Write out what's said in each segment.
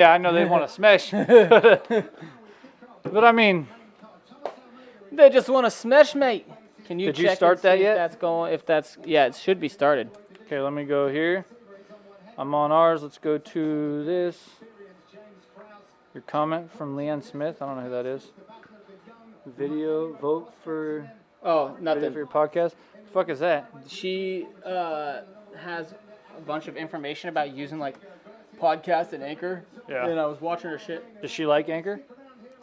Yeah, I know they want to smash. But I mean, they just want to smash, mate. Can you Did check you start and see that if yet? that's going? If that's it should be started. okay, let me go here. I'm on ours. Let's go to this. Your comment from Leanne Smith. I don't know who that is. Video, vote for Oh, video nothing. for your podcast. The fuck is that? She has a bunch of information about using like podcast and Anchor. Yeah. And I was watching her shit. Does she like Anchor?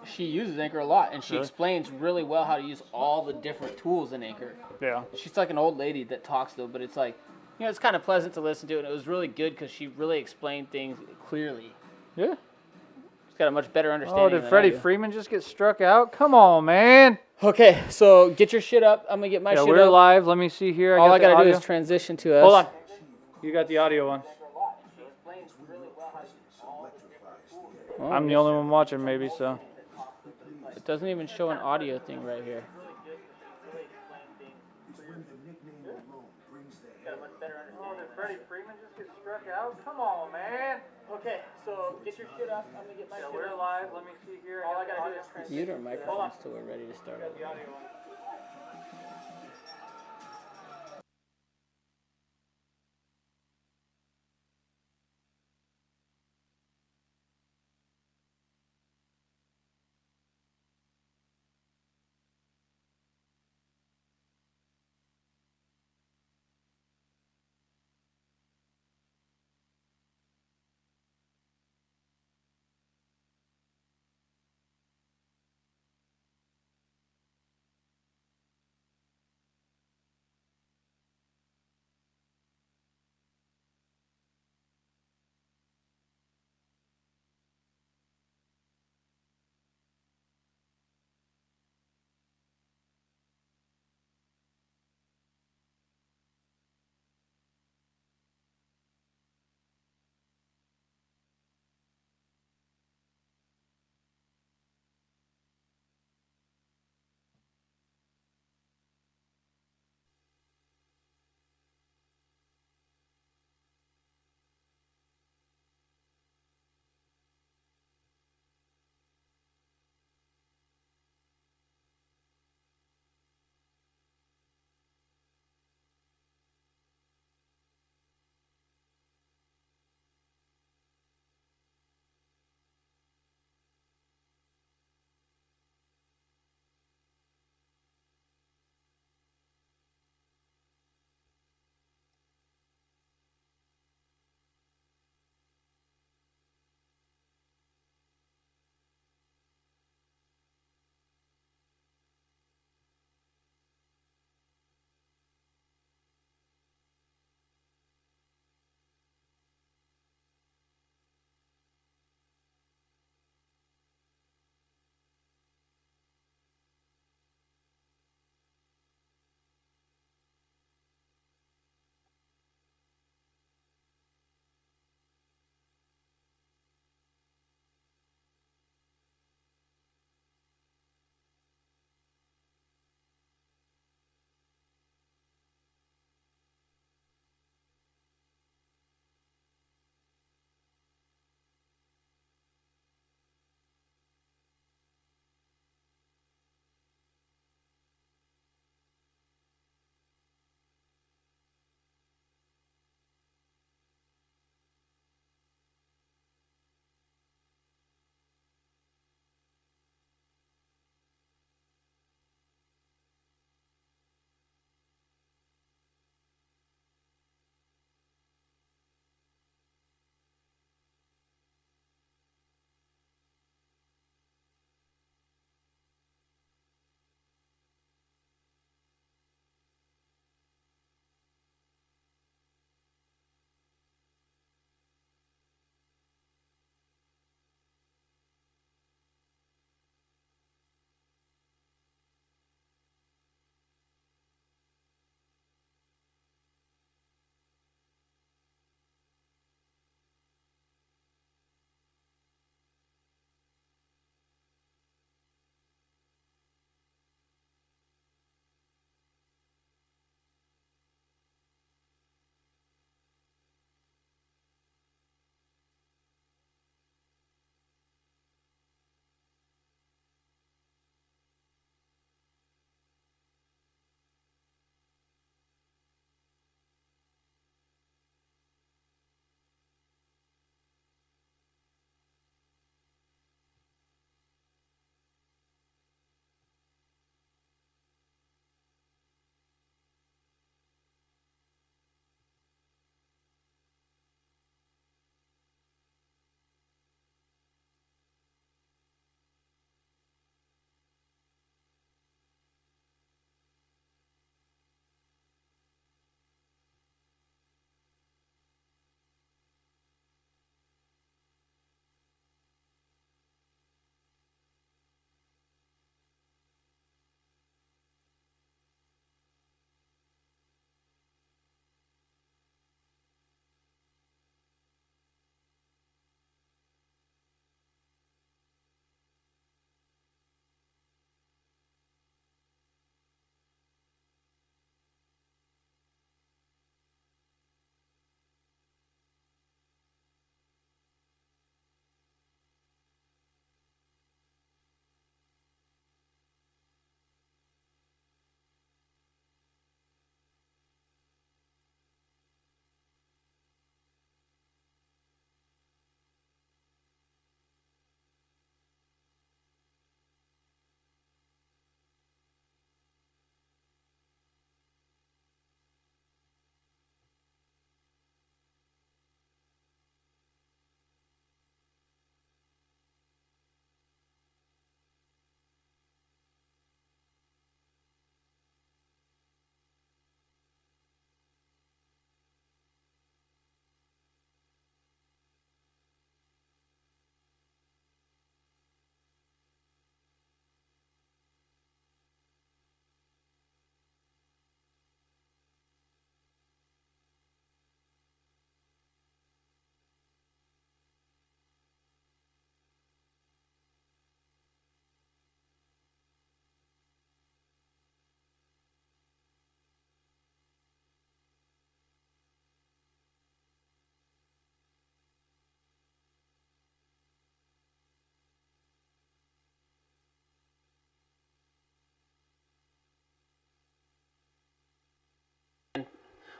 She uses Anchor a lot, and she Really? explains really well how to use all the different tools in Anchor. Yeah. She's like an old lady that talks though, but it's like, you know, it's kind of pleasant to listen to, and it was really good because she really explained things clearly. Yeah. She's got a much better understanding. Oh, did than Freddie I do. Freeman just get struck out? Come on, man. Okay, so get your shit up. I'm gonna get my Yeah, shit we're up. live. Let me see here. All I got the gotta do audio. is transition to us. Hold on. You got the audio on. Oh, I'm the only one watching, maybe, so. It doesn't even show an audio thing right here. Freddie Freeman just get struck out? Come on, man. Okay, so get your shit up. I'm gonna get my shit We're up. live. Let me see here. All I gotta do is transition. Mute our microphones till we're ready to start. The audio on.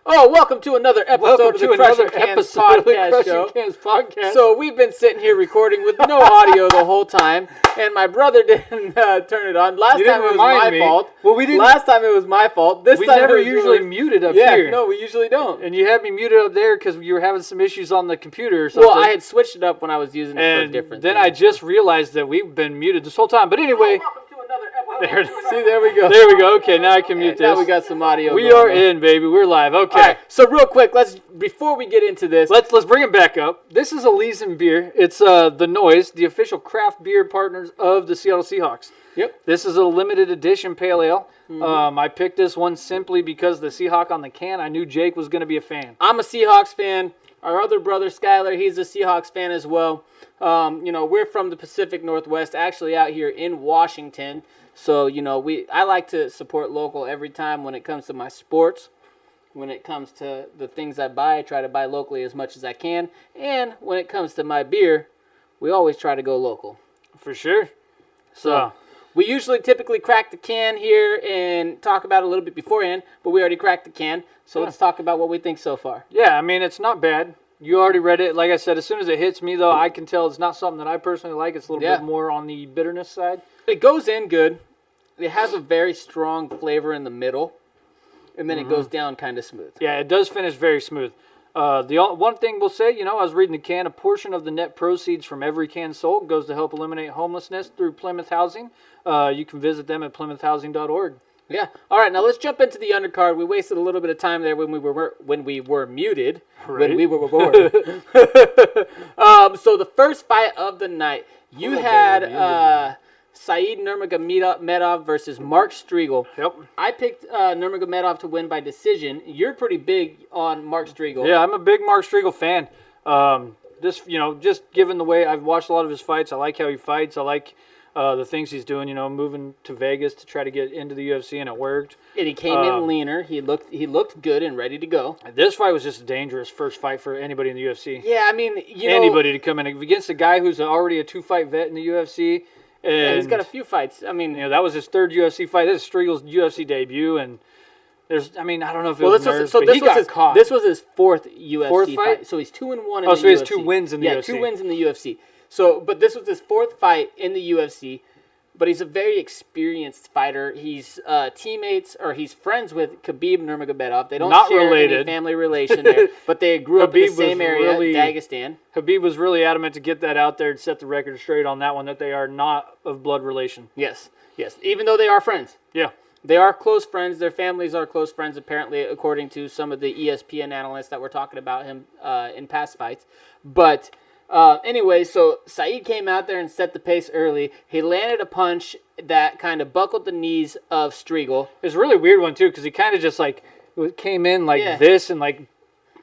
Oh, welcome to another episode of the Crushing Cans podcast show. So we've been sitting here recording with no audio the whole time, and my brother didn't turn it on. Last time it was my fault. Well, we didn't. Last time it was my fault. This time never usually muted up here. Yeah, no, we usually don't. And you had me muted up there because you were having some issues on the computer or something. Well, I had switched it up when I was using it for a different then thing. I just realized that we've been muted this whole time. But anyway. There we go. There we go. Okay, now I can mute this. Now we got some audio. We are in, baby. We're live. Okay. All right, so real quick, before we get into this, let's bring it back up. This is Elysian beer. It's the Noise, the official craft beer partners of the Seattle Seahawks. Yep. This is a limited edition pale ale. Mm-hmm. I picked this one simply because the Seahawk on the can. I knew Jake was going to be a fan. I'm a Seahawks fan. Our other brother, Skyler, he's a Seahawks fan as well. We're from the Pacific Northwest, actually out here in Washington. So, I like to support local every time when it comes to my sports. When it comes to the things I buy, I try to buy locally as much as I can. And when it comes to my beer, we always try to go local. For sure. So we usually typically crack the can here and talk about it a little bit beforehand, but we already cracked the can. So let's talk about what we think so far. Yeah, I mean, it's not bad. You already read it. Like I said, as soon as it hits me, though, I can tell it's not something that I personally like. It's a little bit more on the bitterness side. It goes in good. It has a very strong flavor in the middle, and then it goes down kind of smooth. Yeah, it does finish very smooth. The one thing we'll say, I was reading the can, a portion of the net proceeds from every can sold goes to help eliminate homelessness through Plymouth Housing. You can visit them at plymouthhousing.org. Yeah. All right. Now let's jump into the undercard. We wasted a little bit of time there when we were muted. Right. When we were bored. So the first fight of the night, you had Said Nurmagomedov versus Mark Striegel. Yep. I picked Nurmagomedov to win by decision. You're pretty big on Mark Striegel. Yeah, I'm a big Mark Striegel fan. Just given the way I've watched a lot of his fights, I like how he fights. I like the things he's doing, moving to Vegas to try to get into the UFC, and it worked. And he came in leaner. He looked good and ready to go. This fight was just a dangerous first fight for anybody in the UFC. Yeah, I mean, anybody to come in against a guy who's already a 2-fight vet in the UFC. And he's got a few fights. I mean, that was his third UFC fight. This is Striegel's UFC debut, and I don't know if it was nerves, but he got caught. This was his fourth UFC fight. So he's 2-1 in the UFC. Oh, so he has 2 wins in the UFC. Yeah, 2 wins in the UFC. So, but this was his 4th fight in the UFC. But he's a very experienced fighter. He's he's friends with Khabib Nurmagomedov. They don't share any family relation there, but they grew up in the same area, Dagestan. Khabib was really adamant to get that out there and set the record straight on that one, that they are not of blood relation. Yes, even though they are friends. Yeah. They are close friends. Their families are close friends, apparently, according to some of the ESPN analysts that were talking about him in past fights. But anyway, so Said came out there and set the pace early. He landed a punch that kind of buckled the knees of Striegel. It's a really weird one, too, because he kind of just, came in this and,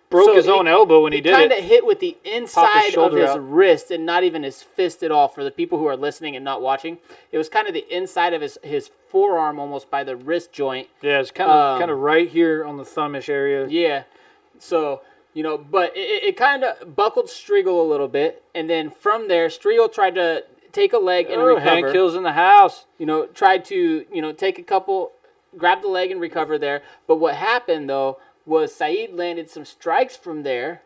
broke his own elbow when he did it. He kind of hit with the inside of his wrist and not even his fist at all. For the people who are listening and not watching, it was kind of the inside of his forearm, almost by the wrist joint. Yeah, it's kind of right here on the thumbish area. Yeah, so... but it kind of buckled Striegel a little bit, and then from there, Striegel tried to take a leg and recover. Hank Hill's in the house. Tried to, take a couple, grab the leg and recover there. But what happened, though, was Said landed some strikes from there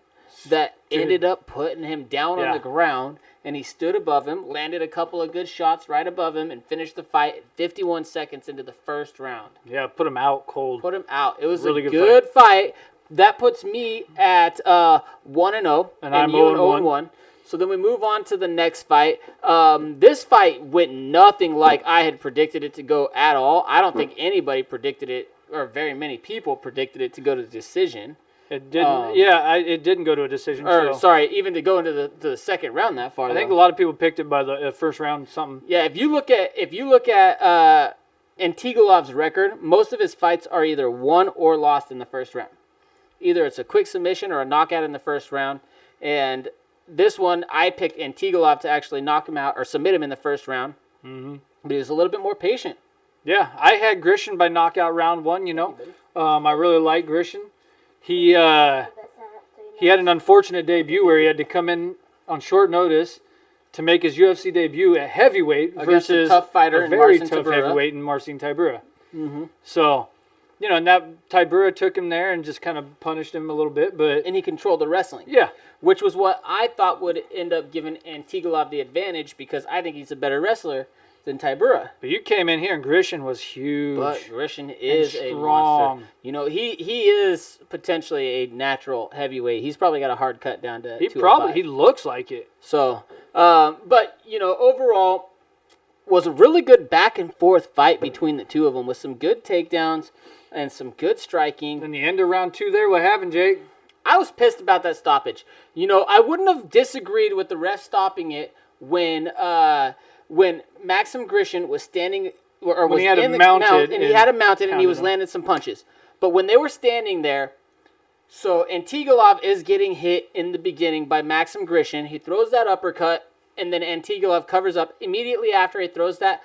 that ended up putting him down on the ground, and he stood above him, landed a couple of good shots right above him, and finished the fight 51 seconds into the first round. Yeah, put him out cold. Put him out. It was really a good fight. That puts me at 1-0, and I'm you 0-1. So then we move on to the next fight. This fight went nothing like I had predicted it to go at all. I don't think anybody predicted it, or very many people predicted it to go to decision. It didn't. It didn't go to a decision. Even to go into the second round that far. I think a lot of people picked it by the first round. Something. Yeah, if you look at Antigolov's record, most of his fights are either won or lost in the first round. Either it's a quick submission or a knockout in the first round. And this one, I picked Antigolov to actually knock him out or submit him in the first round. Mm-hmm. But he was a little bit more patient. Yeah, I had Grishin by knockout round 1, I really like Grishin. He had an unfortunate debut where he had to come in on short notice to make his UFC debut at heavyweight versus a tough fighter a very tough heavyweight in Marcin Tybura. Mm-hmm. So... You know, and that Tybura took him there and just kind of punished him a little bit, but And he controlled the wrestling. yeah. Which was what I thought would end up giving Antigolov the advantage because I think he's a better wrestler than Tybura. But you came in here and Grishin was huge. But Grishin is a strong. monster. You know, he is potentially a natural heavyweight. He's probably got a hard cut down to 205. He looks like it. So, but, you know, overall, was a really good back and forth fight between the two of them with some good takedowns and some good striking. In the end of round 2 there, what happened, Jake? I was pissed about that stoppage. You know, I wouldn't have disagreed with the ref stopping it when Maxim Grishin was standing or When was he had in him the mounted mount, and he and had him mounted and he counted was him. landing some punches. But when they were standing there, so Antigolov is getting hit in the beginning by Maxim Grishin. He throws that uppercut, and then Antigolov covers up immediately after he throws that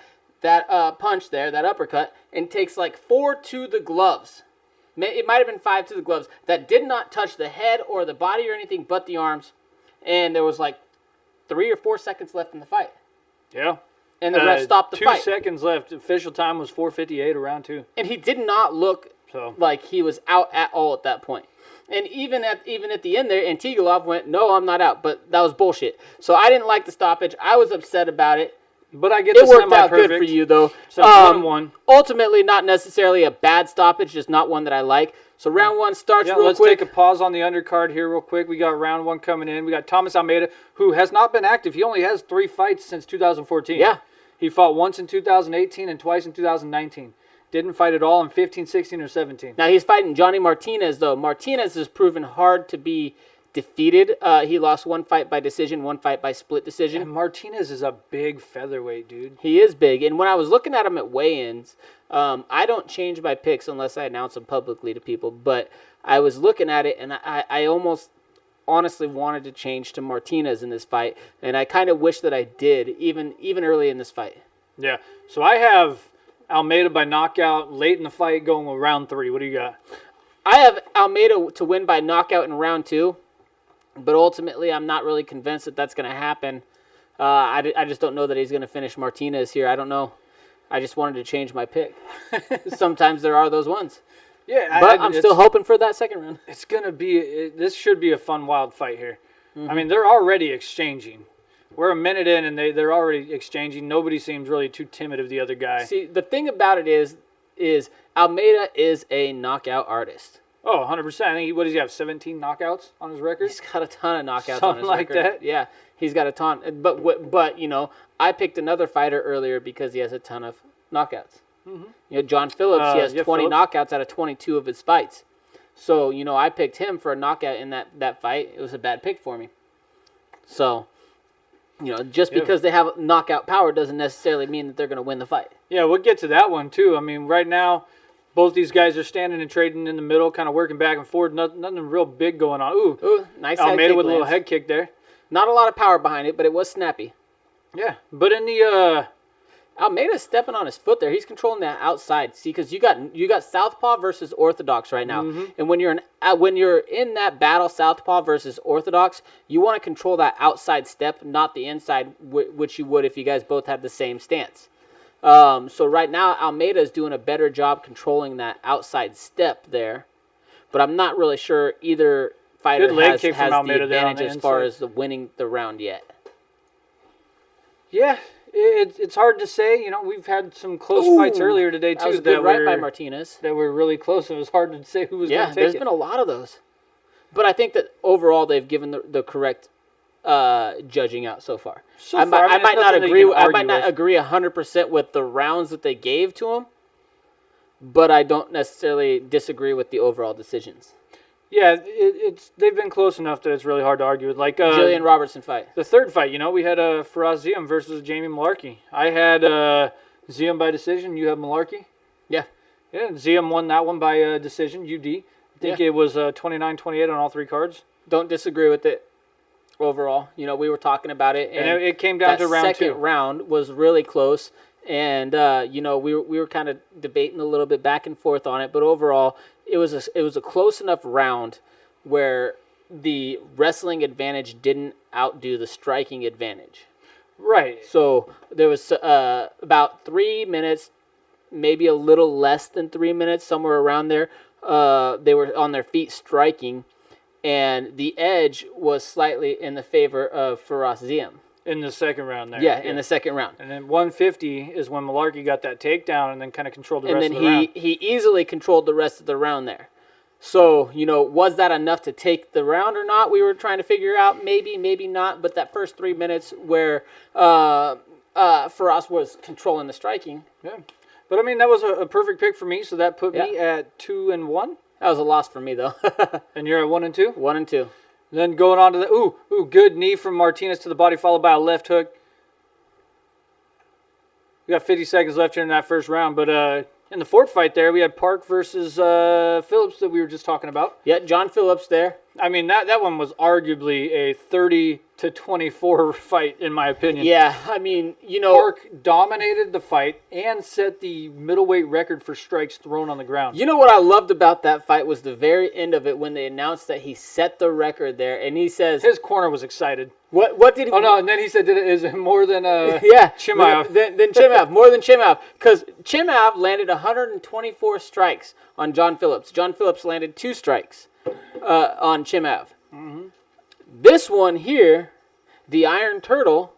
punch there, that uppercut, and takes like 4 to the gloves. It might have been 5 to the gloves that did not touch the head or the body or anything but the arms. And there was like 3 or 4 seconds left in the fight. Yeah. And the ref stopped the fight. 2 seconds left. Official time was 4:58 of round 2. And he did not look So like he was out at all at that point. And even at the end there, Antigolov went, "No, I'm not out." But that was bullshit. So I didn't like the stoppage. I was upset about it. but I get It the worked out semi-perfect. good for you, though. So 1-1. Ultimately, not necessarily a bad stoppage, just not one that I like. So round 1 starts Yeah, real let's quick. take a pause on the undercard here real quick. We got round 1 coming in. We got Thomas Almeida, who has not been active. He only has 3 fights since 2014. Yeah. He fought once in 2018 and twice in 2019. Didn't fight at all in 15, 16, or 17. Now he's fighting Johnny Martinez, though. Martinez has proven hard to be defeated. He lost 1 fight by decision, 1 fight by split decision. And Martinez is a big featherweight, dude. He is big. And when I was looking at him at weigh-ins, I don't change my picks unless I announce them publicly to people. But I was looking at it, and I almost honestly wanted to change to Martinez in this fight. And I kind of wish that I did, even early in this fight. Yeah. So I have Almeida by knockout late in the fight going with round 3. What do you got? I have Almeida to win by knockout in round 2. But ultimately, I'm not really convinced that that's going to happen. I just don't know that he's going to finish Martinez here. I don't know. I just wanted to change my pick. Sometimes there are those ones. Yeah, But I'm still hoping for that second round. It's going to be, this should be a fun, wild fight here. I mean, they're already exchanging. We're a minute in, and they're already exchanging. Nobody seems really too timid of the other guy. See, the thing about it is Almeida is a knockout artist. Oh, 100%. I think what does he have, 17 knockouts on his record? He's got a ton of knockouts on Something his like record. that? Yeah, he's got a ton. But you know, I picked another fighter earlier because he has a ton of knockouts. You know, John Phillips, he has 20 knockouts out of 22 of his fights. So, you know, I picked him for a knockout in that fight. It was a bad pick for me. So, you know, just because they have knockout power doesn't necessarily mean that they're going to win the fight. Yeah, we'll get to that one, too. I mean, right now, both these guys are standing and trading in the middle, kind of working back and forth. Nothing real big going on. Ooh, nice head Almeida kick with a little lands. head kick there. Not a lot of power behind it, but it was snappy. Yeah, but in the Almeida's stepping on his foot there. He's controlling that outside. See, because you got southpaw versus orthodox right now, and when you're in that battle, southpaw versus orthodox, you want to control that outside step, not the inside, which you would if you guys both had the same stance. So right now, Almeida is doing a better job controlling that outside step there, but I'm not really sure either fighter Good leg has kick from the Almeida there on advantage the as far inside. as winning the round yet. yeah, it's hard to say. You know, we've had some close fights earlier today, too. That was a good right by Martinez. That were really close. It was hard to say who was going Yeah, to take there's it. been a lot of those. But I think that overall they've given the correct judging out so far. I might not agree 100% with the rounds that they gave to him, but I don't necessarily disagree with the overall decisions. Yeah, they've been close enough that it's really hard to argue with. Like Jillian Robertson fight. the third fight, you know, we had Faraz Ziam versus Jamie Malarkey. I had Ziam by decision. You have Malarkey. Yeah. Yeah, Ziam won that one by decision, UD. I think it was 29-28 on all 3 cards. Don't disagree with it overall. You know, we were talking about it. And it came down to round 2. That second round was really close. And, you know, we were kind of debating a little bit back and forth on it. But overall, it was a close enough round where the wrestling advantage didn't outdo the striking advantage. Right. So there was about 3 minutes, maybe a little less than 3 minutes, somewhere around there. They were on their feet striking, and the edge was slightly in the favor of Faraz Ziem. In the second round there. Yeah, in the second round. And then 150 is when Malarkey got that takedown and then kind of controlled the rest of the round. round. And then he easily controlled the rest of the round there. So, was that enough to take the round or not? We were trying to figure out. Maybe, maybe not. But that first 3 minutes where Faraz was controlling the striking. Yeah. But, I mean, that was a perfect pick for me. So that put me at 2-1. That was a loss for me, though. And you're at 1-2? 1-2. Then going on to the good knee from Martinez to the body, followed by a left hook. We got 50 seconds left here in that first round, but in the fourth fight there, we had Park versus Phillips that we were just talking about. Yeah, John Phillips there. I mean, that one was arguably a 30-24 fight, in my opinion. Yeah, I mean, Park dominated the fight and set the middleweight record for strikes thrown on the ground. You know what I loved about that fight was the very end of it when they announced that he set the record there, and he says... His corner was excited. What did he... Oh, no, and then he said, is it more than Chimaev? Than Chimaev, more than Chimaev. Because Chimaev landed 124 strikes on John Phillips. John Phillips landed 2 strikes on Chimaev. Mm-hmm. This one here, the Iron Turtle,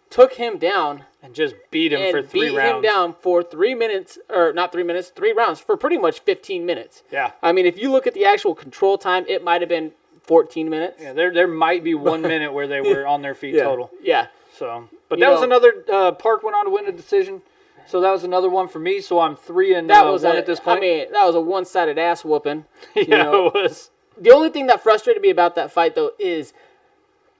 took him down... And just beat him for 3 rounds. Beat him down for 3 minutes, or not 3 minutes, 3 rounds, for pretty much 15 minutes. Yeah. I mean, if you look at the actual control time, it might have been 14 minutes. Yeah, there might be 1 minute where they were on their feet total. Yeah. So, but that was another. Park went on to win a decision, so that was another one for me. So I'm 3-1 at this point. I mean, that was a one-sided ass whooping. Yeah, it was. The only thing that frustrated me about that fight though is,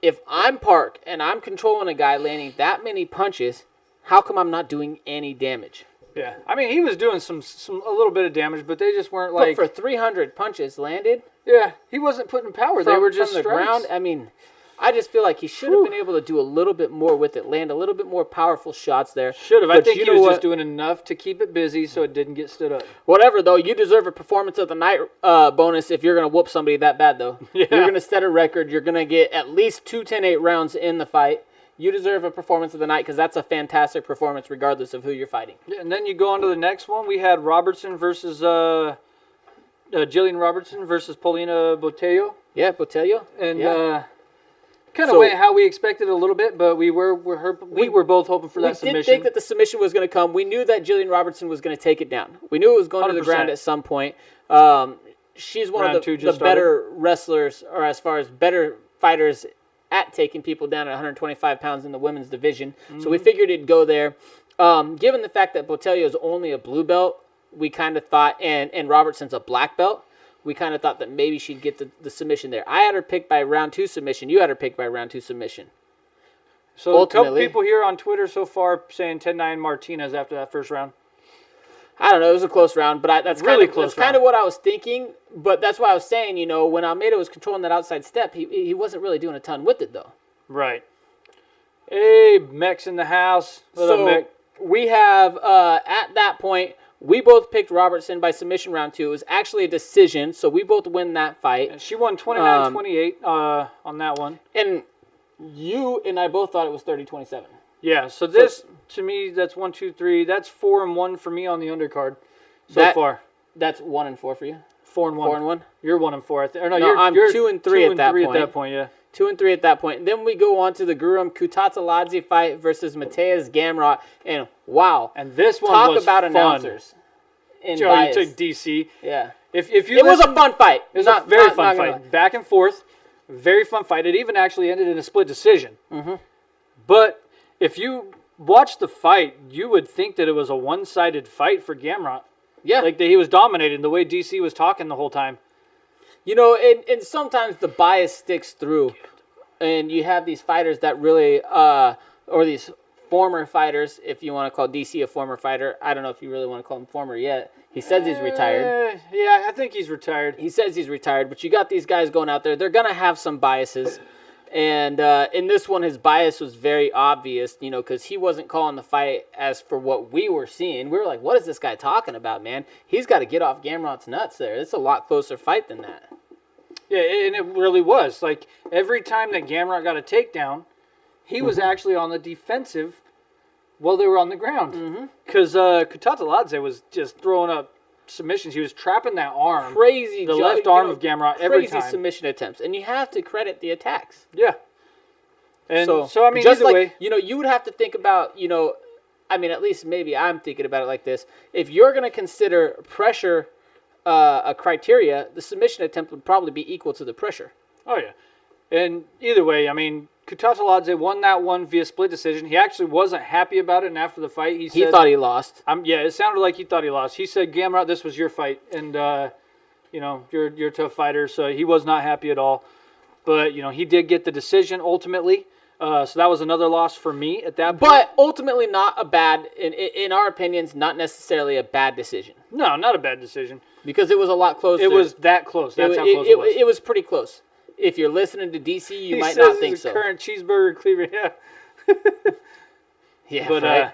if I'm Park and I'm controlling a guy landing that many punches, how come I'm not doing any damage? Yeah, I mean he was doing a little bit of damage, but they just weren't like. But for 300 punches landed. Yeah, he wasn't putting power. They were just from the ground. I mean, I just feel like he should have been able to do a little bit more with it, land a little bit more powerful shots there. Should have. I think he was just doing enough to keep it busy so it didn't get stood up. Whatever, though, you deserve a performance of the night bonus if you're going to whoop somebody that bad, though. Yeah. You're going to set a record. You're going to get at least 2 10-8 rounds in the fight. You deserve a performance of the night because that's a fantastic performance regardless of who you're fighting. Yeah, and then you go on to the next one. We had Robertson versus Jillian Robertson versus Paulina Botello. Yeah, Botello. And kind of went how we expected a little bit, but we were both hoping for that submission. We did think that the submission was going to come. We knew that Jillian Robertson was going to take it down. We knew it was going 100%. To the ground at some point. She's one of the better wrestlers, or as far as better fighters at taking people down at 125 pounds in the women's division. Mm-hmm. So we figured it'd go there. Given the fact that Botello is only a blue belt, we kind of thought, and Robertson's a black belt, we kind of thought that maybe she'd get the submission there. I had her picked by round 2 submission. You had her picked by round 2 submission. So ultimately, a couple people here on Twitter so far saying 10-9 Martinez after that first round. I don't know. It was a close round, but that's really kind of what I was thinking. But that's why I was saying, when Almeida was controlling that outside step, he wasn't really doing a ton with it, though. Right. Hey, Mech's in the house. What up, Mech? We have, at that point, we both picked Robertson by submission round 2. It was actually a decision, so we both win that fight. And she won 29-28 on that one. And you and I both thought it was 30-27. Yeah, so this, to me, that's 1, 2, 3. That's 4-1 for me on the undercard so far. That's 1-4 for you? 4-1. 4-1? You're 1-4. No, I'm 2-3 at that point. 2-3 at that point, yeah. 2-3 at that point. And then we go on to the Guram Kutataladze fight versus Mateus Gamrot. And wow. And this one talk was about fun. Announcers. Joe, you took DC. Yeah. It was a fun fight. It was a very fun fight. Back and forth. Very fun fight. It even actually ended in a split decision. Mm-hmm. But if you watch the fight, you would think that it was a one-sided fight for Gamrot. Yeah. Like that he was dominating the way DC was talking the whole time. And sometimes the bias sticks through. And you have these fighters that really, or these former fighters, if you want to call DC a former fighter. I don't know if you really want to call him former yet. He says he's retired. Yeah, I think he's retired. He says he's retired, but you got these guys going out there. They're going to have some biases. And in this one, his bias was very obvious, because he wasn't calling the fight as for what we were seeing. We were like, what is this guy talking about, man? He's got to get off Gamrot's nuts there. It's a lot closer fight than that. Yeah, and it really was. Like, every time that Gamrot got a takedown, he was actually on the defensive while they were on the ground. Because Kutateladze was just throwing up submissions. He was trapping that arm. Crazy. The left arm of Gamrot every time. Crazy submission attempts. And you have to credit the attacks. Yeah. And so I mean, just either way. you would have to think about, I mean, at least maybe I'm thinking about it like this. If you're going to consider pressure a criteria, the submission attempt would probably be equal to the pressure. Oh, yeah. And either way, I mean, Kutateladze won that one via split decision. He actually wasn't happy about it, and after the fight, he said... He thought he lost. Yeah, it sounded like he thought he lost. He said, Gamrot, this was your fight, and, you're a tough fighter, so he was not happy at all. But, he did get the decision ultimately. So that was another loss for me at that point. But ultimately not a bad, in our opinions, not necessarily a bad decision. No, not a bad decision. Because it was a lot closer. It was that close. That's how close it was. It was pretty close. If you're listening to DC, you might says not think he's so. Current cheeseburger cleaver, yeah. Yeah, but right.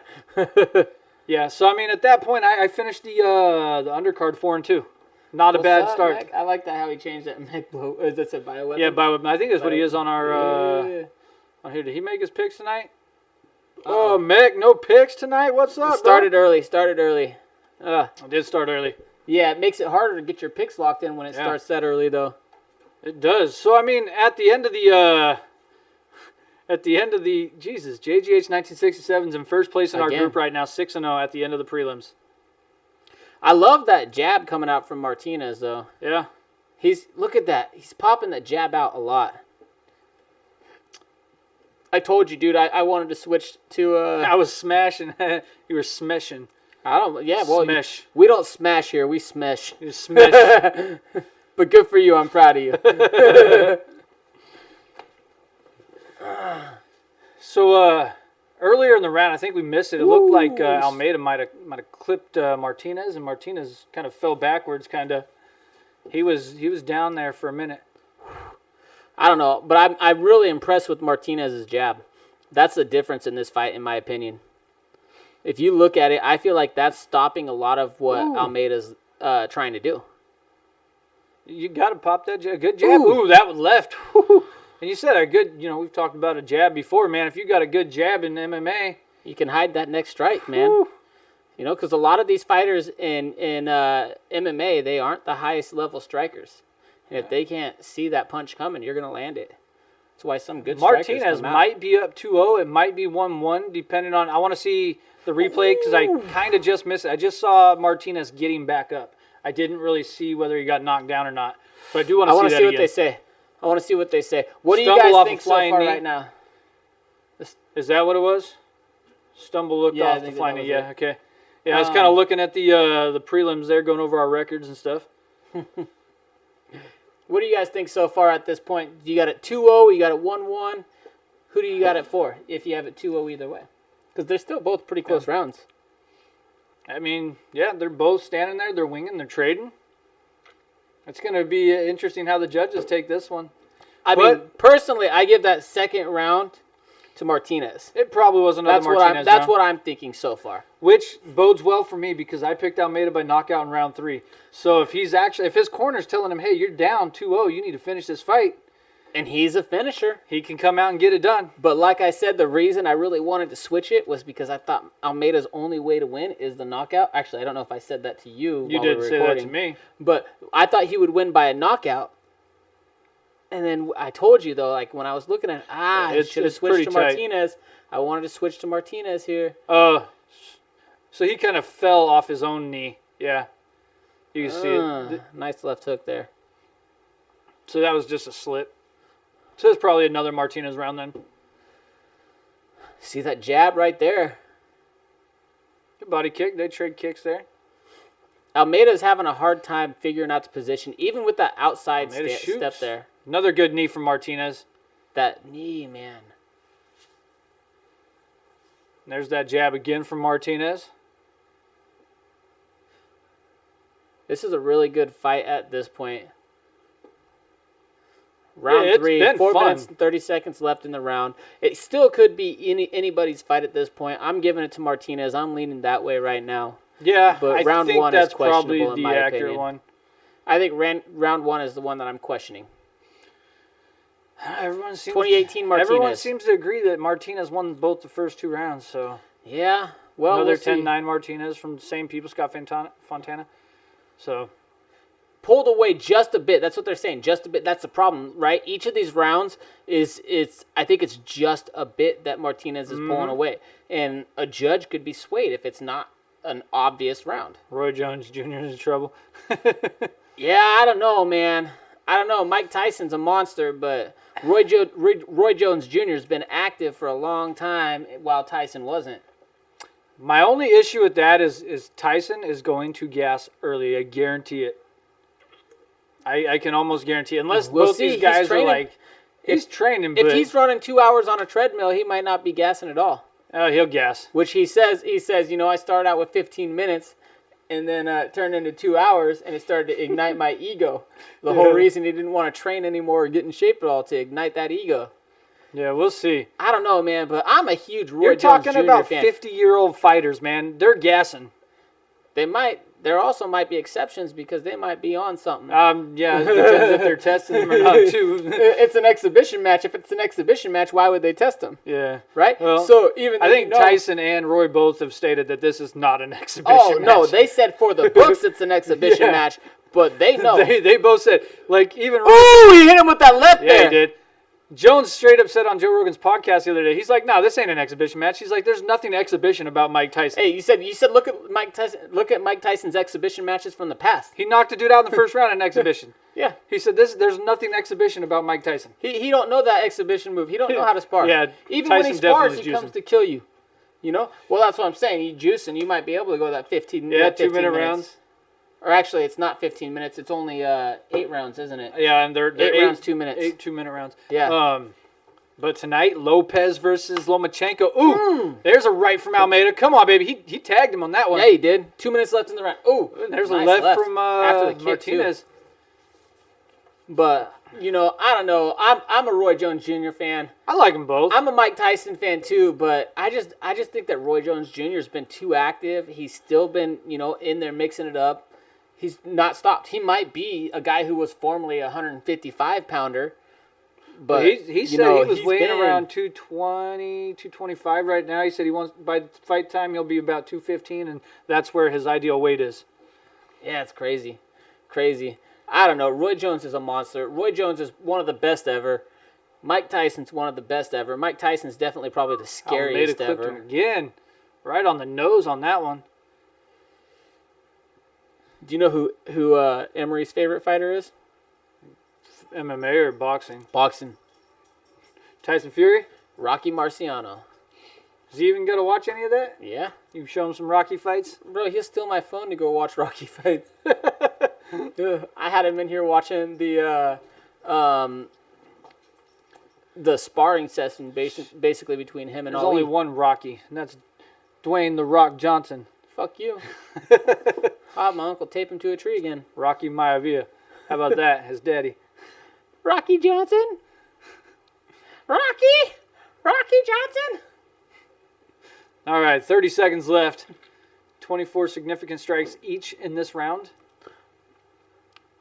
yeah. So I mean, at that point, I finished the undercard 4-2. Not a bad start. Mac? I like that how he changed that Mac blow. That's a bioweapon. Yeah, bioweapon. I think that's what he is on our. On here, did he make his picks tonight? Oh, Mick, no picks tonight. What's up? Started early. I did start early. Yeah, it makes it harder to get your picks locked in when it starts that early, though. It does. So I mean, at the end of the Jesus, JGH 1967's in first place in our group right now, 6-0 at the end of the prelims. I love that jab coming out from Martinez, though. Yeah. Look at that. He's popping that jab out a lot. I told you, dude. I wanted to switch to. I was smashing. You were smashing. I don't. Yeah, well, smash. We don't smash here. We smash. You smash. But good for you. I'm proud of you. So earlier in the round, I think we missed it. It looked like Almeida might have clipped Martinez, and Martinez kind of fell backwards. Kind of. He was down there for a minute. I don't know, but I'm really impressed with Martinez's jab. That's the difference in this fight, in my opinion. If you look at it, I feel like that's stopping a lot of what Almeida's trying to do. You got to pop that jab. Good jab. Ooh, that was left. Woo. And you said a good, we've talked about a jab before, man. If you got a good jab in MMA, you can hide that next strike, man. Woo. Because a lot of these fighters in MMA, they aren't the highest level strikers. And if they can't see that punch coming, you're going to land it. That's why some good strikers come out. Martinez might be up 2-0. It might be 1-1, depending on... I want to see the replay because I kind of just missed it. I just saw Martinez getting back up. I didn't really see whether he got knocked down or not. So I do want to see that again. What they say. I want to see what they say. What do you guys think so far right now? Is that what it was? Stumble looked off the flying knee. Yeah, okay. Yeah, I was kind of looking at the prelims there, going over our records and stuff. What do you guys think so far at this point? You got it 2-0, you got it 1-1. Who do you got it for if you have it 2-0 either way? Because they're still both pretty close rounds. I mean, yeah, they're both standing there. They're winging. They're trading. It's going to be interesting how the judges take this one. I mean, personally, I give that second round to Martinez. It probably was another Martinez That's what I'm thinking so far. Which bodes well for me because I picked Almeida by knockout in round 3. So if his corner's telling him, hey, you're down 2-0, you need to finish this fight. And he's a finisher. He can come out and get it done. But like I said, the reason I really wanted to switch it was because I thought Almeida's only way to win is the knockout. Actually, I don't know if I said that to you. You did say that to me. But I thought he would win by a knockout. And then I told you, though, like when I was looking at I should have switched to Martinez. I wanted to switch to Martinez here. So he kind of fell off his own knee. Yeah. You can see it. Nice left hook there. So that was just a slip. So it's probably another Martinez round then. See that jab right there. Good body kick. They trade kicks there. Almeida's having a hard time figuring out the position, even with that outside step there. Another good knee from Martinez. That knee, man. There's that jab again from Martinez. This is a really good fight at this point. Round 3, 4 minutes and 30 seconds left in the round. It still could be anybody's fight at this point. I'm giving it to Martinez. I'm leaning that way right now. Yeah, but round think one that's is questionable probably in the my accurate opinion. one. I think round 1 is the one that I'm questioning. Everyone seems 2018 Martinez. Everyone seems to agree that Martinez won both the first 2 rounds. So Yeah. Well, Another we'll see. 10-9 Martinez from the same people, Scott Fontana. So, Pulled away just a bit. That's what they're saying. Just a bit. That's the problem, right? Each of these rounds I think it's just a bit that Martinez is pulling away. And a judge could be swayed if it's not an obvious round. Roy Jones Jr. is in trouble. Yeah, I don't know, man. I don't know. Mike Tyson's a monster, but Roy Jones Jr. has been active for a long time while Tyson wasn't. My only issue with that is Tyson is going to gas early. I guarantee it. I can almost guarantee it. Unless We'll both see. these guys He's are training. like, he's training, but If he's running 2 hours on a treadmill, he might not be gassing at all. he'll gas. Which he says, I started out with 15 minutes and then it turned into 2 hours and it started to ignite my ego. The whole reason he didn't want to train anymore or get in shape at all, to ignite that ego. Yeah, we'll see. I don't know, man, but I'm a huge Roy You're Jones talking Jr. about fan. 50-year-old fighters, man. They're gassing. There also might be exceptions because they might be on something. Yeah, it depends if they're testing them or not, too. It's an exhibition match. If it's an exhibition match, why would they test them? Yeah. Right? Well, so even I think Tyson and Roy both have stated that this is not an exhibition match. no, they said for the books it's an exhibition Yeah. match, but they know. They both said, like, even... Ooh, he hit him with that left Yeah, there. he did. Jones straight up said on Joe Rogan's podcast the other day, he's like, "No, this ain't an exhibition match." He's like, "There's nothing exhibition about Mike Tyson." Hey, you said look at Mike Tyson. Look at Mike Tyson's exhibition matches from the past. He knocked a dude out in the first round in an exhibition. Yeah. He said, "There's nothing exhibition about Mike Tyson." He don't know that exhibition move. He don't know how to spar. Yeah, Even Tyson when he spars, definitely he is comes juicing. to kill you. You know? Well, that's what I'm saying. You juice and you might be able to go that 15. Yeah, that 15 2-minute minutes. rounds. Or actually, it's not 15 minutes. It's only 8 rounds, isn't it? Yeah, and they're 8 rounds, 2 minutes. 8 2-minute rounds. Yeah. But tonight, Lopez versus Lomachenko. Ooh, there's a right from Almeida. Come on, baby. He tagged him on that one. Yeah, he did. 2 minutes left in the round. Ooh, There's nice a left from after the kick, too. Martinez. But I don't know. I'm a Roy Jones Jr. fan. I like them both. I'm a Mike Tyson fan too, but I just think that Roy Jones Jr. has been too active. He's still been in there mixing it up. He's not stopped. He might be a guy who was formerly a 155-pounder. But he said he was weighing around 220, 225 right now. He said he wants, by fight time, he'll be about 215, and that's where his ideal weight is. Yeah, it's crazy. Crazy. I don't know. Roy Jones is a monster. Roy Jones is one of the best ever. Mike Tyson's one of the best ever. Mike Tyson's definitely probably the scariest Almeida clipped ever. him again. Right on the nose on that one. Do you know who Emery's favorite fighter is? MMA or boxing? Boxing. Tyson Fury? Rocky Marciano. Does he even go to watch any of that? Yeah. You show him some Rocky fights? Bro, he'll steal my phone to go watch Rocky fights. I had him in here watching the sparring session basically between him and There's Ali. only one Rocky, and that's Dwayne "The Rock" Johnson. Fuck you. My uncle taped him to a tree again. Rocky Maivia. How about that? His daddy. Rocky Johnson? Rocky Johnson? All right, 30 seconds left. 24 significant strikes each in this round.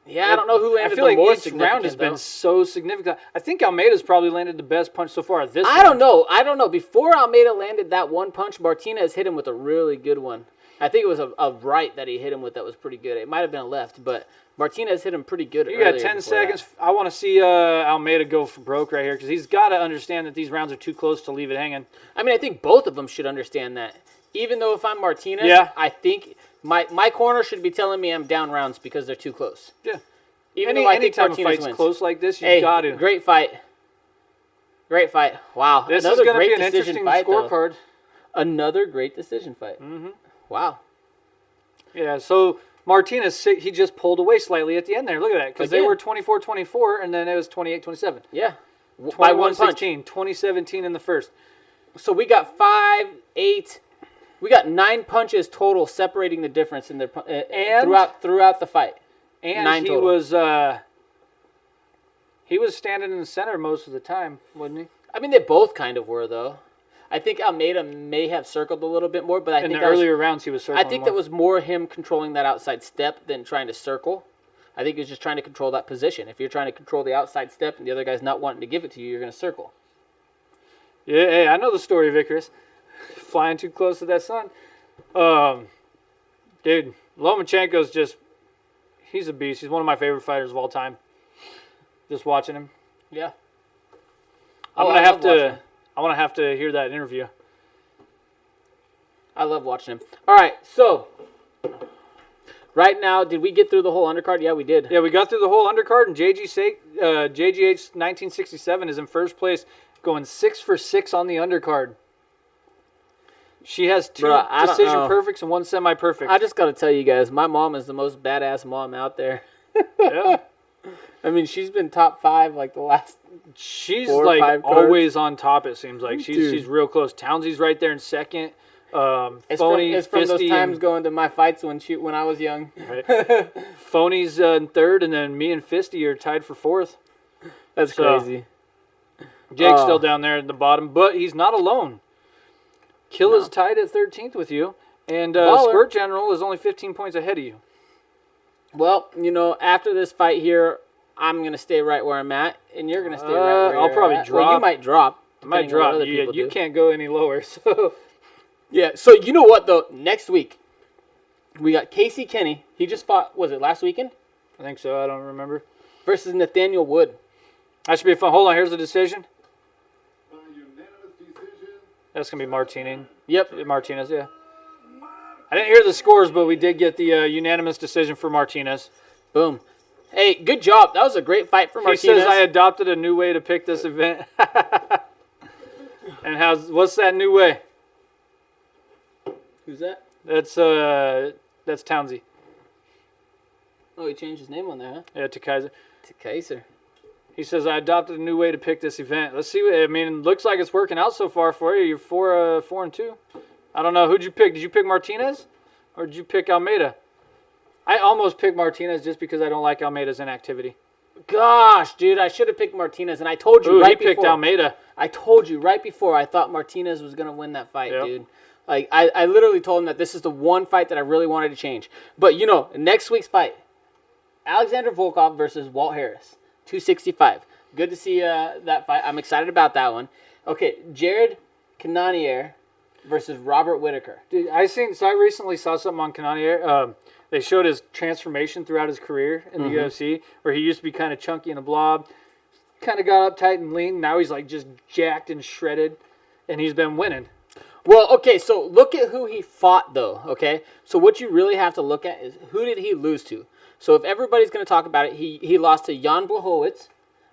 Yeah, I don't know who landed I feel the like more each significant, round has been though. so significant. I think Almeida's probably landed the best punch so far this I don't know. Before Almeida landed that one punch, Martinez hit him with a really good one. I think it was a right that he hit him with that was pretty good. It might have been a left, but Martinez hit him pretty good You earlier got 10 before seconds. that. I want to see Almeida go for broke right here because he's got to understand that these rounds are too close to leave it hanging. I mean, I think both of them should understand that. Even though if I'm Martinez, Yeah. I think my corner should be telling me I'm down rounds because they're too close. Yeah. Even though I think Anytime a Martinez fight's wins. close like this, Hey, you've got to. great fight. Great fight. Wow. This Another is going to great be an decision interesting fight, though. scorecard. Another great decision fight. Mm-hmm. Wow. Yeah, so Martinez, he just pulled away slightly at the end there. Look at that, because they Again. were 24-24, and then it was 28-27. Yeah. By one punch. 21-16, 2017 in the first. So we got 5, 8. We got 9 punches total separating the difference in their throughout the fight. And 9 he total. was standing in the center most of the time, wasn't he? I mean, they both kind of were, though. I think Almeida may have circled a little bit more, but I In think the earlier rounds, he was circling I think more. that was more him controlling that outside step than trying to circle. I think he was just trying to control that position. If you're trying to control the outside step and the other guy's not wanting to give it to you, you're going to circle. Yeah, hey, I know the story, Vickers. Flying too close to that sun. Dude, Lomachenko's just, he's a beast. He's one of my favorite fighters of all time. Just watching him. Yeah. I'm going to have to hear that interview. I love watching him. All right, so right now, did we get through the whole undercard? Yeah, we did. Yeah, we got through the whole undercard, and JGH 1967 is in first place, going 6 for 6 on the undercard. She has 2 decision perfects and 1 semi-perfect. I just got to tell you guys, my mom is the most badass mom out there. Yeah. I mean, she's been top 5 like the last. She's 4 or like 5 always on top. It seems like Dude. she's real close. Townsy's right there in second. It's from those times going to my fights when I was young. Right. Phony's in third, and then me and Fisty are tied for fourth. That's crazy. Jake's still down there at the bottom, but he's not alone. Killa's tied at 13th with you, and Squirt General is only 15 points ahead of you. Well, after this fight here, I'm going to stay right where I'm at, and you're going to stay right where you're I'll probably at. drop. Well, you might drop. I might drop. You can't go any lower. So yeah, so you know what, though? Next week, we got Casey Kenny. He just fought, was it last weekend? I think so. I don't remember. Versus Nathaniel Wood. That should be fun. Hold on. Here's the decision. That's going to be Martinez. Yep. Martinez, yeah. I didn't hear the scores, but we did get the unanimous decision for Martinez. Boom. Hey, good job. That was a great fight for Martinez. He says I adopted a new way to pick this event. And what's that new way? Who's that? That's Townsy. Oh, he changed his name on there, huh? Yeah, to Kaiser. To Kaiser. He says I adopted a new way to pick this event. Let's see. It looks like it's working out so far for you. You're 4-2. I don't know. Who'd you pick? Did you pick Martinez, or did you pick Almeida? I almost picked Martinez just because I don't like Almeida's inactivity. Gosh, dude, I should have picked Martinez, and I told you he picked Almeida. I told you right before I thought Martinez was gonna win that fight, dude. Like I literally told him that this is the one fight that I really wanted to change. But next week's fight, Alexander Volkov versus Walt Harris, 265. Good to see that fight. I'm excited about that one. Okay, Jared Cannonier versus Robert Whitaker. Dude, I recently saw something on Cannonier. They showed his transformation throughout his career in the UFC, where he used to be kind of chunky and a blob, kind of got uptight and lean. Now he's like just jacked and shredded, and he's been winning. Well, okay, so look at who he fought, though, okay? So what you really have to look at is who did he lose to? So if everybody's going to talk about it, he lost to Jan Blachowicz,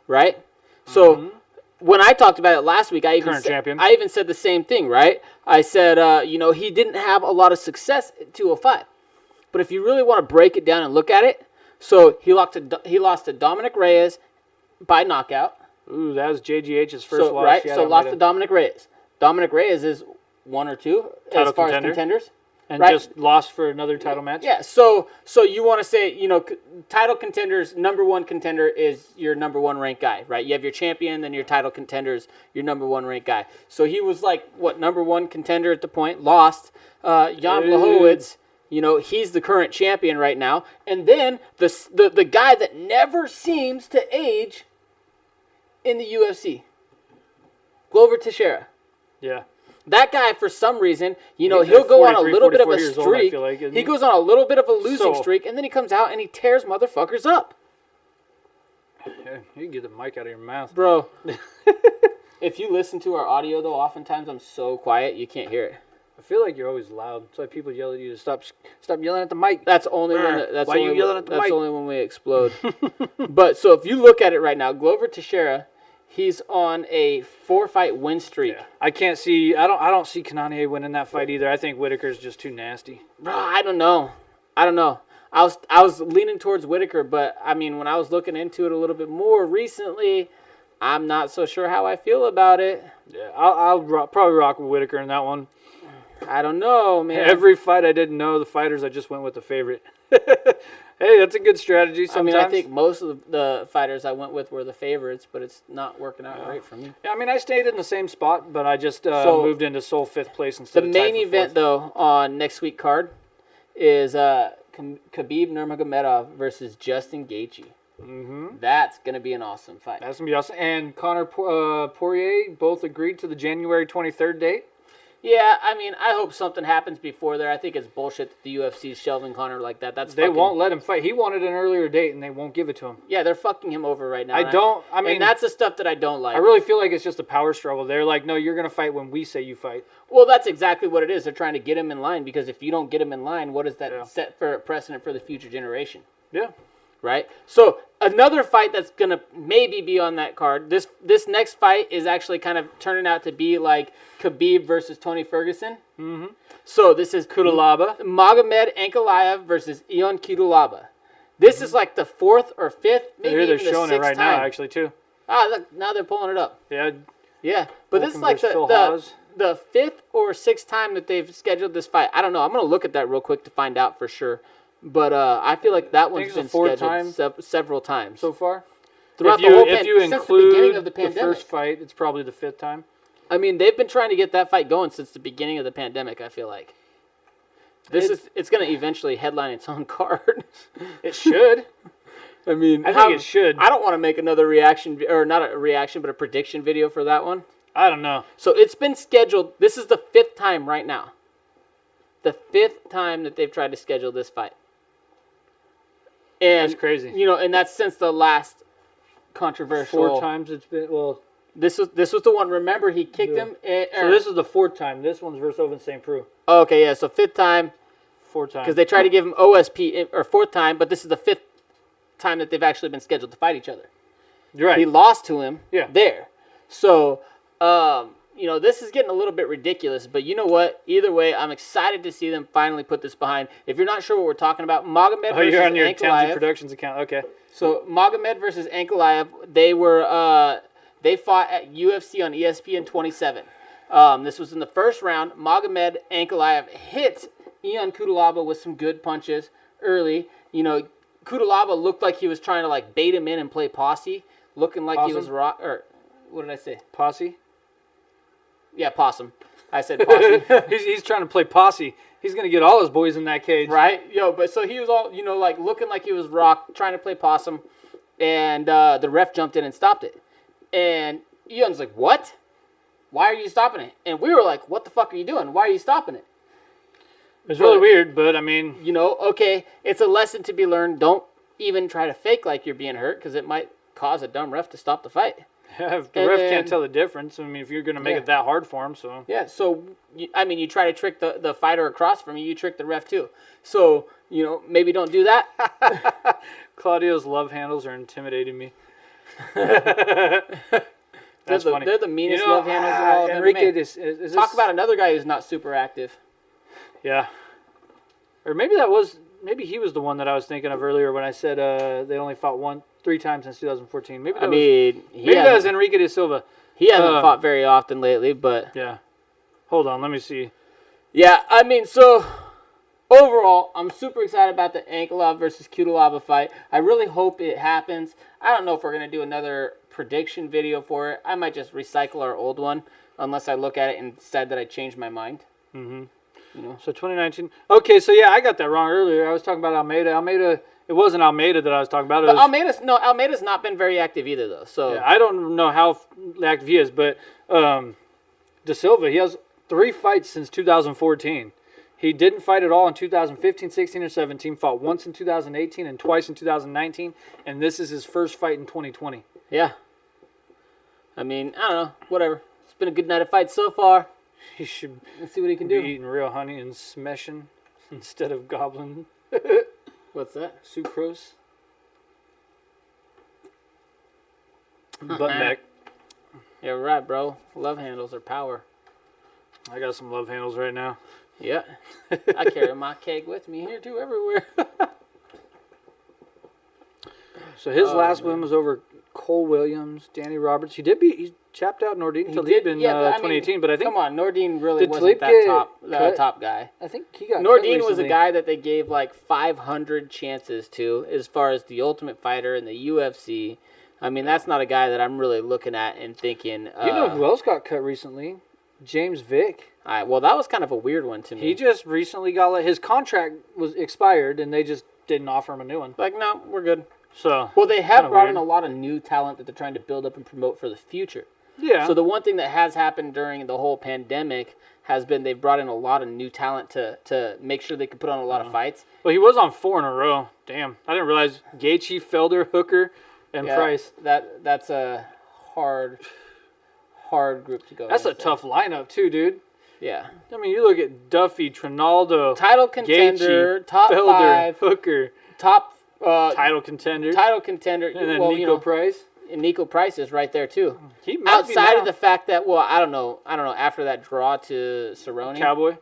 right? So when I talked about it last week, I even said the same thing, right? I said, he didn't have a lot of success at 205. But if you really want to break it down and look at it, so he lost to Dominic Reyes by knockout. Ooh, that was JGH's first loss. Right, so lost to Dominic Reyes. Dominic Reyes is 1 or 2 as far as contenders. And just lost for another title match? Yeah, so you want to say, title contenders, number 1 contender is your number 1 ranked guy, right? You have your champion, then your title contenders, your number 1 ranked guy. So he was number 1 contender at the point, lost. Jan Blachowicz, he's the current champion right now. And then the guy that never seems to age in the UFC, Glover Teixeira. Yeah. That guy, for some reason, he'll go on a little bit of a streak. He goes on a little bit of a losing streak, and then he comes out and he tears motherfuckers up. Yeah, you can get the mic out of your mouth. Bro, if you listen to our audio, though, oftentimes I'm so quiet, you can't hear it. I feel like you're always loud. That's why people yell at you to stop yelling at the mic. That's only only when we explode. But, so if you look at it right now, Glover Teixeira, he's on a 4-fight win streak. Yeah. I don't see Cannonier winning that fight either. I think Whitaker's just too nasty. Bro, I don't know. I was leaning towards Whitaker, but when I was looking into it a little bit more recently, I'm not so sure how I feel about it. Yeah, I'll probably rock with Whitaker in that one. I don't know, man. Every fight I didn't know the fighters, I just went with the favorite. Hey, that's a good strategy sometimes. I think most of the fighters I went with were the favorites, but it's not working out great for me. Yeah, I stayed in the same spot, but I just moved into sole 5th place instead of the main event, though, on next week card is Khabib Nurmagomedov versus Justin Gaethje. That's going to be an awesome fight. That's going to be awesome. And Conor Poirier both agreed to the January 23rd date. Yeah, I mean, I hope something happens before there. I think it's bullshit that the UFC is shelving Conor like that. They won't let him fight. He wanted an earlier date, and they won't give it to him. Yeah, they're fucking him over right now. I mean, and that's the stuff that I don't like. I really feel like it's just a power struggle. They're like, no, you're going to fight when we say you fight. Well, that's exactly what it is. They're trying to get him in line, because if you don't get him in line, what does that set for a precedent for the future generation? Yeah. Right? So another fight that's going to maybe be on that card, this next fight is actually kind of turning out to be like Khabib versus Tony Ferguson. Mm-hmm. So this is Kudalaba. Magomed Ankalaev versus Ion Kudalaba. This is like the 4th or 5th, maybe even They're the showing 6th it right time. now, actually, too. Ah, look, now they're pulling it up. Yeah. Yeah, but this is like the 5th or 6th time that they've scheduled this fight. I don't know. I'm going to look at that real quick to find out for sure. But I feel like that one's been scheduled several times so far. Throughout if you since the beginning include of the the pandemic. first fight, it's probably the 5th time. I mean, they've been trying to get that fight going since the beginning of the pandemic, I feel like. It's going to eventually headline its own card. It should. I mean, I think it should. I don't want to make another reaction, or not a reaction, but a prediction video for that one. I don't know. So it's been scheduled. This is the 5th time right now. The 5th time that they've tried to schedule this fight. And, that's crazy. You know, and that's since the last controversial. 4 times it's been. Well, this was the one. Remember, he kicked him. So this is the 4th time. This one's versus Oven St. Preux. Okay, yeah. So 5th time. 4th time. Because they tried to give him OSP, or 4th time, but this is the 5th time that they've actually been scheduled to fight each other. You're right. He lost to him. Yeah. There. So, you know, this is getting a little bit ridiculous, but you know what? Either way, I'm excited to see them finally put this behind. If you're not sure what we're talking about, Magomed versus Ankalaev. You're on your Townsend Productions account. Okay. So Magomed versus Ankalaev, they fought at UFC on ESPN 27. This was in the first round. Magomed Ankalaev hit Ion Kudalaba with some good punches early. You know, Kudalaba looked like he was trying to like bait him in and play posse, looking like he was or what did I say? Posse? Yeah, possum. I said posse. he's trying to play posse. He's going to get all his boys in that cage. Right? Yo, but so he was all, you know, like looking like he was rock, trying to play possum, and the ref jumped in and stopped it. And Ion's like, what? Why are you stopping it? And we were like, what the fuck are you doing? Why are you stopping it? It's really weird, but I mean... You know, okay, it's a lesson to be learned. Don't even try to fake like you're being hurt, because it might cause a dumb ref to stop the fight. If the ref can't tell the difference, I mean, if you're going to make it that hard for him, so... Yeah, so, I mean, you try to trick the fighter across from you trip the ref too. So, you know, maybe don't do that. Claudio's love handles are intimidating me. That's funny. They're the meanest love handles in all of Enrique, MMA. Talk about another guy who's not super active. Yeah. Or maybe he was the one that I was thinking of earlier when I said they only fought 3 times since 2014. Maybe that was Enrique de Silva. He hasn't fought very often lately, but... Yeah. Hold on, let me see. Yeah, I mean, so... Overall, I'm super excited about the Ankalaev versus Kudalaba fight. I really hope it happens. I don't know if we're going to do another prediction video for it. I might just recycle our old one, unless I look at it and decide that I changed my mind. Mm-hmm. You know? So 2019. Okay, so yeah, I got that wrong earlier. I was talking about Almeida. It wasn't Almeida that I was talking about. But Almeida's not been very active either, though. So yeah, I don't know how active he is, but De Silva, he has 3 fights since 2014. He didn't fight at all in 2015, 16, or 17. Fought once in 2018 and twice in 2019, and this is his first fight in 2020. Yeah. I mean, I don't know. Whatever. It's been a good night of fights so far. He should. Let's see what he can be do. Eating real honey and smeshing instead of gobbling. What's that? Sucrose. Butt neck. Yeah, right, bro. Love handles are power. I got some love handles right now. Yeah. I carry my keg with me here, too, everywhere. So his last win was over Cole Williams, Danny Roberts. He chapped out Nordine Talib in 2018, but I think... Come on, Nordine really wasn't that top guy. I think he got Nordine was a guy that they gave like 500 chances to as far as the Ultimate Fighter in the UFC. I mean, that's not a guy that I'm really looking at and thinking... you know who else got cut recently? James Vick. All right, well, that was kind of a weird one to me. He just recently his contract was expired, and they just didn't offer him a new one. Like, no, we're good. So well, they have brought in a lot of new talent that they're trying to build up and promote for the future. Yeah. So the one thing that has happened during the whole pandemic has been they've brought in a lot of new talent to make sure they could put on a lot of fights. Well, he was on 4 in a row. Damn, I didn't realize Gaethje, Felder, Hooker, and Price. That's a hard group to go. That's a tough lineup too, dude. Yeah. I mean, you look at Duffy, Trinaldo, Title contender, Gaethje, top Felder, 5, Hooker, top title contender, and then Nico Price. And Nico Price is right there too. He might Outside be of the fact that, well, I don't know. After that draw to Cerrone, Cowboy.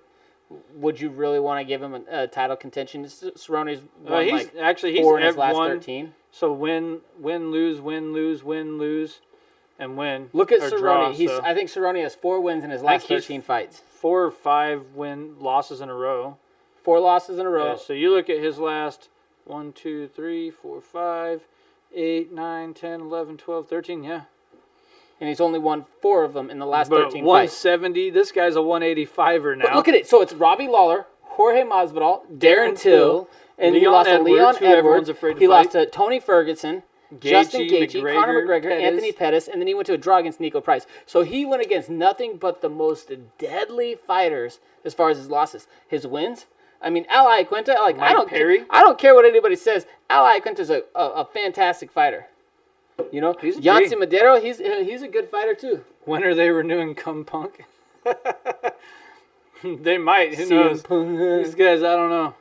would you really want to give him a title contention? Cerrone's won He's 4 in his last won. 13. So win, lose, win, lose, win, lose, and win. Look at or Cerrone. draw, I think Cerrone has 4 wins in his last 13 fights. 4 or 5 losses in a row. 4 losses in a row. Yeah, so you look at his last 1, 2, 3, 4, 5, 8, 9, 10, 11, 12, 13, yeah. And he's only won 4 of them in the last 13 fights. 170, this guy's a 185er now. But look at it. So it's Robbie Lawler, Jorge Masvidal, Darren Till, and he lost to Edwards, Leon who everyone's Edwards. afraid to He fight. lost to Tony Ferguson, Justin Gaethje, McGregor, Conor McGregor, Pettis. Anthony Pettis, and then he went to a draw against Nico Price. So he went against nothing but the most deadly fighters as far as his losses. His wins, I mean, Al Iaquinta, I don't care what anybody says. Al Iaquinta's a fantastic fighter. You know, Yancy Madero, he's a good fighter too. When are they renewing Cum Punk? They might. Who knows? These guys, I don't know.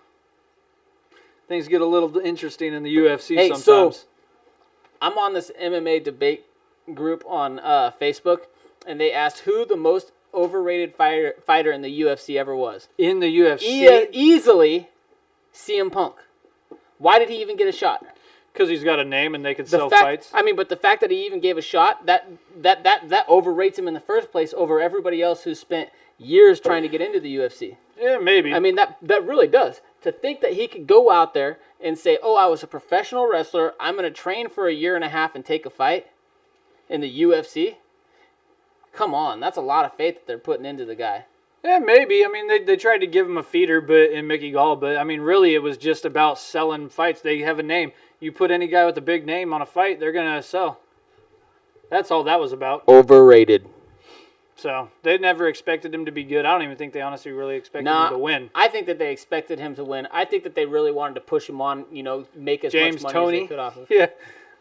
Things get a little interesting in the UFC sometimes. So I'm on this MMA debate group on Facebook, and they asked who the most overrated fighter in the UFC ever was. In the UFC? Easily CM Punk. Why did he even get a shot? Because he's got a name and they can sell fights. I mean, but the fact that he even gave a shot, that overrates him in the first place over everybody else who spent years trying to get into the UFC. Yeah, maybe. I mean, that really does. To think that he could go out there and say, oh, I was a professional wrestler, I'm going to train for a year and a half and take a fight in the UFC. Come on, that's a lot of faith that they're putting into the guy. Yeah, maybe. I mean, they tried to give him a feeder in Mickey Gall, but, I mean, really it was just about selling fights. They have a name. You put any guy with a big name on a fight, they're going to sell. That's all that was about. Overrated. So, they never expected him to be good. I don't even think they honestly really expected him to win. I think that they expected him to win. I think that they really wanted to push him on, make as much money as they could off of. Yeah,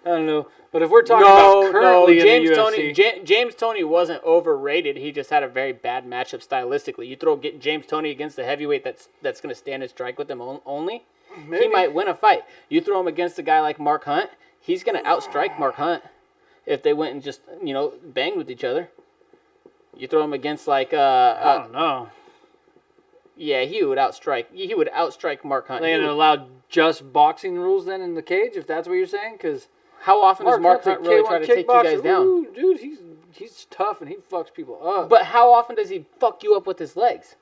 I don't know. But if we're talking about currently in the UFC... James Toney wasn't overrated. He just had a very bad matchup stylistically. You throw James Toney against the heavyweight that's going to stand and strike with him only, Maybe. he might win a fight. You throw him against a guy like Mark Hunt, he's going to outstrike Mark Hunt if they went and just, banged with each other. You throw him against I don't know. Yeah, he would outstrike Mark Hunt. They allowed just boxing rules then in the cage, if that's what you're saying? Because how often does Mark Hunt really try to take you guys down? Ooh, dude, he's tough and he fucks people up. But how often does he fuck you up with his legs?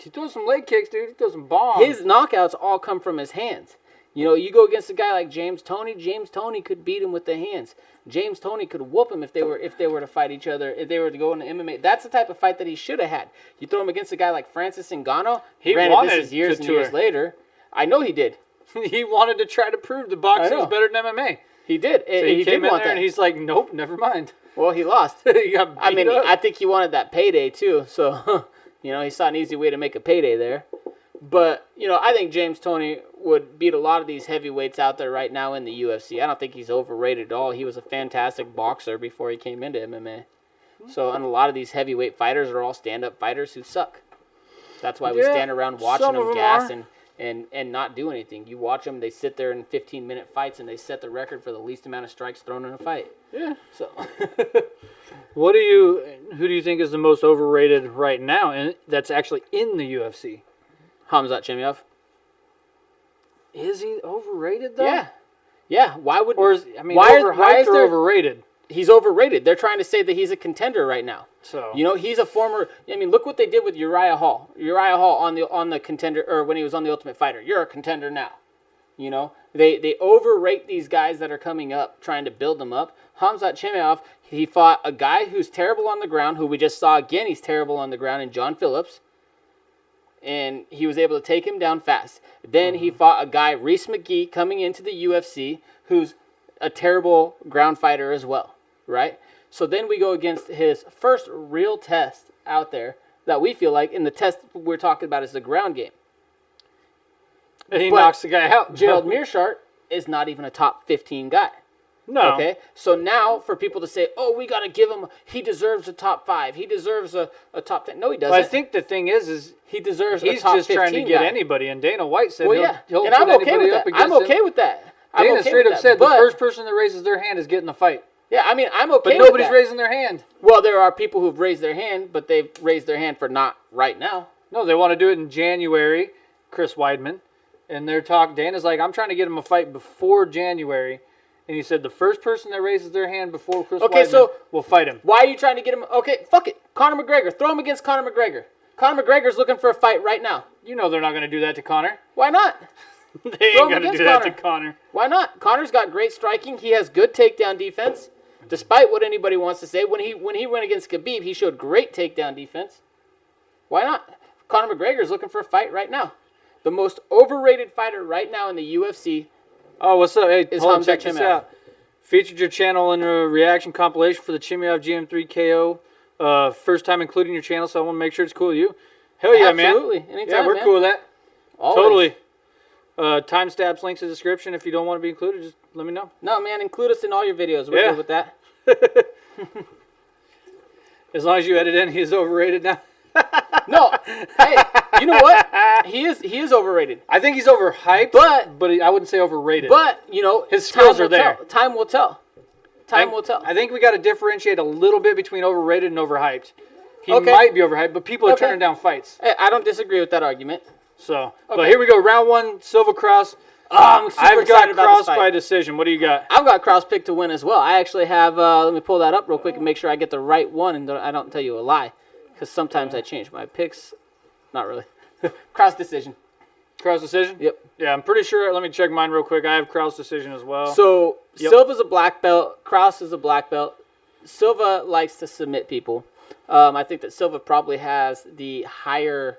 He throws some leg kicks, dude. He throws some bombs. His knockouts all come from his hands. You go against a guy like James Toney. James Toney could beat him with the hands. James Toney could whoop him if they were to fight each other. If they were to go into MMA, that's the type of fight that he should have had. You throw him against a guy like Francis Ngannou. Granted, this is years and years later. I know he did. He wanted to try to prove the boxing was better than MMA. He did. So he came in there and he's like, nope, never mind. Well, he lost. He got beat up. I think he wanted that payday too. So, he saw an easy way to make a payday there. But, I think James Toney would beat a lot of these heavyweights out there right now in the UFC. I don't think he's overrated at all. He was a fantastic boxer before he came into MMA. So, and a lot of these heavyweight fighters are all stand-up fighters who suck. That's why we stand around watching them gas and not do anything. You watch them, they sit there in 15-minute fights, and they set the record for the least amount of strikes thrown in a fight. Yeah. So, who do you think is the most overrated right now, and that's actually in the UFC? Khamzat Chimaev. Is he overrated though? Yeah. Why would? Or overhyped or overrated? He's overrated. They're trying to say that he's a contender right now. So he's a former. I mean, look what they did with Uriah Hall. Uriah Hall on the contender, or when he was on the Ultimate Fighter. You're a contender now. They overrate these guys that are coming up, trying to build them up. Khamzat Chimaev, he fought a guy who's terrible on the ground, who we just saw again. He's terrible on the ground, in John Phillips. And he was able to take him down fast. Then he fought a guy, Reese McGee, coming into the UFC, who's a terrible ground fighter as well, right? So then we go against his first real test out there that we feel like, in the test we're talking about is the ground game. And he But knocks the guy out. Gerald Meerschaert is not even a top 15 guy. No. Okay, so now for people to say, "Oh, we got to give him. He deserves a top 5. He deserves a top 10." No, he doesn't. But I think the thing is he deserves. he's a top just trying to 15 get guy. anybody. And Dana White said, Well, yeah, he'll and put I'm okay with anybody up that. against I'm okay him. with that. I'm Dana okay straight with up that. said But, the first person that raises their hand is getting the fight. Yeah, I mean, I'm okay. But with nobody's that. raising their hand. Well, there are people who've raised their hand, but they've raised their hand for not right now. No, they want to do it in January. Chris Weidman, and they're talking. Dana's like, I'm trying to get him a fight before January. And he said the first person that raises their hand before Chris Weidman will fight him. Why are you trying to get him? Okay, fuck it. Conor McGregor. Throw him against Conor McGregor. Conor McGregor's looking for a fight right now. You know they're not going to do that to Conor. Why not? They ain't going to do that to Conor. Why not? Conor's got great striking. He has good takedown defense. Despite what anybody wants to say, when he went against Khabib, he showed great takedown defense. Why not? Conor McGregor's looking for a fight right now. The most overrated fighter right now in the UFC. Oh, what's up? Hey, is hold on, Hamzat check this Chimaev. out. Featured your channel in a reaction compilation for the Chimaev GM3 KO. First time including your channel, so I want to make sure it's cool with you. Hell yeah, man. Absolutely. Anytime, Yeah, we're man. cool with that. Always. Totally. Timestamps, links in the description. If you don't want to be included, just let me know. No, man, include us in all your videos. We're Yeah. good with that. As long as you edit in, he's overrated now. No, hey, you know what? He is overrated. I think he's overhyped, but I wouldn't say overrated. But you know, his skills time are will there. tell. Time will tell. Time will tell. I think we got to differentiate a little bit between overrated and overhyped. He Okay. might be overhyped, but people are Okay. turning down fights. Hey, I don't disagree with that argument. So, but here we go. Round 1, Silva Cross. Oh, I'm super I've got excited about Cross this fight. by decision. What do you got? I've got Cross pick to win as well. I actually have. Let me pull that up real quick and make sure I get the right one, and I don't tell you a lie, because sometimes I change my picks. Not really. Cross decision. Cross decision? Yep. Yeah, I'm pretty sure. Let me check mine real quick. I have Cross decision as well. So Yep. Silva's a black belt. Cross is a black belt. Silva likes to submit people. I think that Silva probably has the higher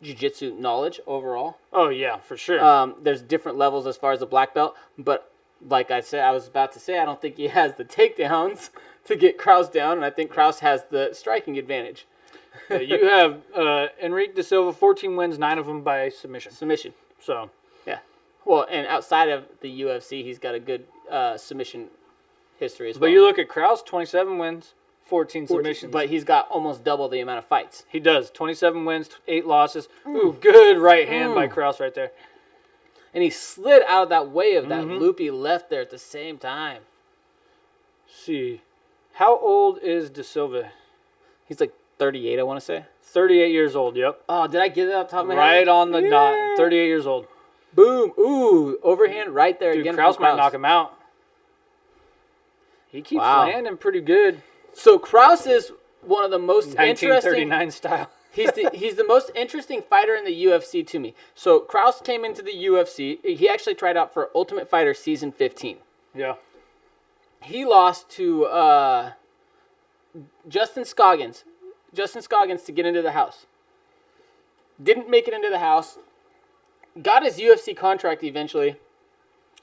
jiu-jitsu knowledge overall. Oh, yeah, for sure. There's different levels as far as the black belt, but like I said, I was about to say, I don't think he has the takedowns to get Kraus down, and I think Kraus has the striking advantage. You have Enrique De Silva, 14 wins, 9 of them by submission. Submission. So, Yeah. Well, and outside of the UFC, he's got a good submission history as well. but you look at Kraus, 27 wins, 14 submissions. But he's got almost double the amount of fights. He does. 27 wins, 8 losses. Ooh, good right hand by Kraus right there. And he slid out of that way of that loopy left there at the same time. See. How old is De Silva? He's like 38, I want to say. 38 years old, yep. Oh, did I get it off the top of my head? Right on the dot. 38 years old. Boom. Ooh, overhand right there Dude, again. Kraus from might knock him out. He keeps landing pretty good. So Kraus is one of the most interesting. 1939 style. He's the most interesting fighter in the UFC to me. So Kraus came into the UFC. He actually tried out for Ultimate Fighter Season 15. Yeah. He lost to Justin Scoggins. Justin Scoggins to get into the house. Didn't make it into the house. Got his UFC contract eventually.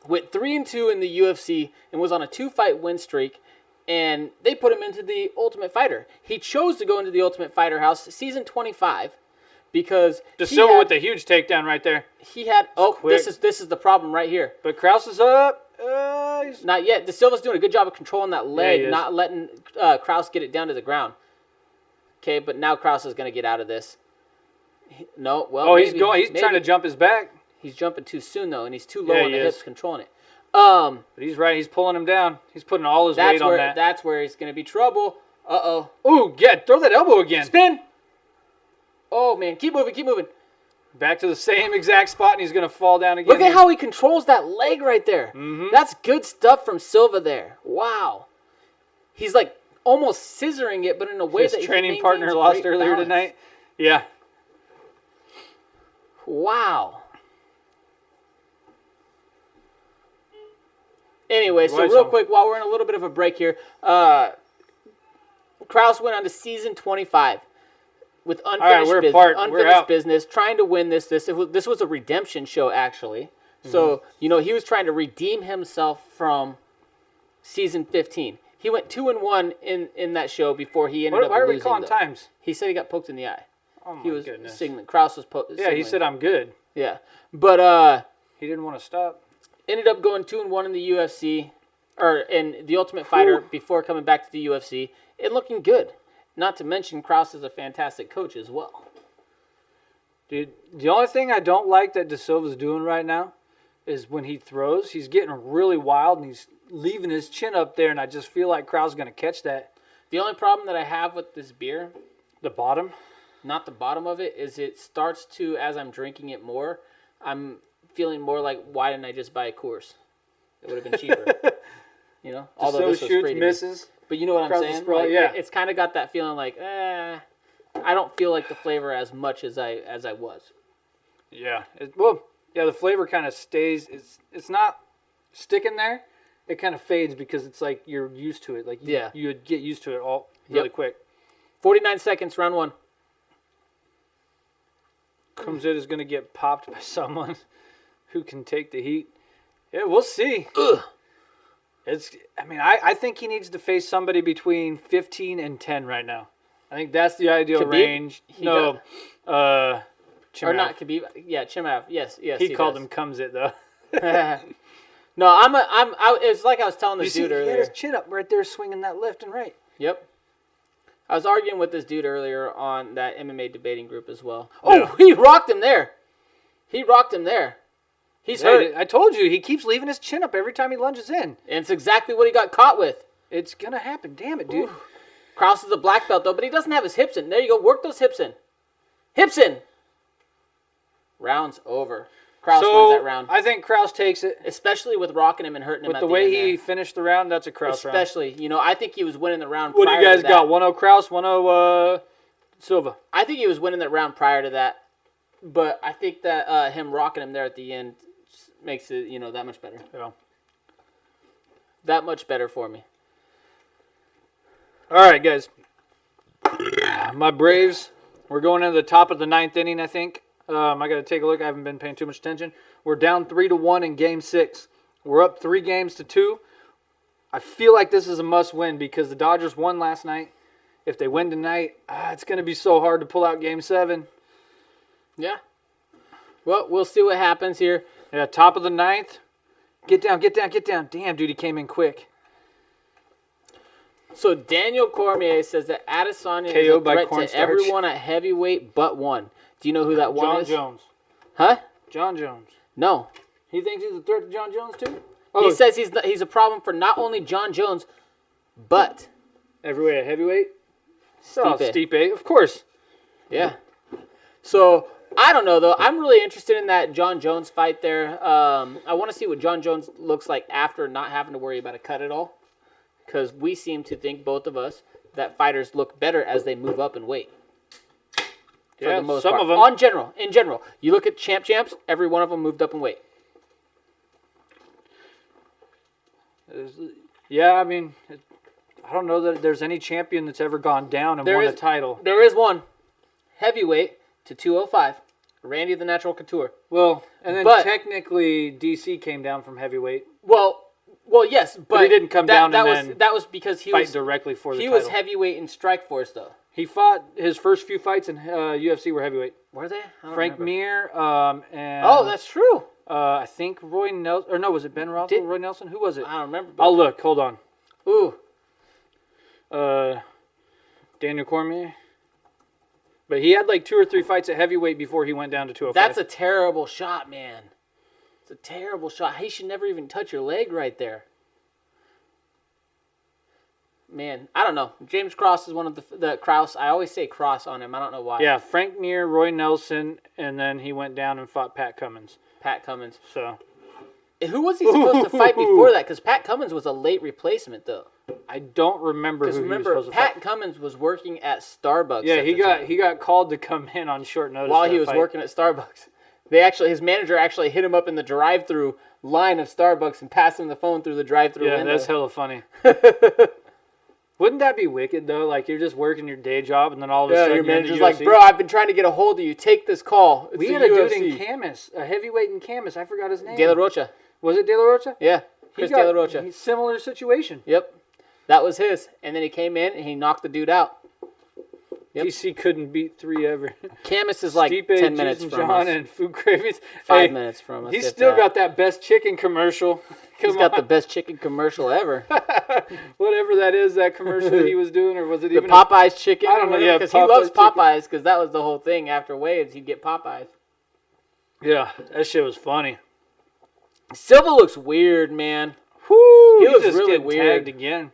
Went 3-2 in the UFC and was on a 2-fight win streak. And they put him into the Ultimate Fighter. He chose to go into the Ultimate Fighter house, season 25, because De Silva with the huge takedown right there. He had quick. this is the problem right here. But Kraus is up. Not yet. De Silva's doing a good job of controlling that leg, he is. not letting Kraus get it down to the ground. Okay, but now Kraus is going to get out of this. No, well, Oh, maybe, he's trying to jump his back. He's jumping too soon though, and he's too low Yeah, on the he hips is. controlling it. But he's right. He's pulling him down. He's putting all his weight on that. That's where he's going to be trouble. Uh-oh. Ooh, yeah, throw that elbow again. Spin. Oh, man. Keep moving. Keep moving. Back to the same exact spot, and he's going to fall down again. Look at how he controls that leg right there. That's good stuff from Silva there. Wow. He's like almost scissoring it, but in a way that his he training partner maintains lost great earlier balance. tonight. Yeah. Wow. Anyway, so Right, real so- quick, while we're in a little bit of a break here, Kraus went on to season 25 with unfinished, we're apart. We're unfinished out. business, trying to win this. This was a redemption show, actually. So, he was trying to redeem himself from season 15. He went 2-1 in that show before he ended up Why are losing. we calling though. times? He said he got poked in the eye. Oh, my He was goodness. signaling. Kraus was signaling. Yeah, he said I'm good. Yeah. But He didn't want to stop. ended up going 2-1 in the UFC, or in the Ultimate Fighter before coming back to the UFC and looking good. Not to mention Kraus is a fantastic coach as well. Dude, the only thing I don't like that De Silva's doing right now is when he throws, he's getting really wild and he's leaving his chin up there, and I just feel like Kraus is going to catch that. The only problem that I have with this beer, The bottom? not the bottom of it, is it starts to, as I'm drinking it more, I'm feeling more like, why didn't I just buy a Coors? It would have been cheaper. You know? Although so this was shoots, free to me. misses. But you know what I'm Kraus is saying? probably- Like, yeah. It's kind of got that feeling like, I don't feel like the flavor as much as I was. Yeah. The flavor kind of stays. It's not sticking there. It kind of fades because it's like you're used to it. Like you would get used to it all really quick. 49 seconds, round one. Comes in is going to get popped by someone who can take the heat. Yeah, we'll see. Ugh. I think he needs to face somebody between 15 and 10 right now. I think that's the ideal Khabib? range. Chimaev. Chimaev. Or not Khabib. Yeah, Chimaev. Yes. He called him comes it though. No, it's like I was telling this dude He had earlier. his chin up right there swinging that left and right. Yep. I was arguing with this dude earlier on that MMA debating group as well. Yeah. Oh, he rocked him there. He's hurt. I told you, he keeps leaving his chin up every time he lunges in. And it's exactly what he got caught with. It's going to happen. Damn it, dude. Kraus is a black belt, though, but he doesn't have his hips in. There you go. Work those hips in. Hips in. Round's over. Kraus wins that round. I think Kraus takes it. Especially with rocking him and hurting him With at the the way end he there. finished the round, that's a Kraus round. Especially, I think he was winning the round What do prior you guys to that. got? 1-0 Kraus, 1-0 Silva. I think he was winning that round prior to that. But I think that him rocking him there at the end just makes it, that much better. Yeah. That much better for me. All right, guys. My Braves, we're going into the top of the 9th inning, I think. I got to take a look. I haven't been paying too much attention. We're down 3-1 in Game 6. We're up 3-2. I feel like this is a must-win because the Dodgers won last night. If they win tonight, it's going to be so hard to pull out Game 7. Yeah. Well, we'll see what happens here. Yeah, top of the 9th. Get down. Damn, dude, he came in quick. So Daniel Cormier says that Adesanya is KO a by threat to cornstarch. everyone at heavyweight but one. Do you know who that one John is? Jones. Huh? John Jones. No. He thinks he's a threat to John Jones, too? He says he's a problem for not only John Jones, but Everywhere at heavyweight? Stipe. Stipe, of course. Yeah. So, I don't know, though. I'm really interested in that John Jones fight there. I want to see what John Jones looks like after not having to worry about a cut at all. Because we seem to think, both of us, that fighters look better as they move up in weight. For Yeah, the most some part. of them. In general. You look at champs, every one of them moved up in weight. Yeah, I mean, I don't know that there's any champion that's ever gone down and won a title. There is one. Heavyweight to 205. Randy the Natural Couture. Well, and then But- technically DC came down from heavyweight. Well, yes, but he didn't come down and was, then that was because he fight was directly for the he title. was heavyweight in Strikeforce though. He fought his first few fights in UFC were heavyweight. Were they? I don't Frank remember. Mir, and Oh, that's true. I think Roy Nelson, or no, was it Ben Rothwell? Roy Nelson? Who was it? I don't remember. But... I'll look. Hold on. Ooh, Daniel Cormier. But he had like 2 or 3 fights at heavyweight before he went down to 205. that's a terrible shot, man. It's a terrible shot. He should never even touch your leg right there. Man, I don't know. James Cross is one of the Kraus. I always say Cross on him. I don't know why. Yeah, Frank Mir, Roy Nelson, and then he went down and fought Pat Cummins. Pat Cummins. So Who was he supposed to fight before that? Because Pat Cummins was a late replacement, though. I don't remember who Because he was remember, supposed to Pat fight. Cummins was working at Starbucks. Yeah, at he the time, got called to come in on short notice while for he that was fight. working at Starbucks. His manager actually hit him up in the drive-through line of Starbucks and passed him the phone through the drive-through Yeah, window. that's hella funny. Wouldn't that be wicked though? Like you're just working your day job, and then all of a sudden your you're in the manager's like, UFC? "Bro, I've been trying to get a hold of you. Take this call." It's We the had a dude UFC. in Camus, a heavyweight in Camus. I forgot his name. De La Rocha. Was it De La Rocha? Yeah, Chris De La Rocha. Similar situation. Yep. That was his. And then he came in and he knocked the dude out. Yep. DC couldn't beat 3 ever. Camus is like Stipe, 10 minutes Jason from John, us. and Food Cravings. 5 minutes from us. He's still got that best chicken commercial. He's got the best chicken commercial ever. Whatever that is, that commercial that he was doing, or was it even Popeyes chicken? I don't know. Yeah, because he loves Popeyes. Because that was the whole thing. After Wade's, he'd get Popeyes. Yeah, that shit was funny. Silva looks weird, man. Whoo, He looks just really getting weird tagged again.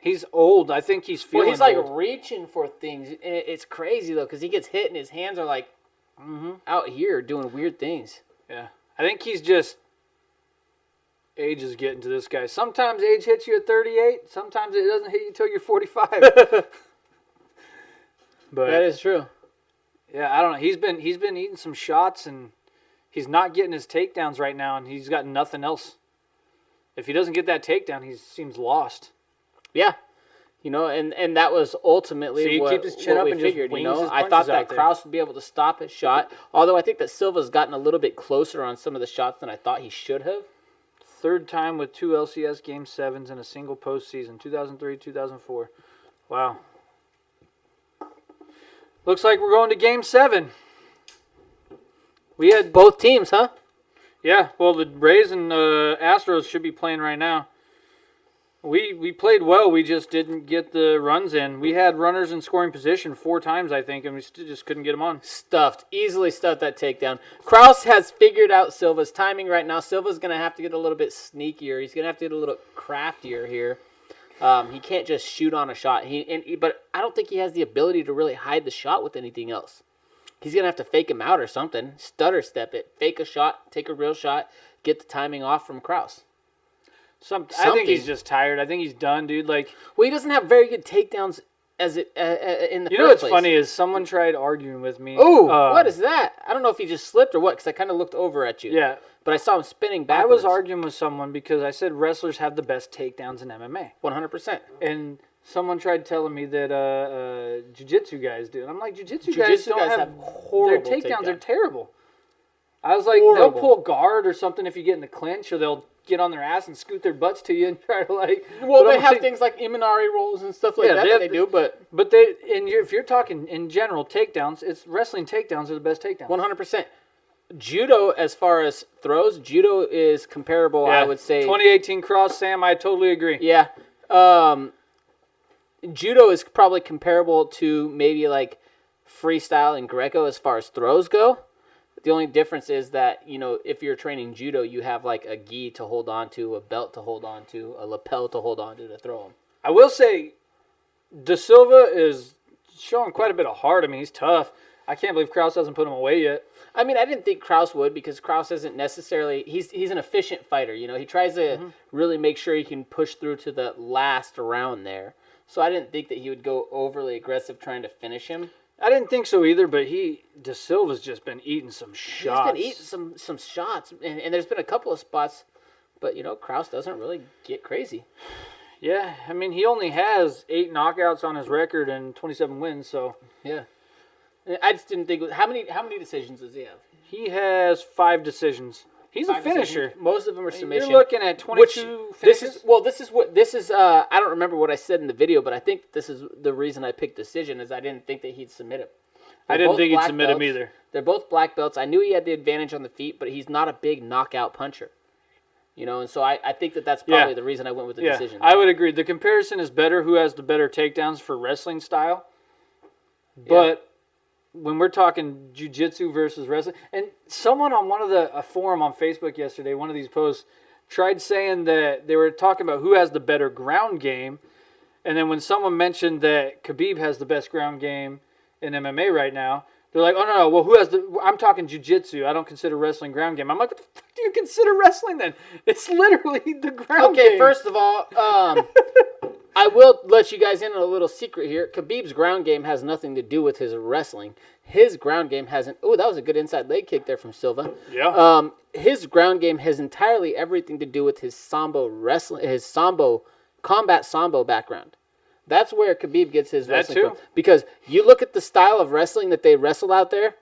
He's old. I think he's feeling. Well, he's like old. reaching for things. It's crazy though, because he gets hit and his hands are like out here doing weird things. Yeah, I think he's just age is getting to this guy. Sometimes age hits you at 38. Sometimes it doesn't hit you until you're 45. But that is true. Yeah, I don't know. He's been eating some shots and he's not getting his takedowns right now, and he's got nothing else. If he doesn't get that takedown, he seems lost. Yeah, and that was ultimately so what, keep his chin what up we and figured. just wings his I thought punches that out there. Krause would be able to stop his shot. Although I think that Silva's gotten a little bit closer on some of the shots than I thought he should have. Third time with 2 LCS Game 7s in a single postseason, 2003, 2004. Wow. Looks like we're going to Game 7. We had Both teams, huh? Yeah, well, the Rays and Astros should be playing right now. We played well. We just didn't get the runs in. We had runners in scoring position 4 times, I think, and we just couldn't get them on. Easily stuffed that takedown. Krause has figured out Silva's timing right now. Silva's going to have to get a little bit sneakier. He's going to have to get a little craftier here. He can't just shoot on a shot. But I don't think he has the ability to really hide the shot with anything else. He's going to have to fake him out or something. Stutter step it. Fake a shot. Take a real shot. Get the timing off from Krause. I think he's just tired. I think he's done, dude. Well, he doesn't have very good takedowns in the first place. You know what's funny is someone tried arguing with me. Ooh, what is that? I don't know if he just slipped or what, because I kind of looked over at you. Yeah. But I saw him spinning I backwards. was arguing with someone because I said wrestlers have the best takedowns in MMA. 100%. And someone tried telling me that jiu-jitsu guys do. And I'm like, jiu-jitsu guys don't have horrible their takedowns takedowns. are terrible. I was like, they'll pull guard or something if you get in the clinch, or they'll get on their ass and scoot their butts to you and try to Well, but they I'm have like, things like Imanari rolls and stuff like that they do, but if you're talking in general takedowns, it's wrestling takedowns are the best takedowns. 100%. Judo, as far as throws, judo is comparable, I would say. 2018 Cross, Sam, I totally agree. Yeah. Judo is probably comparable to maybe like freestyle and Greco as far as throws go. The only difference is that, if you're training judo, you have like a gi to hold on to, a belt to hold on to, a lapel to hold on to throw them. I will say, De Silva is showing quite a bit of heart. I mean, he's tough. I can't believe Krause hasn't put him away yet. I mean, I didn't think Krause would, because Krause isn't necessarily... He's an efficient fighter, He tries to really make sure he can push through to the last round there. So I didn't think that he would go overly aggressive trying to finish him. I didn't think so either, but De Silva's just been eating some shots. He's been eating some shots, and there's been a couple of spots, but, Krause doesn't really get crazy. Yeah, I mean, he only has 8 knockouts on his record and 27 wins, so... Yeah. I just didn't think... How many decisions does he have? He has 5 decisions. He's a finisher. Decisions. Most of them are submission. You're looking at 22 finishes? This is I don't remember what I said in the video, but I think this is the reason I picked decision, is I didn't think that he'd submit him. I didn't think he'd submit him either. They're both black belts. I knew he had the advantage on the feet, but he's not a big knockout puncher. And so I think that's probably the reason I went with the decision. I would agree. The comparison is better, who has the better takedowns for wrestling style. But when we're talking jiu-jitsu versus wrestling, and someone on a forum on Facebook yesterday, one of these posts, tried saying that they were talking about who has the better ground game, and then when someone mentioned that Khabib has the best ground game in MMA right now, they're like, oh, no, well, who has I'm talking jiu-jitsu. I don't consider wrestling ground game. I'm like, what the fuck do you consider wrestling then? It's literally the ground game. Okay, first of all, I will let you guys in on a little secret here. Khabib's ground game has nothing to do with his wrestling. His ground game hasn't... Oh, that was a good inside leg kick there from Silva. Yeah. His ground game has entirely everything to do with his sambo wrestling, combat sambo background. That's where Khabib gets his wrestling from. Because you look at the style of wrestling that they wrestle out there,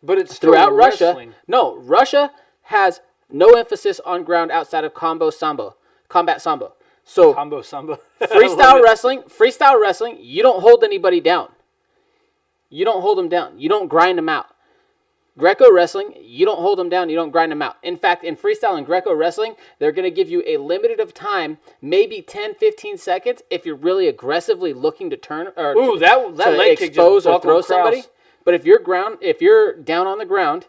but it's still throughout wrestling. Russia. No, Russia has no emphasis on ground outside of combat sambo. So Combo Samba. freestyle wrestling, you don't hold anybody down. You don't hold them down. You don't grind them out. Greco wrestling, you don't hold them down. You don't grind them out. In fact, in freestyle and Greco wrestling, they're going to give you a limited of time, maybe 10, 15 seconds, if you're really aggressively looking to turn or that leg kick expose just or throw buckled somebody. Krause. But if you're down on the ground,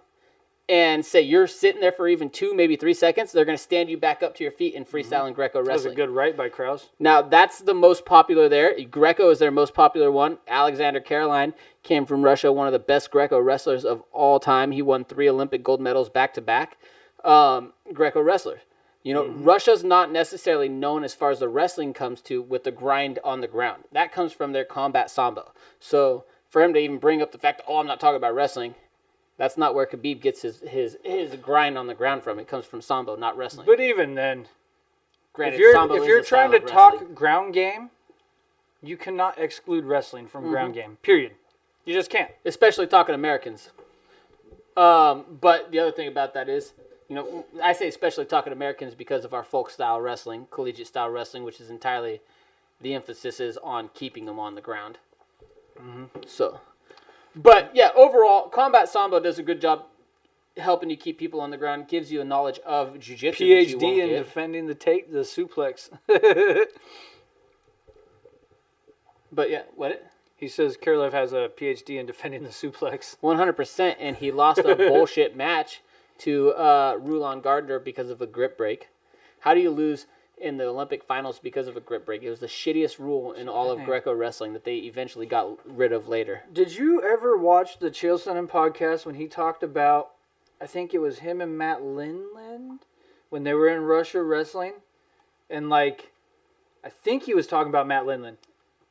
and say you're sitting there for even 2, maybe 3 seconds, they're going to stand you back up to your feet in freestyle and Greco That was wrestling. a good right by Krause. Now, that's the most popular there. Greco is their most popular one. Alexander Caroline came from Russia, one of the best Greco wrestlers of all time. He won 3 Olympic gold medals back-to-back. Greco wrestler. You know, Russia's not necessarily known as far as the wrestling comes to with the grind on the ground. That comes from their combat sambo. So for him to even bring up the fact, I'm not talking about wrestling, that's not where Khabib gets his grind on the ground from. It comes from sambo, not wrestling. But even then, Granted, if you're trying to talk ground game, you cannot exclude wrestling from ground game. Period. You just can't. Especially talking Americans. But the other thing about that is, you know, I say especially talking Americans because of our folk style wrestling, collegiate style wrestling, which is entirely the emphasis is on keeping them on the ground. So, but yeah, overall, combat sambo does a good job helping you keep people on the ground. Gives you a knowledge of jiu-jitsu. PhD in defending the suplex. But yeah, what? He says Karlev has a PhD in defending the suplex. 100%, and he lost a bullshit match to Rulon Gardner because of a grip break. How do you lose in the Olympic finals because of a grip break? It was the shittiest rule in all of Greco wrestling that they eventually got rid of later. Did you ever watch the Chael Sonnen podcast when he talked about, I think it was him and Matt Lindland, when they were in Russia wrestling? And, like, I think he was talking about Matt Lindland.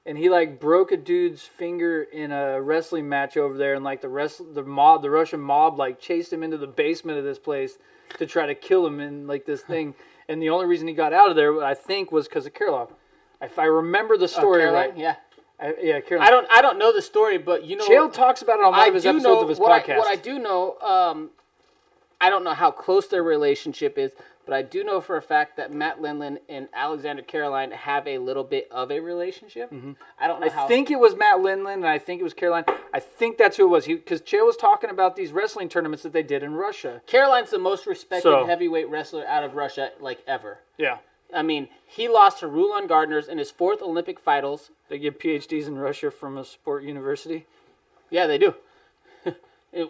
And he, like, broke a dude's finger in a wrestling match over there. And, like, the Russian mob, like, chased him into the basement of this place to try to kill him in, like, this thing. And the only reason he got out of there, I think, was because of Karlov. If I remember the story right. Yeah. Caroline. I don't know the story, but you know. Chael talks about it on one of his episodes of his podcast. What I do know, I don't know how close their relationship is, but I do know for a fact that Matt Lindland and Alexander Caroline have a little bit of a relationship. I don't know how. I think it was Matt Lindland, and I think it was Caroline. I think that's who it was. Because Chael was talking about these wrestling tournaments that they did in Russia. Caroline's the most respected heavyweight wrestler out of Russia, like, ever. Yeah. I mean, he lost to Rulon Gardner's in his 4th Olympic finals. They give PhDs in Russia from a sport university. Yeah, they do.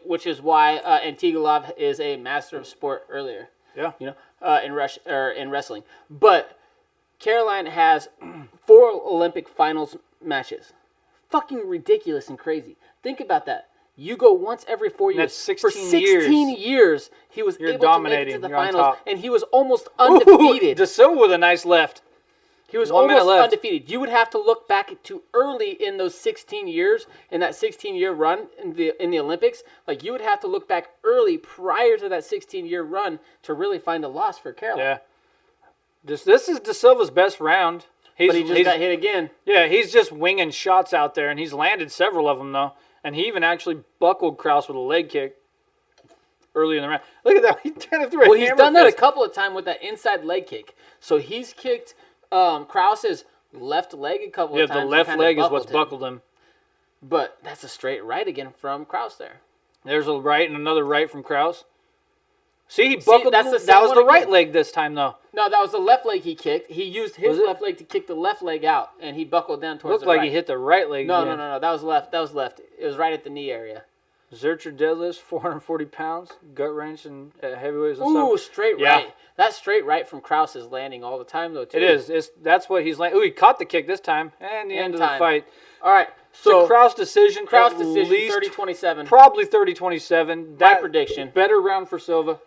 Which is why Antigulov is a master of sport earlier. Yeah. You know, in Russia or in wrestling. But Caroline has 4 Olympic finals matches. Fucking ridiculous and crazy. Think about that. You go once every 4 years. That's 16 For 16 years, he was able to make it to the You're finals, and he was almost undefeated. De Silva with a nice left. He was almost undefeated. You would have to look back to early in those 16 years, in that 16-year run in the Olympics. Like, you would have to look back early prior to that 16-year run to really find a loss for Caroline. Yeah. This is De Silva's best round. But he just got hit again. Yeah, he's just winging shots out there, and he's landed several of them, though. And he even actually buckled Krause with a leg kick early in the round. Look at that. He kind of threw a hammer He's done that fist. a couple of times with that inside leg kick. So he's kicked Krause's left leg a couple of times. Yeah, the left leg is what's buckled him. But that's a straight right again from Krause there. There's a right and another right from Krause. See, he buckled. That was the right again. leg this time, though. No, that was the left leg he kicked. He used his left leg to kick the left leg out, and he buckled down towards the right. Looked like he hit the right leg. No. That was left. That was left. It was right at the knee area. Zercher deadlifts, 440 pounds, gut wrench, and heavyweights and stuff. Ooh, stuff. straight right. That straight right from Krause is landing all the time, though, too. It is. That's what he's landing. Ooh, he caught the kick this time, and the end of the fight. All right. So Krause decision. Krause decision, 30-27. Probably 30-27. My prediction. Better round for Silva,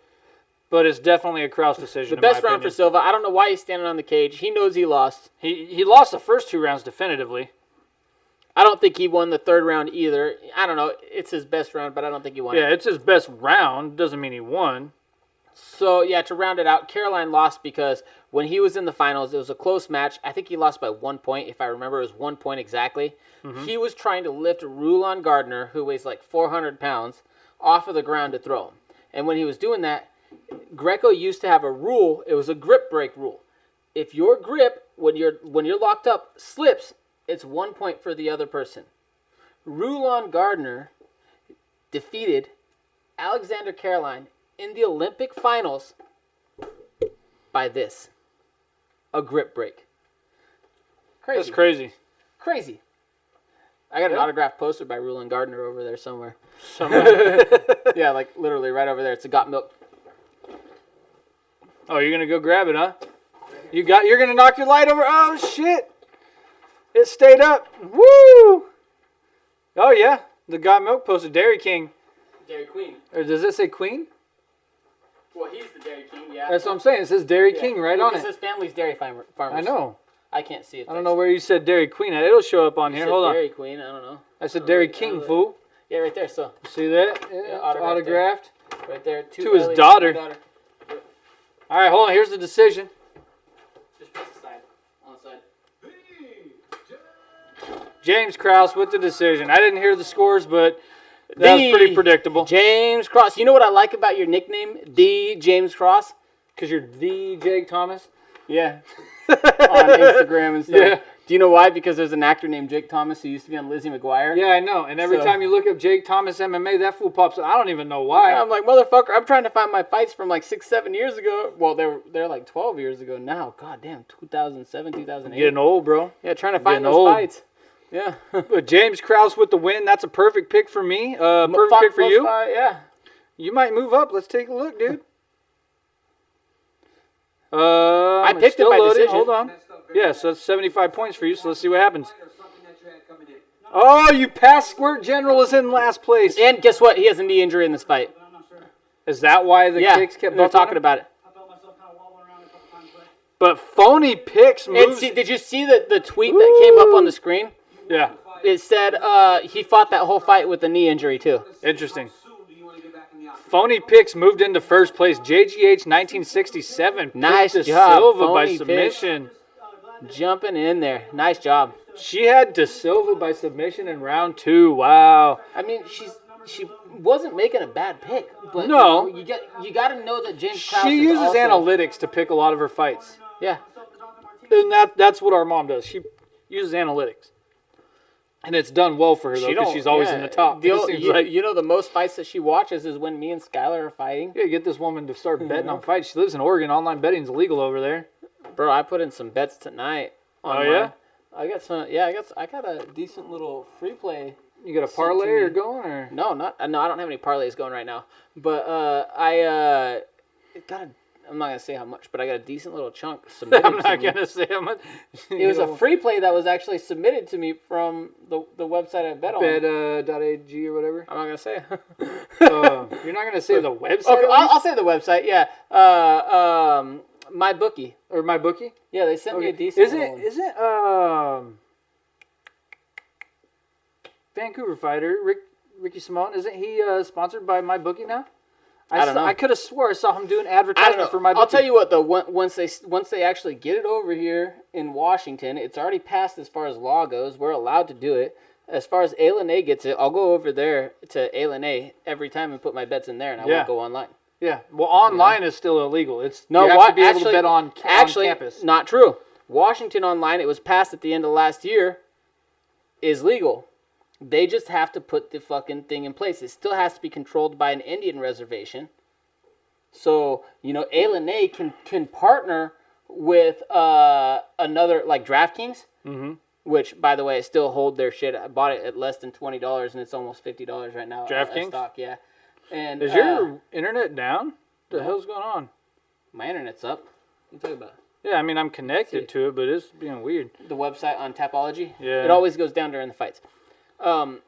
but it's definitely a Krause decision. The best round for Silva. I don't know why he's standing on the cage. He knows he lost. He lost the first 2 rounds definitively. I don't think he won the 3rd round either. I don't know. It's his best round, but I don't think he won. Yeah, it's his best round. Doesn't mean he won. So, yeah, to round it out, Caroline lost because when he was in the finals, it was a close match. I think he lost by 1 point. If I remember, it was 1 point exactly. He was trying to lift Rulon Gardner, who weighs like 400 pounds, off of the ground to throw him. And when he was doing that, Greco used to have a rule. It was a grip break rule. If your grip when you're locked up, slips, it's 1 point for the other person. Rulon Gardner defeated Alexander Caroline in the Olympic finals by this. A grip break. Crazy. That's crazy. Crazy. I got an autographed poster by Rulon Gardner over there somewhere. Yeah, like literally right over there. It's a got milk. Oh, you're gonna go grab it, huh? You're gonna knock your light over. Oh shit! It stayed up. Woo! Oh yeah, the got milk poster, Dairy King. Dairy Queen. Or does it say Queen? Well, he's the Dairy King, yeah. That's what I'm saying. It says Dairy King right on it. It says family's dairy farmers. I know. I can't see it. I don't know where you said Dairy Queen. It'll show up on here. Hold on. Dairy Queen. I don't know. I said Dairy King, fool. Yeah, right there. So See that? Yeah, it's autographed. right there. To his daughter. All right, hold on. Here's the decision. Just press the side. On the side. James Krause with the decision. I didn't hear the scores, but that was pretty predictable. James Cross. You know what I like about your nickname, the James Cross? Because you're the Jake Thomas. Yeah. On Instagram and stuff. Yeah. Do you know why? Because there's an actor named Jake Thomas who used to be on Lizzie McGuire. Yeah, I know. And every time you look up Jake Thomas MMA, that fool pops up. I don't even know why. I'm like, motherfucker, I'm trying to find my fights from like 6-7 years ago. Well, they're like 12 years ago now. God damn, 2007, 2008. Getting old, bro. Yeah, trying to find Getting those old. fights. Yeah. But James Krause with the win. That's a perfect pick for me. Perfect pick for you. Yeah. You might move up. Let's take a look, dude. I picked it by decision. Hold on. Yeah, so that's 75 points for you, so let's see what happens. Oh, you passed. Squirt General is in last place. And guess what? He has a knee injury in this fight. Is that why the kicks kept they're bumping talking him? about it. But phony picks moves. Did you see the tweet that came up on the screen? Yeah. It said he fought that whole fight with a knee injury, too. Interesting. Phony Picks moved into first place. JGH 1967. Nice picked job, Silva by Phony submission. Jumping in there. Nice job. She had De Silva by submission in round 2. Wow. I mean, she wasn't making a bad pick, but No. you got to know that James Krause She is uses also, analytics to pick a lot of her fights. Yeah. And that's what our mom does. She uses analytics. And it's done well for her, though, because she's always in the top. You know, the most fights that she watches is when me and Skylar are fighting. Yeah, get this woman to start betting on fights. She lives in Oregon. Online betting's illegal over there. Bro, I put in some bets tonight. Oh, yeah? I got some. Yeah, I got a decent little free play. You got a parlay or going, or no? I don't have any parlays going right now. But I got a. I'm not gonna say how much, but I got a decent little chunk submitted. I'm not gonna say how much. It was a free play that was actually submitted to me from the website I bet on. Bet.ag or whatever. I'm not gonna say. You're not gonna say the website. Okay, I'll say the website. Yeah. My bookie or my bookie. Yeah, they sent me a decent. Isn't Vancouver fighter Ricky Simone? Isn't he sponsored by my bookie now? I don't know. I could have swore I saw him doing advertisement for my bookie. I'll tell you what though. Once they actually get it over here in Washington, it's already passed as far as law goes. We're allowed to do it. As far as A gets it, I'll go over there to A every time and put my bets in there, and I won't go online. Yeah. Well, online is still illegal. You have to be able to bet on campus. Not true. Washington online, it was passed at the end of last year, is legal. They just have to put the fucking thing in place. It still has to be controlled by an Indian reservation. So, A can partner with another, like DraftKings, which, by the way, I still hold their shit. I bought it at less than $20, and it's almost $50 right now. DraftKings? Stock, yeah. And is your internet down? What the hell's going on? My internet's up. What are you talking about? Yeah, I mean, I'm connected to it, but it's being weird. The website on Tapology? Yeah. It always goes down during the fights. So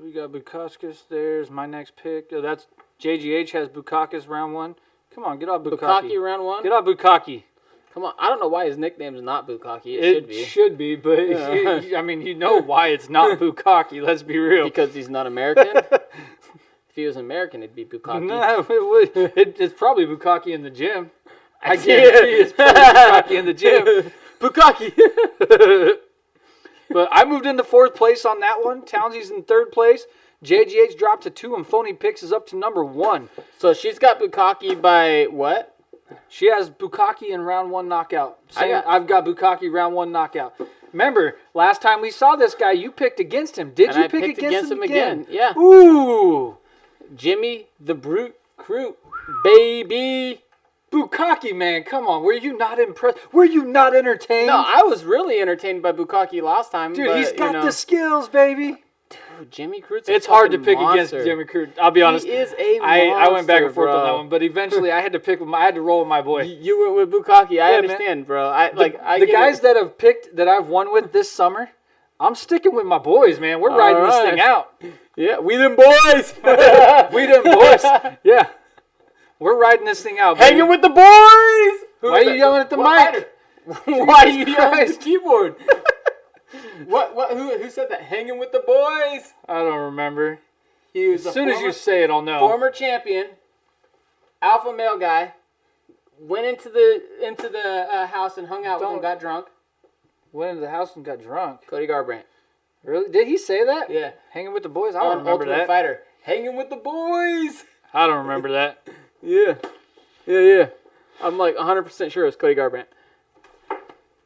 we got Bukakis. There's my next pick. That's JGH has Bukakis round 1. Come on, get off Bukaki. Bukaki round 1? Get off Bukaki. Come on. I don't know why his nickname's not Bukaki. It should be, but I mean, you know why it's not Bukaki. Let's be real. Because he's not American? If he was American, it'd be Bukaki. No, it's probably Bukaki in the gym. I guarantee it's probably Bukaki in the gym. Bukaki. But I moved into 4th place on that one. Townsy's in 3rd place. JGH dropped to 2, and Phony Picks is up to number 1. So she's got Bukaki by what? She has Bukkake in round 1 knockout. I've got Bukkake round 1 knockout. Remember, last time we saw this guy, you picked against him. Did you pick against him again? Yeah. Ooh. Jimmy the Brute Crew, baby. Bukkake, man, come on. Were you not impressed? Were you not entertained? No, I was really entertained by Bukkake last time. Dude, but, he's got the skills, baby. Dude, Jimmy Crute's It's hard to pick against Jimmy Crute. I'll be honest. He is a monster, I went back and forth bro. on that one, but eventually I had to pick. I had to roll with my boy. You went with Bukkake. I understand, man. bro. The guys that have picked that I've won with this summer, I'm sticking with my boys, man. We're riding this thing out. Yeah, we them boys. We them boys. Yeah. We're riding this thing out, baby. Hanging with the boys. Why are you yelling at the mic? Why are you yelling at the keyboard? What? Who said that? Hanging with the boys. I don't remember. He was as soon as you say it, I'll know. Former champion, alpha male guy, went into the house and hung out with him, got drunk. Went into the house and got drunk. Cody Garbrandt. Really? Did he say that? Yeah. Hanging with the boys? I don't remember Ultimate that. Fighter. Hanging with the boys. I don't remember that. Yeah. I'm like 100% sure it was Cody Garbrandt.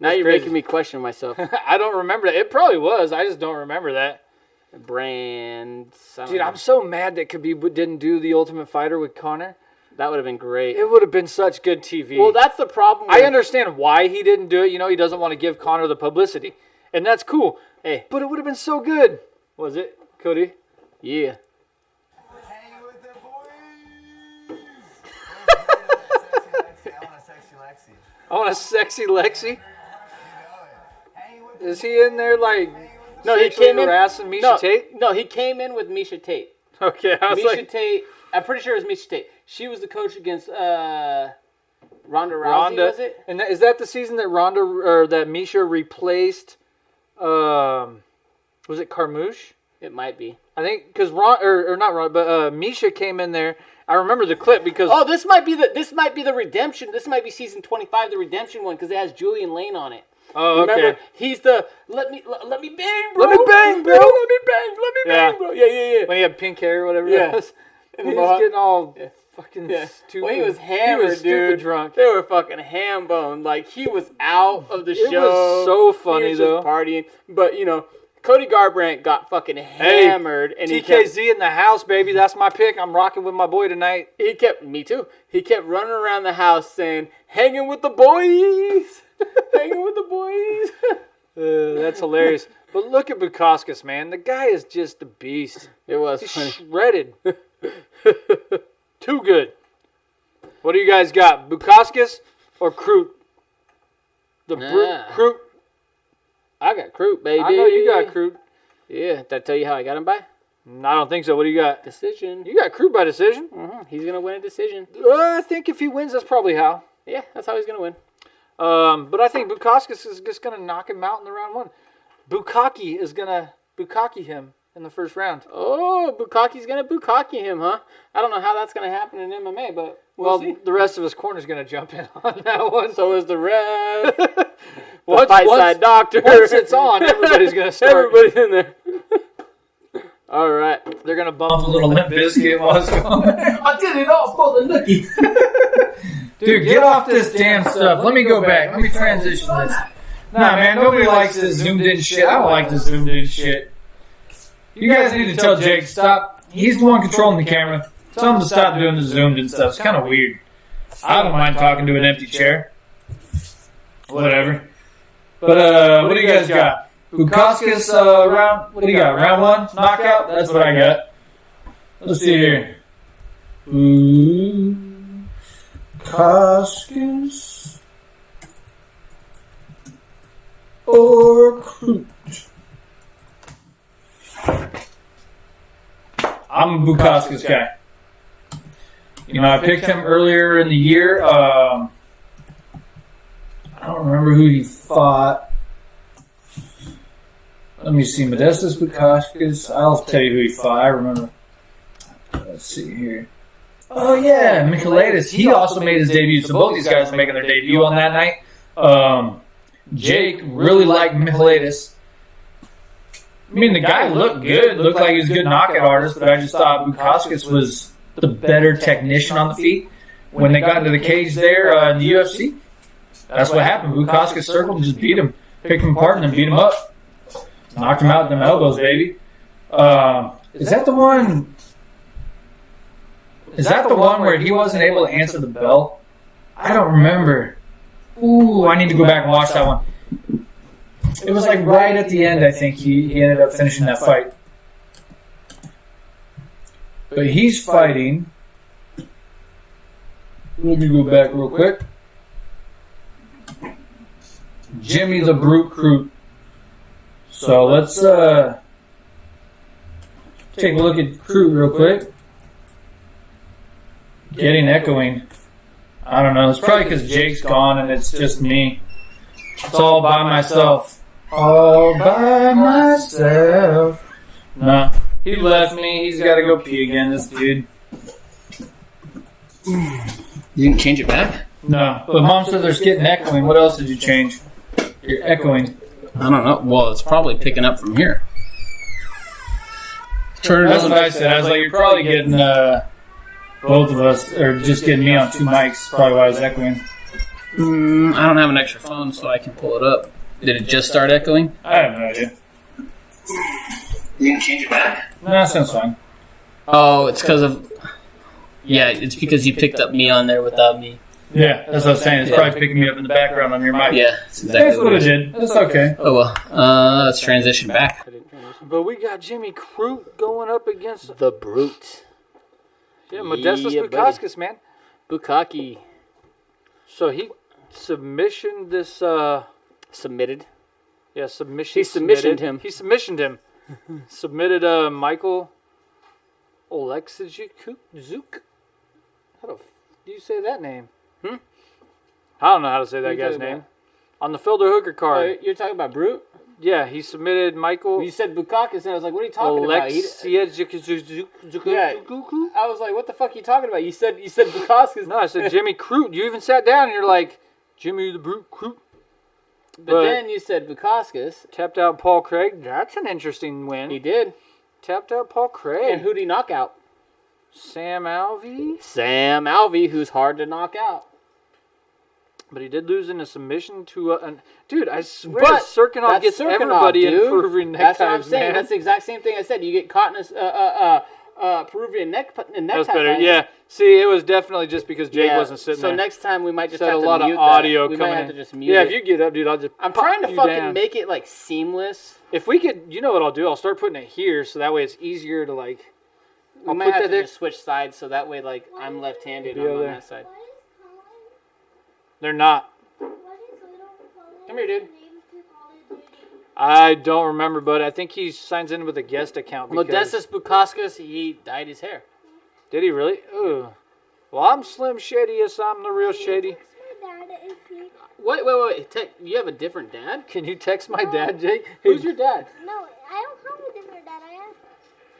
Now you're making me question myself. I don't remember that. It probably was. I just don't remember that. Dude, I'm so mad that Khabib didn't do the Ultimate Fighter with Conor. That would have been great. It would have been such good TV. Well, that's the problem. I understand why he didn't do it. You know, he doesn't want to give Conor the publicity. And that's cool. Hey. But it would have been so good. Was it, Cody? Yeah. Hang with the boys. I want a sexy Lexi. I want a sexy Lexi. You know it. Hang with Is he in there like he came in harassing Misha Tate? No, he came in with Misha Tate. Okay, I was Misha Tate. I'm pretty sure it was Misha Tate. She was the coach against Ronda Rousey. Was it? And is that the season that that Misha replaced? Was it Carmouche? It might be. I think because Misha came in there. I remember the clip because this might be the redemption. This might be season 25, the redemption one, because it has Julian Lane on it. Oh, okay. Remember, he's the let me bang, bro. Let me bang, bro. Let me bang, bro. Yeah. When he had pink hair or whatever. Yeah. It was. He was getting all fucking stupid. Well, he was hammered, he was stupid dude. Drunk. They were fucking ham boned. Like, he was out of the show. It was so funny, he was though. just partying. But, Cody Garbrandt got fucking hammered. And TKZ in the house, baby. That's my pick. I'm rocking with my boy tonight. Me too. He kept running around the house saying, hanging with the boys. Hanging with the boys. That's hilarious. But look at Bukauskas, man. The guy is just a beast. It was He's funny. shredded. Too good. What do you guys got? Bukauskas or Crute? Crute. I got Crute, baby. I know you got Crute. Yeah. Did I tell you how I got him by? I don't think so. What do you got? Decision. You got Crute by decision? Mm-hmm. He's going to win a decision. I think if he wins, that's probably how. Yeah, that's how he's going to win. But I think Bukauskas is just going to knock him out in the round 1. Bukkake is going to Bukkake him in the first round. Oh, Bukkake's going to Bukkake him, huh? I don't know how that's going to happen in MMA, but we'll see. The rest of his corner's going to jump in on that one. So is the ref. Once side doctor. Once it's on, everybody's going to start. Everybody's in there. All right. They're going to bump a little Limp Bizkit while it's going. I did it all for the nookie. Dude, get off this damn stuff. Let me go back. Let me transition this. Nah, man, nobody likes this zoomed in shit. I don't like this zoomed in shit. You guys need to tell Jake to stop. He's the one controlling the camera. Tell him to stop doing the zoomed in stuff. It's kind of weird. I don't mind talking to an empty chair. Whatever. But, what do you guys got? Bukauskas, round, what do you got? Round 1? Knockout? That's what I got. Let's see here. Bukauskas or Crute? I'm a Bukauskas guy. I picked him earlier in the year. I don't remember who he fought. Let me see. Modestas Bukauskas. I'll tell you who he fought. I remember. Let's see here. Oh, yeah. Michailidis. He also made his debut. So both these guys are making their debut on that night. Jake really liked Michailidis. I mean, the guy looked good. Looked like he was a good knockout artist. But I just thought Bukauskas was the better technician on the feet. when they got into the cage there in the UFC. That's what happened. Bukowski circled and just beat him. Picked him apart and then beat him up. Knocked him out with them elbows, baby. Is that the one? Is that the one where he wasn't able to answer the bell? I don't remember. Ooh, I need to go back and watch that one. It was like right at the end, I think, he ended up finishing that fight. But he's fighting. Let me go back real quick. Jimmy the Brute Crute. So let's take a look at Crute real quick. Getting echoing. I don't know. It's probably because Jake's gone and it's just me. It's all by myself. All by myself. Nah, he left me. He's got to go pee again, this dude. You didn't change it back? No, but Mom said there's getting echoing. What else did you change? You're echoing. I don't know. Well, it's probably picking up from here. That's what I said. I was like, you're probably getting both of us, or just getting me on two mics. Probably why I was echoing. I don't have an extra phone, so I can pull it up. Did it just start echoing? I have no idea. You can change it back? No, that sounds fine. Oh, it's because of... Yeah, it's because you picked up me on there without me. Yeah, that's what I was saying. It's probably picking me up in the background on your mic. Yeah, that's exactly That's what it did. That's okay. Oh, well. Let's transition back. But we got Jimmy Crute going up against... The Brute. Yeah, Modestus Yeah, Bukauskas, man. Bukaki. So he submissioned this... Submitted. Yeah, submission. He submissioned him. He submissioned him. Submitted Michael Oleksijuk. How the do you say that name? I don't know how to say that guy's name. On the Fielder Hooker card. Oh, you're talking about Brute? Yeah, he submitted Michael. You said Bukakis, and I was like, what are you talking about? Yeah. I was like, what the fuck are you talking about? You said Bukakis. No, I said Jimmy Crute. You even sat down and you're like, Jimmy the Brute Crute. But then you said Bukakis. Tapped out Paul Craig. That's an interesting win. He did. Tapped out Paul Craig. And who'd he knock out? Sam Alvey. Sam Alvey, who's hard to knock out. But he did lose in a submission to an... Dude, I swear But Serkinov gets Serkinov, everybody in dude. Peruvian That's neckties, what I'm saying. man. That's the exact same thing I said. You get caught in a Peruvian necktie. That's better. Yeah. See, it was definitely just because Jake wasn't sitting there. So next time we might just Had have a to lot mute of audio that. We coming might have in. to just mute Yeah, it. if you get up, dude, I'll just I'm pop trying to you fucking down. make it like seamless. If we could, you know what I'll do? I'll start putting it here, so that way it's easier to like... We might have to just switch sides, so that way like I'm left-handed and I'm on that side. They're not. Come here, dude. I don't remember, but I think he signs in with a guest account. Modestus Bukakis, he dyed his hair. Did he really? Ooh. Well, I'm Slim Shady. Yes, I'm the real Shady. Wait. You have a different dad? Can you text my dad, Jake? Who's your dad? No, I don't have a different dad. I have.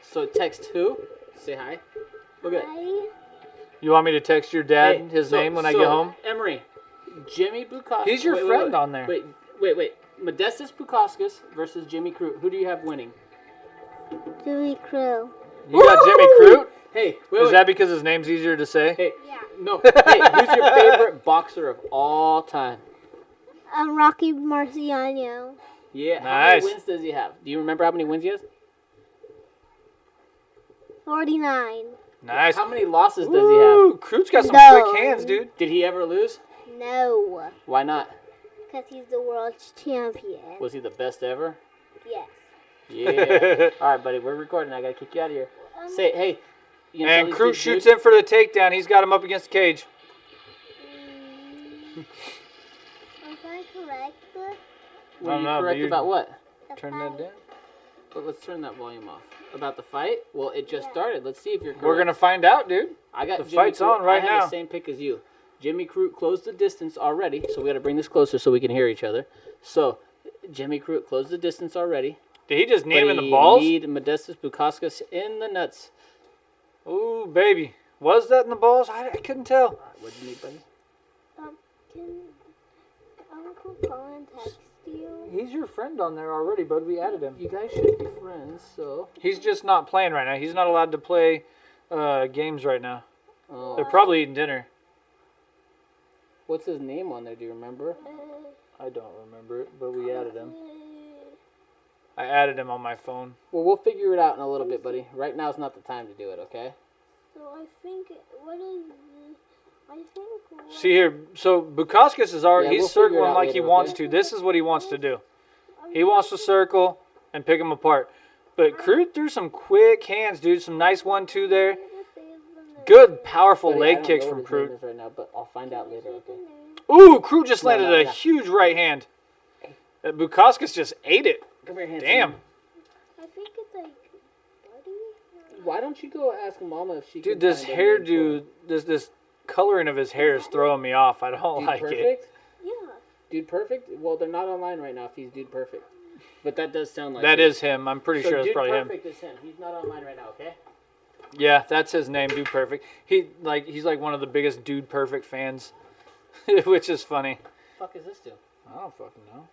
So text who? Say hi. Look at it. You want me to text your dad his name when I get home? Emery, Jimmy Bukakis. He's your friend on there. Wait. Modestus Bukakis versus Jimmy Crute. Who do you have winning? Jimmy Crew. You got Jimmy Crute? Hey, Is that because his name's easier to say? Hey, Yeah. no. Hey, who's your favorite boxer of all time? Rocky Marciano. Yeah. How Nice. many wins does he have? Do you remember how many wins he has? 49. Nice. How many losses does he Ooh, have? Crute's got some No. quick hands, dude. Did he ever lose? No. Why not? Because he's the world champion. Was he the best ever? Yes. Yeah. All right, buddy. We're recording. I gotta kick you out of here. Say, hey. You gonna And tell Crute these shoots dudes- in for the takedown. He's got him up against the cage. Was I correct? Were I you don't know, but correct you- about what? The Turn fight? that down. But let's turn that volume off. About the fight? Well, it just started. Let's see if you're correct. We're going to find out, dude. I got the Jimmy fight's Crute. on right I now. have the same pick as you. Jimmy Crute closed the distance already, so we got to bring this closer so we can hear each other. So, Jimmy Crute closed the distance already. Did he just knee him in but the he balls? kneed Modestus Bukakis in the nuts. Ooh, baby. Was that in the balls? I couldn't tell. What do you need, buddy? Can Uncle Cullen text you? He's your friend on there already, bud. We added him. You guys should be friends, so... He's just not playing right now. He's not allowed to play games right now. Oh. They're probably eating dinner. What's his name on there? Do you remember? I don't remember it, but we added him. I added him on my phone. Well, we'll figure it out in a little bit, buddy. Right now's not the time to do it, okay? So I think See here, so Bukowskis is already, Yeah, he's we'll figure it circling out like later, he wants okay? to. This is what he wants to do. He wants to circle and pick them apart. But Crute threw some quick hands, dude. Some nice 1-2 there. Good, powerful Buddy, I leg don't kicks know from what his name Crute. is right now, but I'll find out later, okay? Ooh, Crute just landed no, a no. huge right hand. Bukowskis just ate it. Come here, handsome. Damn. I think it's like Buddy. Why don't you go ask Mama if she Dude, can this find a name for hairdo, him? this coloring of his hair is throwing me off. I don't Dude like it. Perfect? Yeah. Dude Perfect? Well, they're not online right now if he's Dude Perfect. But that does sound like That him. is him. I'm pretty So sure that's Dude probably him. Perfect is him. He's not online right now, okay? Yeah, that's his name, Dude Perfect. He's like one of the biggest Dude Perfect fans, which is funny. The fuck is this do? I don't fucking know.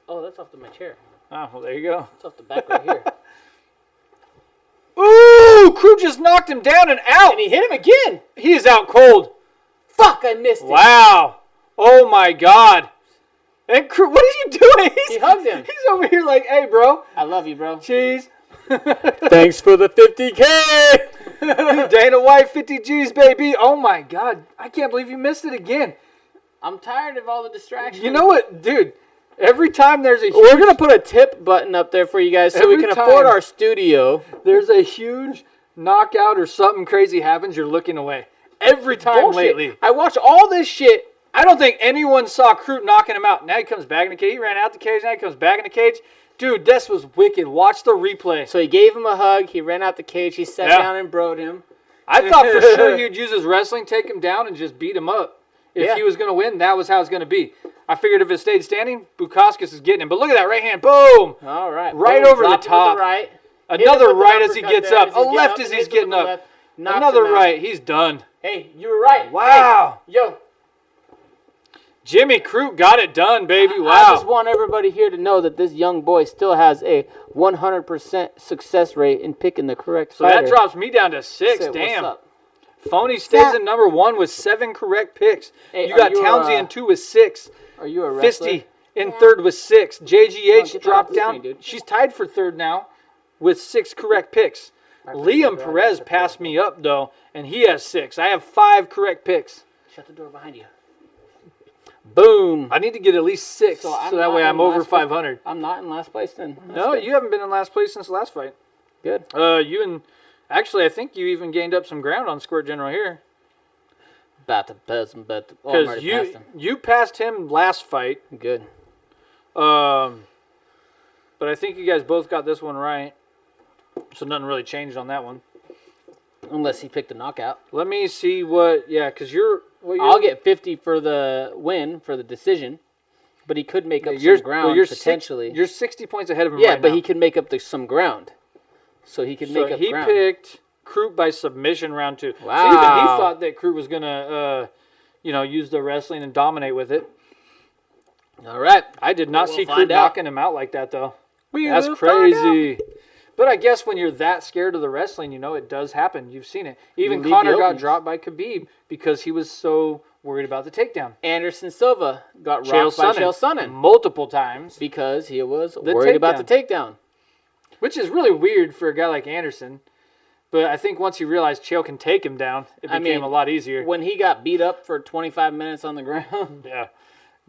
Oh, that's off my chair. Oh, well, there you go. It's off the back right here. Ooh, Crute just knocked him down and out. And he hit him again! He is out cold. Fuck, I missed it. Wow. Oh my God. And Crute, what are you doing? He hugged him. He's over here like, hey, bro. I love you, bro. Cheese. Thanks for the 50K! Dana White, 50 G's, baby. Oh my God. I can't believe you missed it again. I'm tired of all the distractions. You know what, dude? Every time there's a huge, We're going to put a tip button up there for you guys so we Every can time. afford our studio. there's a huge knockout or something crazy happens, you're looking away. Every time Bullshit. lately. I watch all this shit. I don't think anyone saw Crute knocking him out. Now he comes back in the cage. He ran out the cage. Now he comes back in the cage. Dude, this was wicked. Watch the replay. So he gave him a hug. He ran out the cage. He sat Yeah. down and broed him. I thought for sure he'd use his wrestling, take him down, and just beat him up. If Yeah. he was going to win, that was how it's going to be. I figured if it stayed standing, Bukowskis is getting him. But look at that right hand. Boom! All right. Right Boom, over the dropped him with top. right. Another Hit him with right an as he uppercut gets there up. as A he's getting left up as and he's hits him getting with the up. left. Knocked Another him out. right. He's done. Hey, you were right. Wow. Hey, yo. Jimmy Crute got it done, baby. I Wow. just want everybody here to know that this young boy still has a 100% success rate in picking the correct So that fighter. drops me down to 6. Say, Damn. What's up? Phony stays in number 1 with 7 correct picks. Hey, you are got you, Townsy in 2 with 6. Are you a wrestler? Fisty in 3rd with 6. JGH get that dropped off the down. screen, dude. She's tied for 3rd now with 6 correct picks. Liam Perez passed me up, though, and he has 6. I have 5 correct picks. Shut the door behind you. Boom. I need to get at least 6, So so, I'm that not way in I'm over last place. 500. I'm not in last place then. That's No, good. you haven't been in last place since the last fight. Good. You and actually, I think you even gained up some ground on Squirt General here. About to pass him, oh, I'm Because already past him. you passed him last fight. Good. But I think you guys both got this one right. So nothing really changed on that one. Unless he picked a knockout. Let me see what, because you're... I'll get 50 for the win, for the decision. But he could make up you're, some ground, you're potentially. You're 60 points ahead of him Yeah, right but now. he could make up some ground. So he could make up he ground. picked Crute by submission round 2. Wow. So even he thought that Crute was going to, use the wrestling and dominate with it. All right. I did not We'll see find Crute out. knocking him out like that, though. We That's will find out. crazy. But I guess when you're that scared of the wrestling, it does happen. You've seen it. Even leave Conor the got openings. dropped by Khabib because he was so worried about the takedown. Anderson Silva got Chael rocked by Chael Sonnen Sonnen multiple times, because he was worried about the takedown. which is really weird for a guy like Anderson. But I think once he realized Chael can take him down, it became a lot easier. When he got beat up for 25 minutes on the ground, Yeah.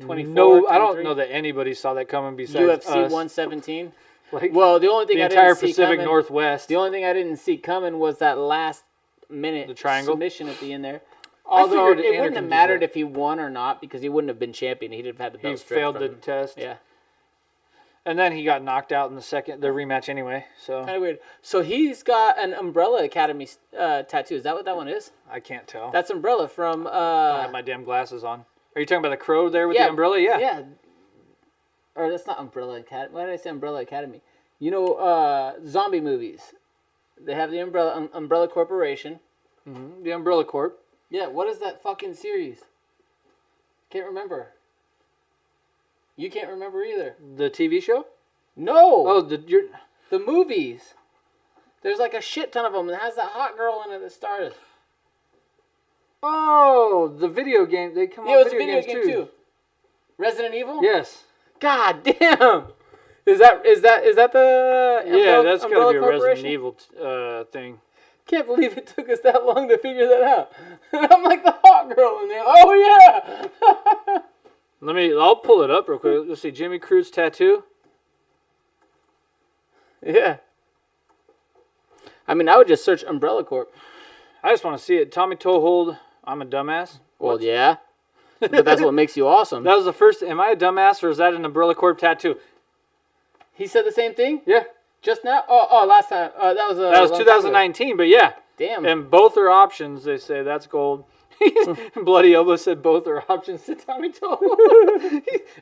24, No, I don't 23. know that anybody saw that coming besides UFC us. 117. Like, Well, the only thing the I entire didn't see Pacific coming, Northwest. the only thing I didn't see coming was that last minute The triangle? submission at the end there. Although figured it Anderson wouldn't have did mattered that. if he won or not because he wouldn't have been champion. He'd have had the He belt stripped failed from the him. test. Yeah, And then he got knocked out in the rematch anyway. So kind of weird. So he's got an Umbrella Academy tattoo. Is that what that one is? I can't tell. That's Umbrella from. I don't have my damn glasses on. Are you talking about the crow there with Yeah, the umbrella? Yeah. Yeah. Or that's not Umbrella Academy. Why did I say Umbrella Academy? You know, zombie movies. They have the Umbrella Corporation. Mm-hmm. The Umbrella Corp. Yeah, what is that fucking series? Can't remember. You can't remember either. The TV show? No! Oh, The movies. There's like a shit ton of them. It has that hot girl in it that started. Oh, the video game. They come Yeah, on it was a video video games game too. Resident Evil? Yes. God damn. Is that the Yeah, that's got to Umbrella be a Corporation? Resident Evil thing. Can't believe it took us that long to figure that out. I'm like the hot girl in there. Oh yeah. I'll pull it up real quick. Let's see, Jimmy Cruz tattoo. Yeah. I mean, I would just search Umbrella Corp. I just want to see it. Tommy Toehold, I'm a dumbass. Well, yeah. But that's what makes you awesome. That was the first. Am I a dumbass or is that an Umbrella Corp tattoo? He said the same thing Yeah. just now. Oh, last time. That was That was 2019, but yeah. Damn. And both are options. They say that's gold. Bloody Elbow said both are options to Tommy Toehold.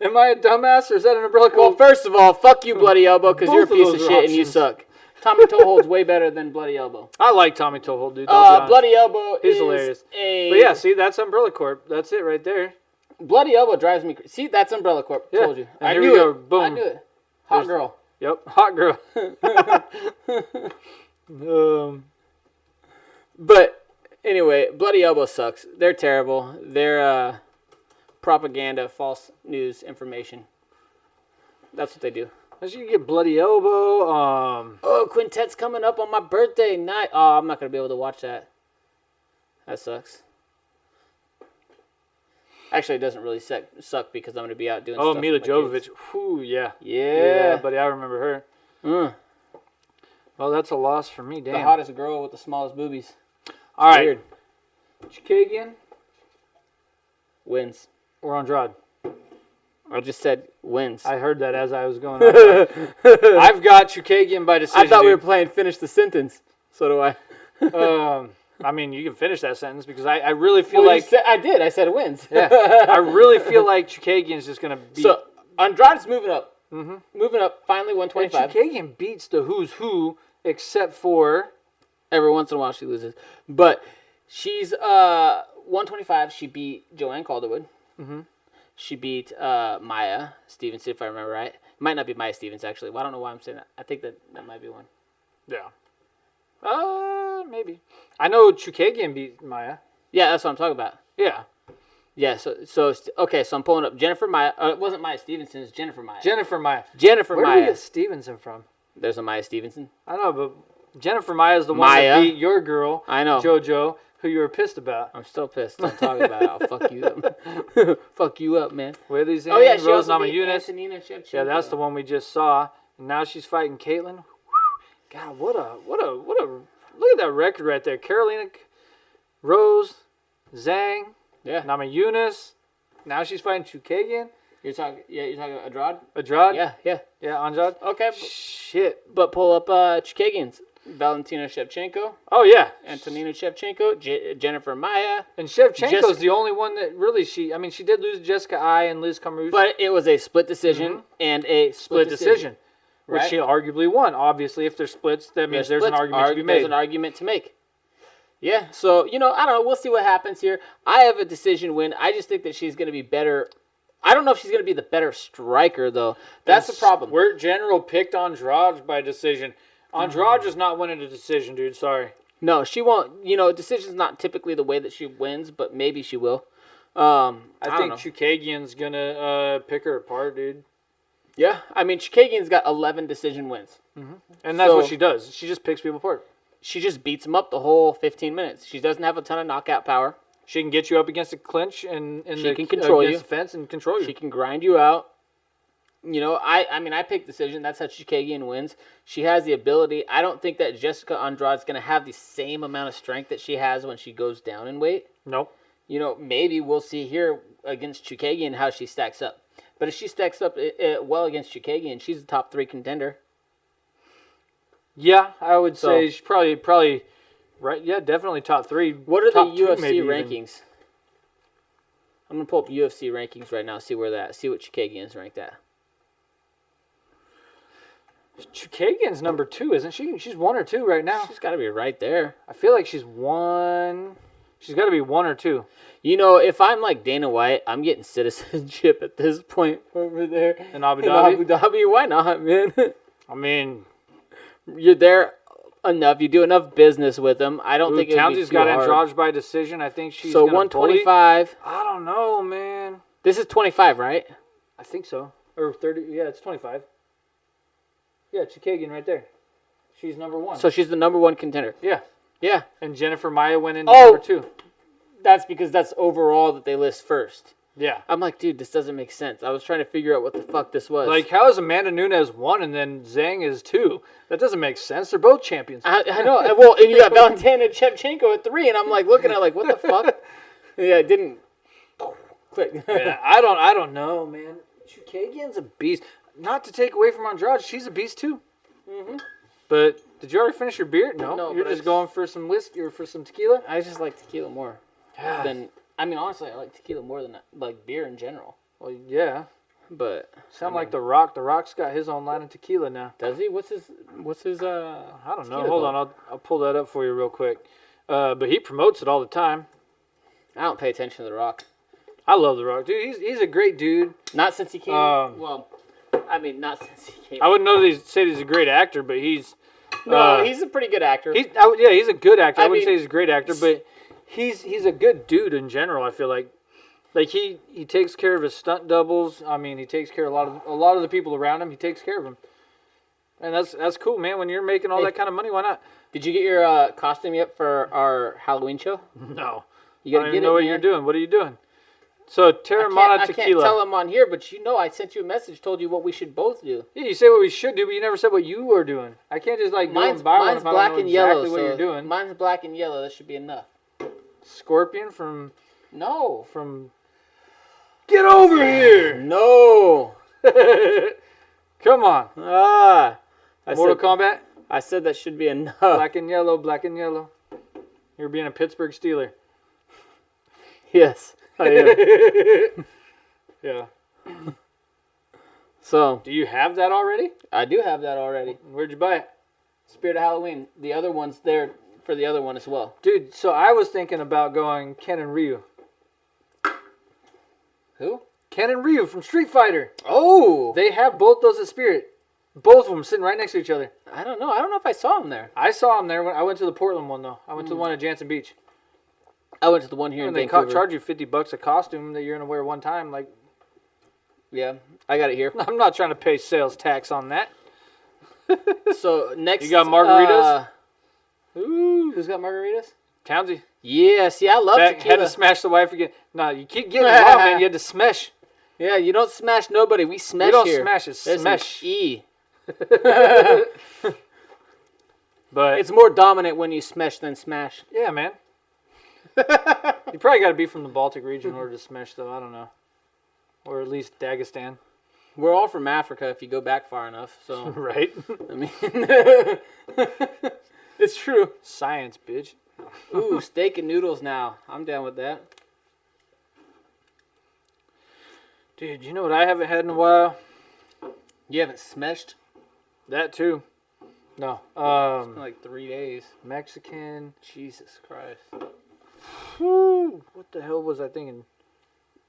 Am I a dumbass or is that an Umbrella Well, Corp? first of all, fuck you, Bloody Elbow, because you're a Both of piece of those shit are and you options. suck. Tommy Toehold's way better than Bloody Elbow. I like Tommy Toehold, dude. I'll be honest. Bloody Elbow He's is hilarious. a... But yeah, see, that's Umbrella Corp. That's it right there. Bloody Elbow drives me crazy. See, that's Umbrella Corp. Yeah. Told you. And I here knew we go. it. Boom. I knew it. Hot girl. Yep, hot girl. But anyway, Bloody Elbow sucks. They're terrible. They're propaganda, false news, information. That's what they do. As you get Bloody Elbow. Oh, Quintet's coming up on my birthday night. Oh, I'm not going to be able to watch that. That sucks. Actually, it doesn't really suck because I'm going to be out doing Oh, stuff Mila with my Jovovich. kids. Whew, yeah. Yeah. Buddy, I remember her. Mm. Well, that's a loss for me, damn. The hottest girl with the smallest boobies. All right. Weird. Chukagian Wins. or Andrade? I just said wins. I heard that as I was going on. I've got Chukagian by decision. I thought we were dude. playing finish the sentence. So do I. I mean, you can finish that sentence because I really feel Well, like... I did. I said wins. Yeah, I really feel like Chukagian's just going to beat... So Andrade's moving up. Mm-hmm. Moving up. Finally, and 125. Chukagian beats the who's who except for... Every once in a while she loses. But she's 125. She beat Joanne Calderwood. Mm-hmm. She beat Maya Stevenson, if I remember right. It might not be Maya Stevens, actually. Well, I don't know why I'm saying that. I think that might be one. Yeah. Maybe. I know Chukagian beat Maya. Yeah, that's what I'm talking about. Yeah. Yeah, so okay, so I'm pulling up Jennifer Maya. It wasn't Maya Stevenson, it's Jennifer Maya. Jennifer Maya. Jennifer Where Maya. did we get Stevenson from? There's a Maya Stevenson. I don't know, but Jennifer Maya is the one Maya. that beat your girl, I know. JoJo, who you were pissed about. I'm still pissed. I'm talking about it. I'll fuck you up. Fuck you up, man. Where these Oh yeah, she Rose also beat Namajunas. Antonina Shevchenko. Yeah, that's the one we just saw. And now she's fighting Caitlyn. God, what a look at that record right there. Carolina, Rose, Zhang, Yeah. Namajunas. Now she's fighting Chukagian. You're talking Andrade? Andrade. Yeah. Yeah, Andrade. Okay, Shit. but pull up Chukagian's. Valentina Shevchenko, Oh yeah. Antonina Shevchenko, Jennifer Maya. And Shevchenko's Jessica- the only one that really she did lose to Jessica I and Liz Camrouche. But it was a split decision and a split decision. Which right? she arguably won. Obviously, if there's splits, that means there's an argument to be made. There's an argument to make. Yeah, so, I don't know. We'll see what happens here. I have a decision win. I just think that she's going to be better. I don't know if she's going to be the better striker, though. That's the problem. We're general picked Andrade by decision. Andrade is not winning a decision, dude. Sorry. No, she won't. Decision's not typically the way that she wins, but maybe she will. I think know. Chukagian's going to pick her apart, dude. Yeah, I mean, Chukagian's got 11 decision wins. And that's what So- she does. She just picks people apart. She just beats them up the whole 15 minutes. She doesn't have a ton of knockout power. She can get you up against a clinch and She can control against you. the fence and control you. She can grind you out. I picked decision. That's how Chukagian wins. She has the ability. I don't think that Jessica Andrade's going to have the same amount of strength that she has when she goes down in weight. Nope. Maybe we'll see here against Chukagian how she stacks up. But if she stacks up well against Chukagian, she's a top 3 contender. Yeah, I would So- say she's probably right. Yeah, definitely top 3. What are top the 2 UFC maybe even. rankings? I'm going to pull up UFC rankings right now, see where they're at, see what Chukagian's ranked at. Chukagian's number 2, isn't she? She's 1 or 2 right now. She's got to be right there. I feel like she's 1. She's got to be 1 or 2. If I'm like Dana White, I'm getting citizenship at this point over there In Abu in Dhabi? Abu Dhabi. Why not, man? I mean, You're there enough. You do enough business with them. I don't think it would be Townsy's too got hard. Andrade by decision. I think she's So gonna 125. bully. I don't know, man. This is 25, right? I think so. Or 30. Yeah, it's 25. Yeah, Chikagian right there. She's number 1. So she's the number 1 contender. yeah. Yeah. And Jennifer Maya went in Oh! number 2. That's because that's overall that they list first. Yeah. I'm like, dude, this doesn't make sense. I was trying to figure out what the fuck this was. Like, how is Amanda Nunes 1 and then Zhang is 2? That doesn't make sense. They're both champions. I know. Well, and you got Valentina Shevchenko at 3, and I'm like looking at it like, what the fuck? Yeah, it didn't click. Yeah, I don't know, man. Chukagian's a beast. Not to take away from Andrade, she's a beast too. Mm-hmm. But did you already finish your beer? No, No, you're but just I- going for some whiskey or for some tequila. I just like tequila more Yeah. than. I mean, honestly, I like tequila more than like beer in general. Well, yeah. But Sound like The Rock. The Rock's got his own line of tequila now. does he? What's his? I don't know. tequila Hold called? on, I'll pull that up for you real quick. But he promotes it all the time. I don't pay attention to The Rock. I love The Rock, dude. He's a great dude. Not since he came. Um, I mean, not since he came. I wouldn't know that say he's a great actor, but he's No, he's a pretty good actor. he's a good actor. I, I wouldn't mean- say he's a great actor, but he's a good dude in general. I feel like he takes care of his stunt doubles. I mean, he takes care of a lot of the people around him. He takes care of them, and that's cool, man. When you're making all Hey. that kind of money, why not? Did you get your costume yet for our Halloween show? No, You I gotta don't get even know it, what man. you're doing. What are you doing? So I Terramana can't tequila. tell him on here, but you know I sent you a message, told you what we should both do. Yeah, you say what we should do, but you never said what you were doing. I can't just like go Mine's and buy one mine's if I black don't know and exactly yellow. what So you're doing. mine's black and yellow. That should be enough. Scorpion from No. Get over here. No. Come on. Ah. Mortal Kombat. I said that should be enough. Black and yellow, black and yellow. You're being a Pittsburgh Steeler. Yes, I am. Yeah. So Do you have that already? I do have that already. Where'd you buy it? Spirit of Halloween. The other one's there for the other one as well. Dude, so I was thinking about going Ken and Ryu. Who? Ken and Ryu from Street Fighter. Oh. They have both those at Spirit. Both of them sitting right next to each other. I don't know. I don't know if I saw him there. I saw them there. When I went to the Portland one, though. I went to the one at Jansen Beach. I went to the one here in And they Vancouver. charge you $50 a costume that you're going to wear one time. Like, Yeah, I got it here. I'm not trying to pay sales tax on that. So next, You got margaritas? Ooh, who's got margaritas? Townsy. Yeah, see, I love Had tequila. to smash the wife again. No, you keep getting it wrong, man. You had to smash. Yeah, you don't smash nobody. We smash We don't here. smash it. There's Smash. an E. But It's more dominant when you smash than smash. yeah, man. You probably got to be from the Baltic region in order to smash, though. I don't know. Or at least Dagestan. We're all from Africa if you go back far enough. So Right? I mean, it's true. Science, bitch. Ooh, steak and noodles now. I'm down with that. Dude, you know what I haven't had in a while? You haven't smashed That, too. No. in like 3 days. Mexican. Jesus Christ. Whew, what the hell was I thinking?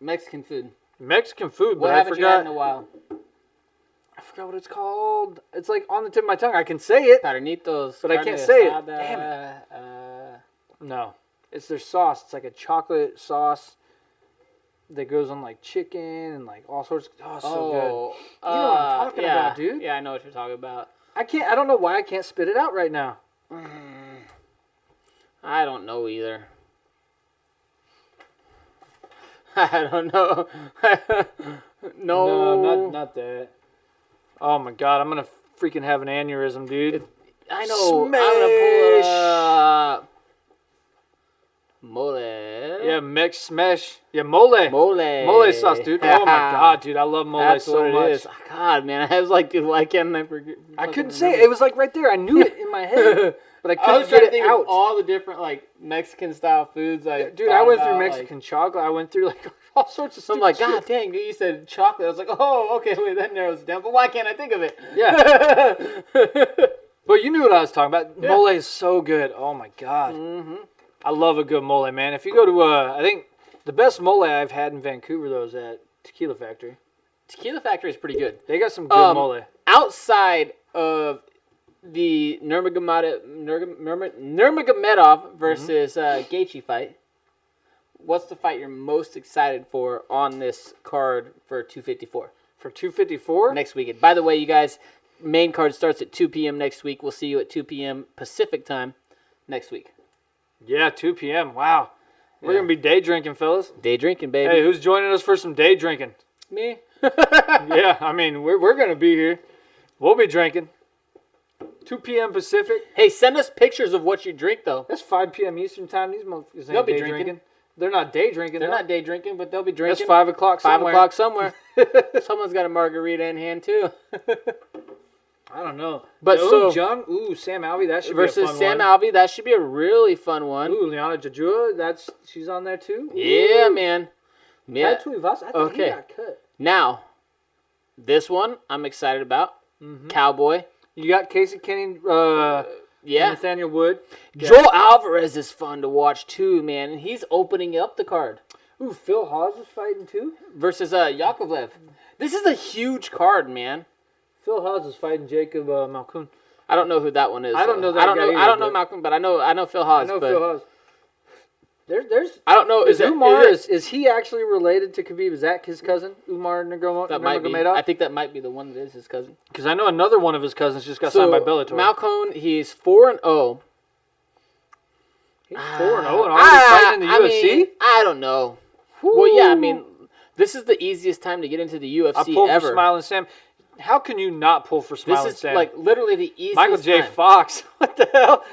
Mexican food. Mexican food, What but I haven't you had in forgot. a while? I forgot what it's called. It's like on the tip of my tongue. I can say it. Carnitos. But I carne can't say it. asada, Damn No. It's their sauce. It's like a chocolate sauce that goes on like chicken and like all sorts. Oh, it's so good. You know what I'm talking yeah. about, dude. Yeah, I know what you're talking about. I don't know why I can't spit it out right now. I don't know either. I don't know. No, not that. Oh my god, I'm gonna freaking have an aneurysm, dude. I know. I'm gonna pull it up. Mole. Yeah, Mex smash. Yeah, mole. Mole. Mole sauce, dude. Oh my god, dude, I love mole That's so what much. it is. God, man, I was like, dude, why can't I forget? I couldn't say it. It was like right there. I knew it in my head, but I I couldn't was trying get to think it out. of all the different like Mexican style foods. Dude, I went through Mexican chocolate. I went through like all sorts of stuff. I'm like, God dang, you said chocolate. I was like, oh, okay, wait, that narrows it down. But why can't I think of it? Yeah. But you knew what I was talking about. Yeah. Mole is so good. Oh my god. Mm-hmm. I love a good mole, man. If you go to, I think the best mole I've had in Vancouver though is at Tequila Factory. Tequila Factory is pretty good. They got some good mole. Outside of the Nurmagomedov versus Gaethje fight. What's the fight you're most excited for on this card for 254? For 254? Next weekend. By the way, you guys, main card starts at 2 p.m. next week. We'll see you at 2 p.m. Pacific time next week. Yeah, 2 p.m. Wow. We're going to be day drinking, fellas. Day drinking, baby. Hey, who's joining us for some day drinking? Me. Yeah, I mean, we're going to be here. We'll be drinking. 2 p.m. Pacific. Hey, send us pictures of what you drink, though. That's 5 p.m. Eastern time. These motherfuckers They'll ain't be day drinking. drinking. They're not day drinking. They're though. not day drinking, but they'll be drinking. That's 5 o'clock 5 somewhere. o'clock somewhere. Someone's got a margarita in hand, too. I don't know. But so Jung, Sam Alvey, that should be a versus fun Sam one. Alvey, that should be a really fun one. Ooh, Liana Jajua, she's on there too. Yeah, man. Yeah. I thought he got cut. Now, this one I'm excited about. Cowboy. You got Casey Kenny, Yeah. Nathaniel Wood. Joel Alvarez is fun to watch too, man. And he's opening up the card. Ooh, Phil Hawes is fighting too. Versus Yakovlev. This is a huge card, man. Phil Hawes is fighting Jacob Malkoun. I don't know who that one is. I don't know that I don't guy know. either, I don't know but- Malcolm, but I know Phil Hawes. I know but Phil Hawes. There's I don't know. Is Umar it, is he actually related to Khabib? Is that his cousin, Umar Nurmagomedov? that might be. I think that might be the one that is his cousin. Because I know another one of his cousins just got signed by Bellator. Malcolm, he's 4-0. He's 4-0 and already fighting in the UFC. mean, I don't know. Well, yeah, I mean, this is the easiest time to get into the UFC I pulled ever. for Smiling Sam. How can you not pull for Smiling This is Sam? like literally the easiest Michael J. time. Fox. What the hell?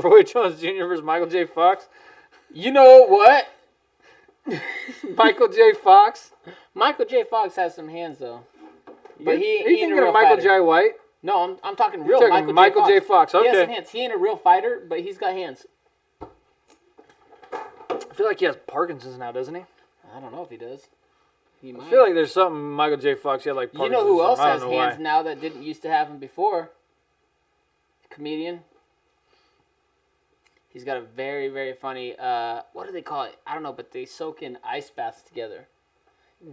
Roy Jones Jr. versus Michael J. Fox. You know what? Michael J. Fox. Michael J. Fox has some hands though. But Are you he ain't a thinking real of Michael fighter. J. White? No, I'm talking real You're talking Michael J. Fox. He has Okay. some hands. He ain't a real fighter, but he's got hands. I feel like he has Parkinson's now, doesn't he? I don't know if he does. He might. I feel like there's something Michael J. Fox had like You Parkinson's. know who else I has don't know hands why. now that didn't used to have them before? Comedian. He's got a very, very funny, what do they call it? I don't know, but they soak in ice baths together.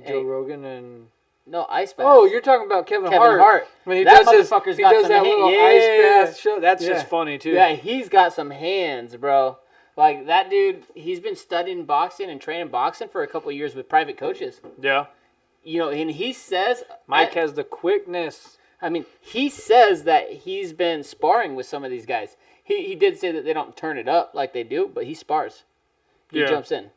Joe Rogan and... No, ice baths. Oh, you're talking about Kevin Hart. When he That does motherfucker's he got does some that hand- little yeah. ice bath show. That's Yeah. just funny, too. Yeah, he's got some hands, bro. Like, that dude, he's been studying boxing and training boxing for a couple of years with private coaches. Yeah. You know, and he says... Mike has the quickness. I mean, he says that he's been sparring with some of these guys. He did say that they don't turn it up like they do, but he spars. He Yeah. jumps in.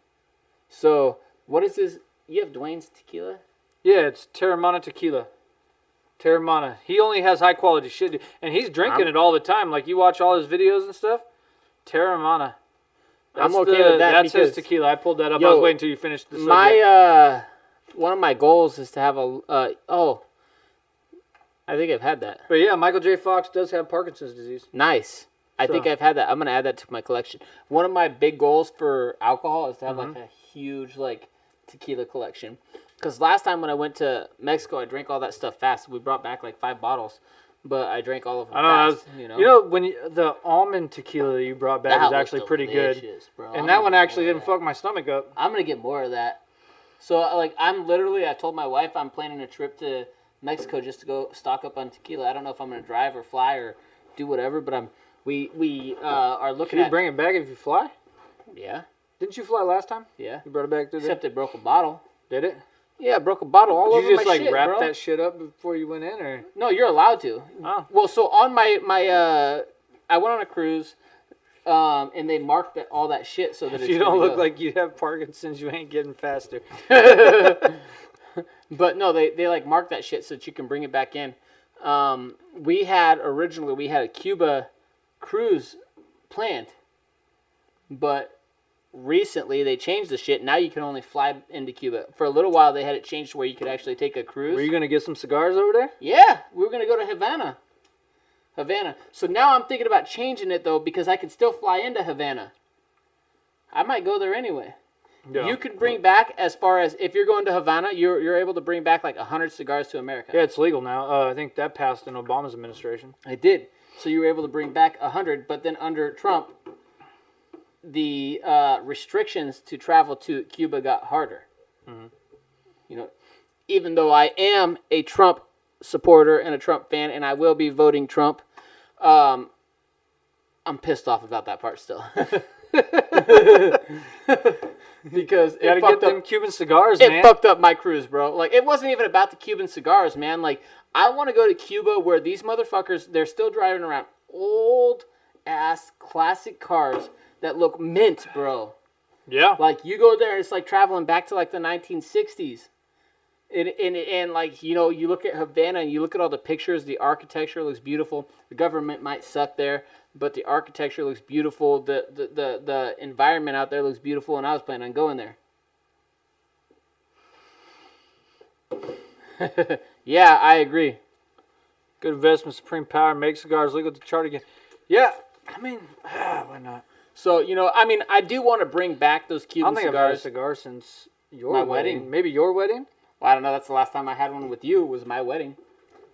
So, what is this? You have Dwayne's tequila? Yeah, it's Terramana Tequila. Terramana. He only has high quality shit. Dude. And he's drinking it all the time. Like, you watch all his videos and stuff. Terramana. I'm okay with that That's his because- tequila. I pulled that up. I Yo, was waiting until you finished the subject. My, one of my goals is to have I think I've had that. But yeah, Michael J. Fox does have Parkinson's disease. Nice. I think I've had that. I'm going to add that to my collection. One of my big goals for alcohol is to have like a huge like tequila collection. Because last time when I went to Mexico, I drank all that stuff fast. We brought back like 5 bottles, but I drank all of them I know. fast. When the almond tequila you brought back That was actually was pretty good. delicious, bro. And I'm that gonna one get actually more of didn't that. fuck my stomach up. I'm going to get more of that. So like I told my wife I'm planning a trip to Mexico just to go stock up on tequila. I don't know if I'm going to drive or fly or do whatever, but we are looking Can you at... bring it back if you fly? Yeah, Didn't you fly last time? yeah. You brought it back through there? Except it broke a bottle. Did it? Yeah, I broke a bottle all Did over you just my like shit, wrap bro. that shit up before you went in, or? No, you're allowed to. Oh. Well, so on my I went on a cruise, and they marked all that shit so that If it's you don't gonna look go. like you have Parkinson's, you ain't getting faster. But no, they like mark that shit so that you can bring it back in. We had a Cuba cruise planned, but recently they changed the shit. Now you can only fly into Cuba. For a little while they had it changed to where you could actually take a cruise. Were you gonna get some cigars over there? Yeah, we were gonna go to Havana. So now I'm thinking about changing it though because I can still fly into Havana. I might go there anyway. Yeah. You could bring back, as far as if you're going to Havana, you're able to bring back like 100 cigars to America. Yeah, it's legal now. I think that passed in Obama's administration. I did. So you were able to bring back 100, but then under Trump, the restrictions to travel to Cuba got harder. Mm-hmm. You know, even though I am a Trump supporter and a Trump fan, and I will be voting Trump, I'm pissed off about that part still. Because You gotta get them Cuban cigars, it man. fucked up my cruise, bro. Like, it wasn't even about the Cuban cigars, man. Like, I want to go to Cuba where these motherfuckers, they're still driving around old ass classic cars that look mint, bro. Yeah. Like, you go there, it's like traveling back to like the 1960s. And like, you know, you look at Havana and you look at all the pictures, the architecture looks beautiful. The government might suck there, but the architecture looks beautiful. The environment out there looks beautiful, and I was planning on going there. Yeah, I agree. Good investment, Supreme Power, make cigars legal to chart again. Yeah, I mean, why not? So, you know, I mean, I do want to bring back those I Cuban don't think I've had a cigars. cigar since your My wedding. wedding. Maybe your wedding? Well, I don't know. That's the last time I had one with you. Was my wedding.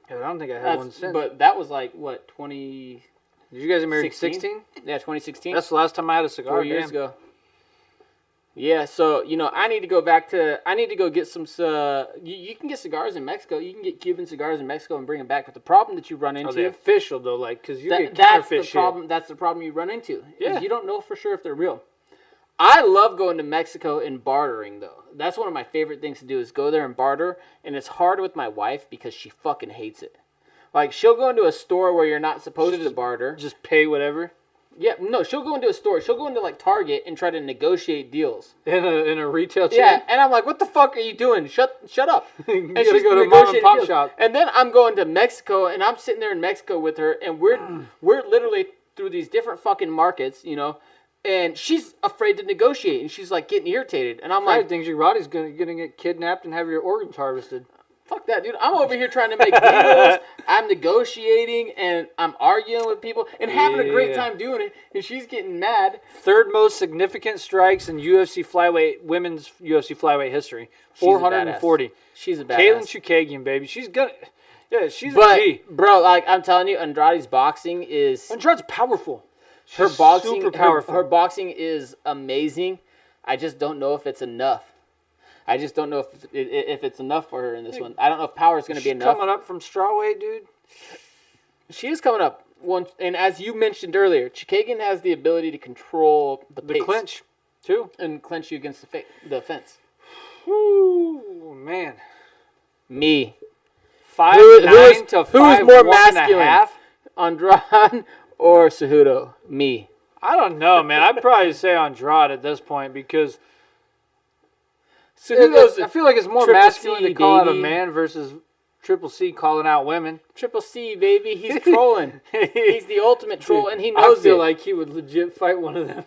Yeah, I don't think I had one since. But that was like what 20. Did you guys get married 16? 16? Yeah, 2016. That's the last time I had a cigar. 4 years damn. ago. Yeah, so, you know, I need to go get some, you can get cigars in Mexico. You can get Cuban cigars in Mexico and bring them back. But the problem that you run Are into, they official though? Like, cause you get that's counterfeit the shit. problem. That's the problem you run into. is Yeah. You don't know for sure if they're real. I love going to Mexico and bartering, though. That's one of my favorite things to do is go there and barter. And it's hard with my wife because she fucking hates it. Like, she'll go into a store where you're not supposed to barter. Just pay whatever. Yeah, no, she'll go into a store. She'll go into, like, Target and try to negotiate deals. In a retail chain. Yeah, and I'm like, what the fuck are you doing? Shut up. You And gotta she's go to a mom and negotiating pop deals. shop. And then I'm going to Mexico, and I'm sitting there in Mexico with her, and we're literally through these different fucking markets, you know, and she's afraid to negotiate, and she's like getting irritated, and I'm I like, think Roddy's gonna get kidnapped and have your organs harvested. fuck that, dude. I'm over here trying to make deals. I'm negotiating, and I'm arguing with people, and having a great Yeah. time doing it, and she's getting mad. Third most significant strikes in women's UFC flyweight history. 440. She's a badass. Kaylin Chukagian, baby. She's a But, G. bro, like, I'm telling you, Andrade's boxing is... Andrade's powerful. Her She's boxing, super powerful. Her boxing is amazing. I just don't know if it's enough. I just don't know if it's enough for her in this one. I don't know if power is going to be She's enough. coming up from strawweight, dude. She is coming up. And as you mentioned earlier, Chukagian has the ability to control the pace clinch, too. and clinch you against the fence. Woo, man. Me. 5'9" to 5'1" who's more and a masculine? half? Andrade or Cejudo? Me. I don't know, man. I'd probably say Andrade at this point because I feel like it's more Triple masculine C, to call out a baby. man versus Triple C calling out women. Triple C, baby. He's trolling. He's the ultimate troll, and he knows I feel it. like he would legit fight one of them.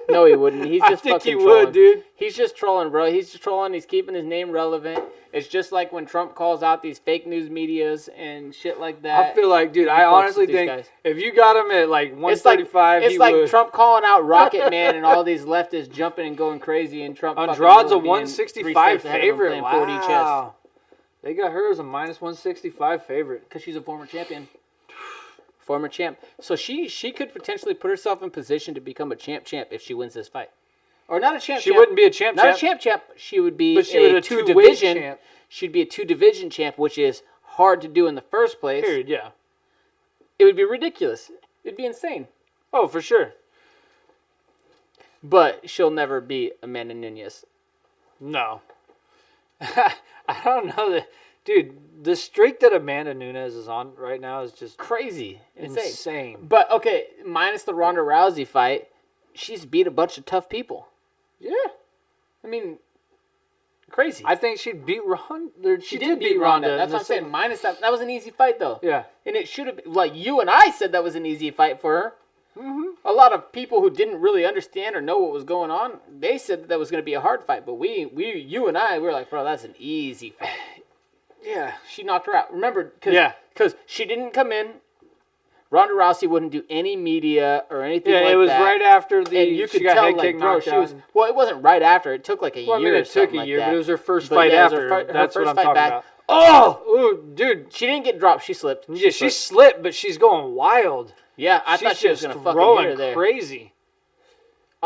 No, he wouldn't. He's I just think fucking he trolling. would, dude. He's just trolling, bro. He's just trolling. He's keeping his name relevant. It's just like when Trump calls out these fake news medias and shit like that. I feel like, dude, I fucks honestly with these think guys. if you got him at like 135, It's he like would. Trump calling out Rocket Man and all these leftists jumping and going crazy, and Trump. Andrade's a fucking being 165 3 steps ahead of him favorite. playing 4D chess. Wow. They got her as a minus 165 favorite. Because she's a former champion. Former champ. So she could potentially put herself in position to become a champ if she wins this fight. Or not a champ. She wouldn't be a champ. Not a champ. She would be But she would a a two-weight two-division champ. She'd be a 2-division champ, which is hard to do in the first place. Period, yeah. It would be ridiculous. It'd be insane. Oh, for sure. But she'll never be Amanda Nunes. No. I don't know that. Dude, the streak that Amanda Nunes is on right now is just Crazy. insane. But, okay, minus the Ronda Rousey fight, she's beat a bunch of tough people. Yeah. I mean, crazy. I think she beat Ronda. She did beat Ronda. That's in what the I'm saying. same- Minus that. That was an easy fight, though. Yeah. And it should have been, like, you and I said that was an easy fight for her. Mm-hmm. A lot of people who didn't really understand or know what was going on, they said that was going to be a hard fight. But you and I, we were like, bro, that's an easy fight. Yeah. She knocked her out. Remember? Yeah. Because she didn't come in. Ronda Rousey wouldn't do any media or anything like that. Yeah, it was right after the And you she could got tell, head like, kick bro, knocked she out. was. Well, it wasn't right after. It took like a Well, I year. mean, or it took something a like year, that. but it was her first But fight yeah, it was her after. her That's what first I'm fight talking back. about. Oh, Ooh, dude. she didn't get dropped. She slipped. Yeah, she slipped, but she's going wild. Yeah, I She's thought she was just gonna fucking hit throwing her there. crazy.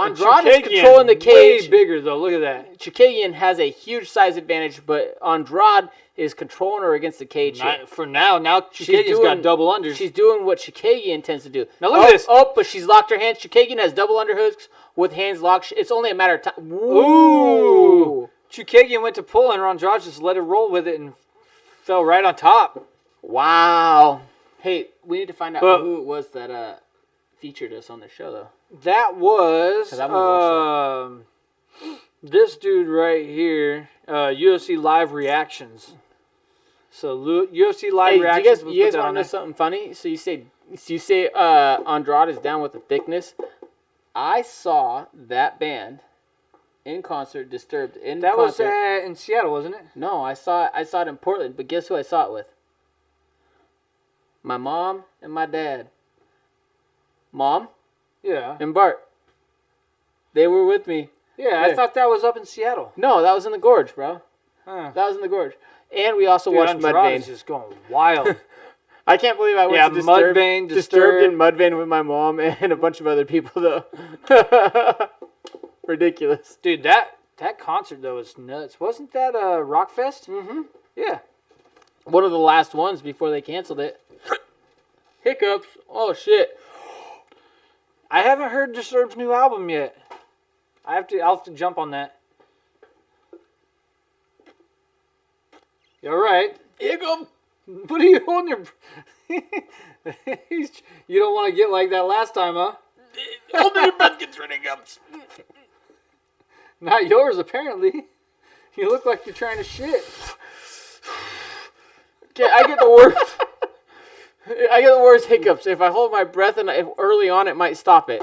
Andrade is Chukagian, controlling the cage. Way bigger though. Look at that. Chukagian has a huge size advantage, but Andrade is controlling her against the cage. Here. For now Chukagian's got double unders. She's doing what Chukagian tends to do. Now look at this. Oh, but she's locked her hands. Chukagian has double underhooks with hands locked. It's only a matter of time. Ooh. Chukagian went to pull, and Andrade just let it roll with it and fell right on top. Wow. Hey, we need to find out who it was that featured us on the show, though. That was I haven't watched this dude right here, UFC Live Reactions. So UFC Live Reactions. You guys want to know something funny? So you say Andrade is down with the thickness. I saw that band in concert, Disturbed in That concert. was in Seattle, wasn't it? No, I saw it in Portland. But guess who I saw it with? My mom and my dad. Mom Yeah. and Bart. They were with me. Yeah, I thought that was up in Seattle. No, that was in the Gorge, bro. Huh. That was in the Gorge. And we also watched Andrade Mudvayne. is just going wild. I can't believe I went to Disturbed, Mudvayne, Disturbed in Mudvayne with my mom and a bunch of other people, though. Ridiculous. Dude, that concert, though, was nuts. Wasn't that Rockfest? Mm-hmm. Yeah. One of the last ones before they canceled it. Hiccups. Oh, shit. I haven't heard Disturbed's new album yet. I'll have to jump on that. You all right? Hiccup. What are you holding your... You don't want to get like that last time, huh? Holding your breath gets rid of hiccups. Not yours, apparently. You look like you're trying to shit. Okay, I get the worst. I get the worst hiccups. If I hold my breath and if early on, it might stop it.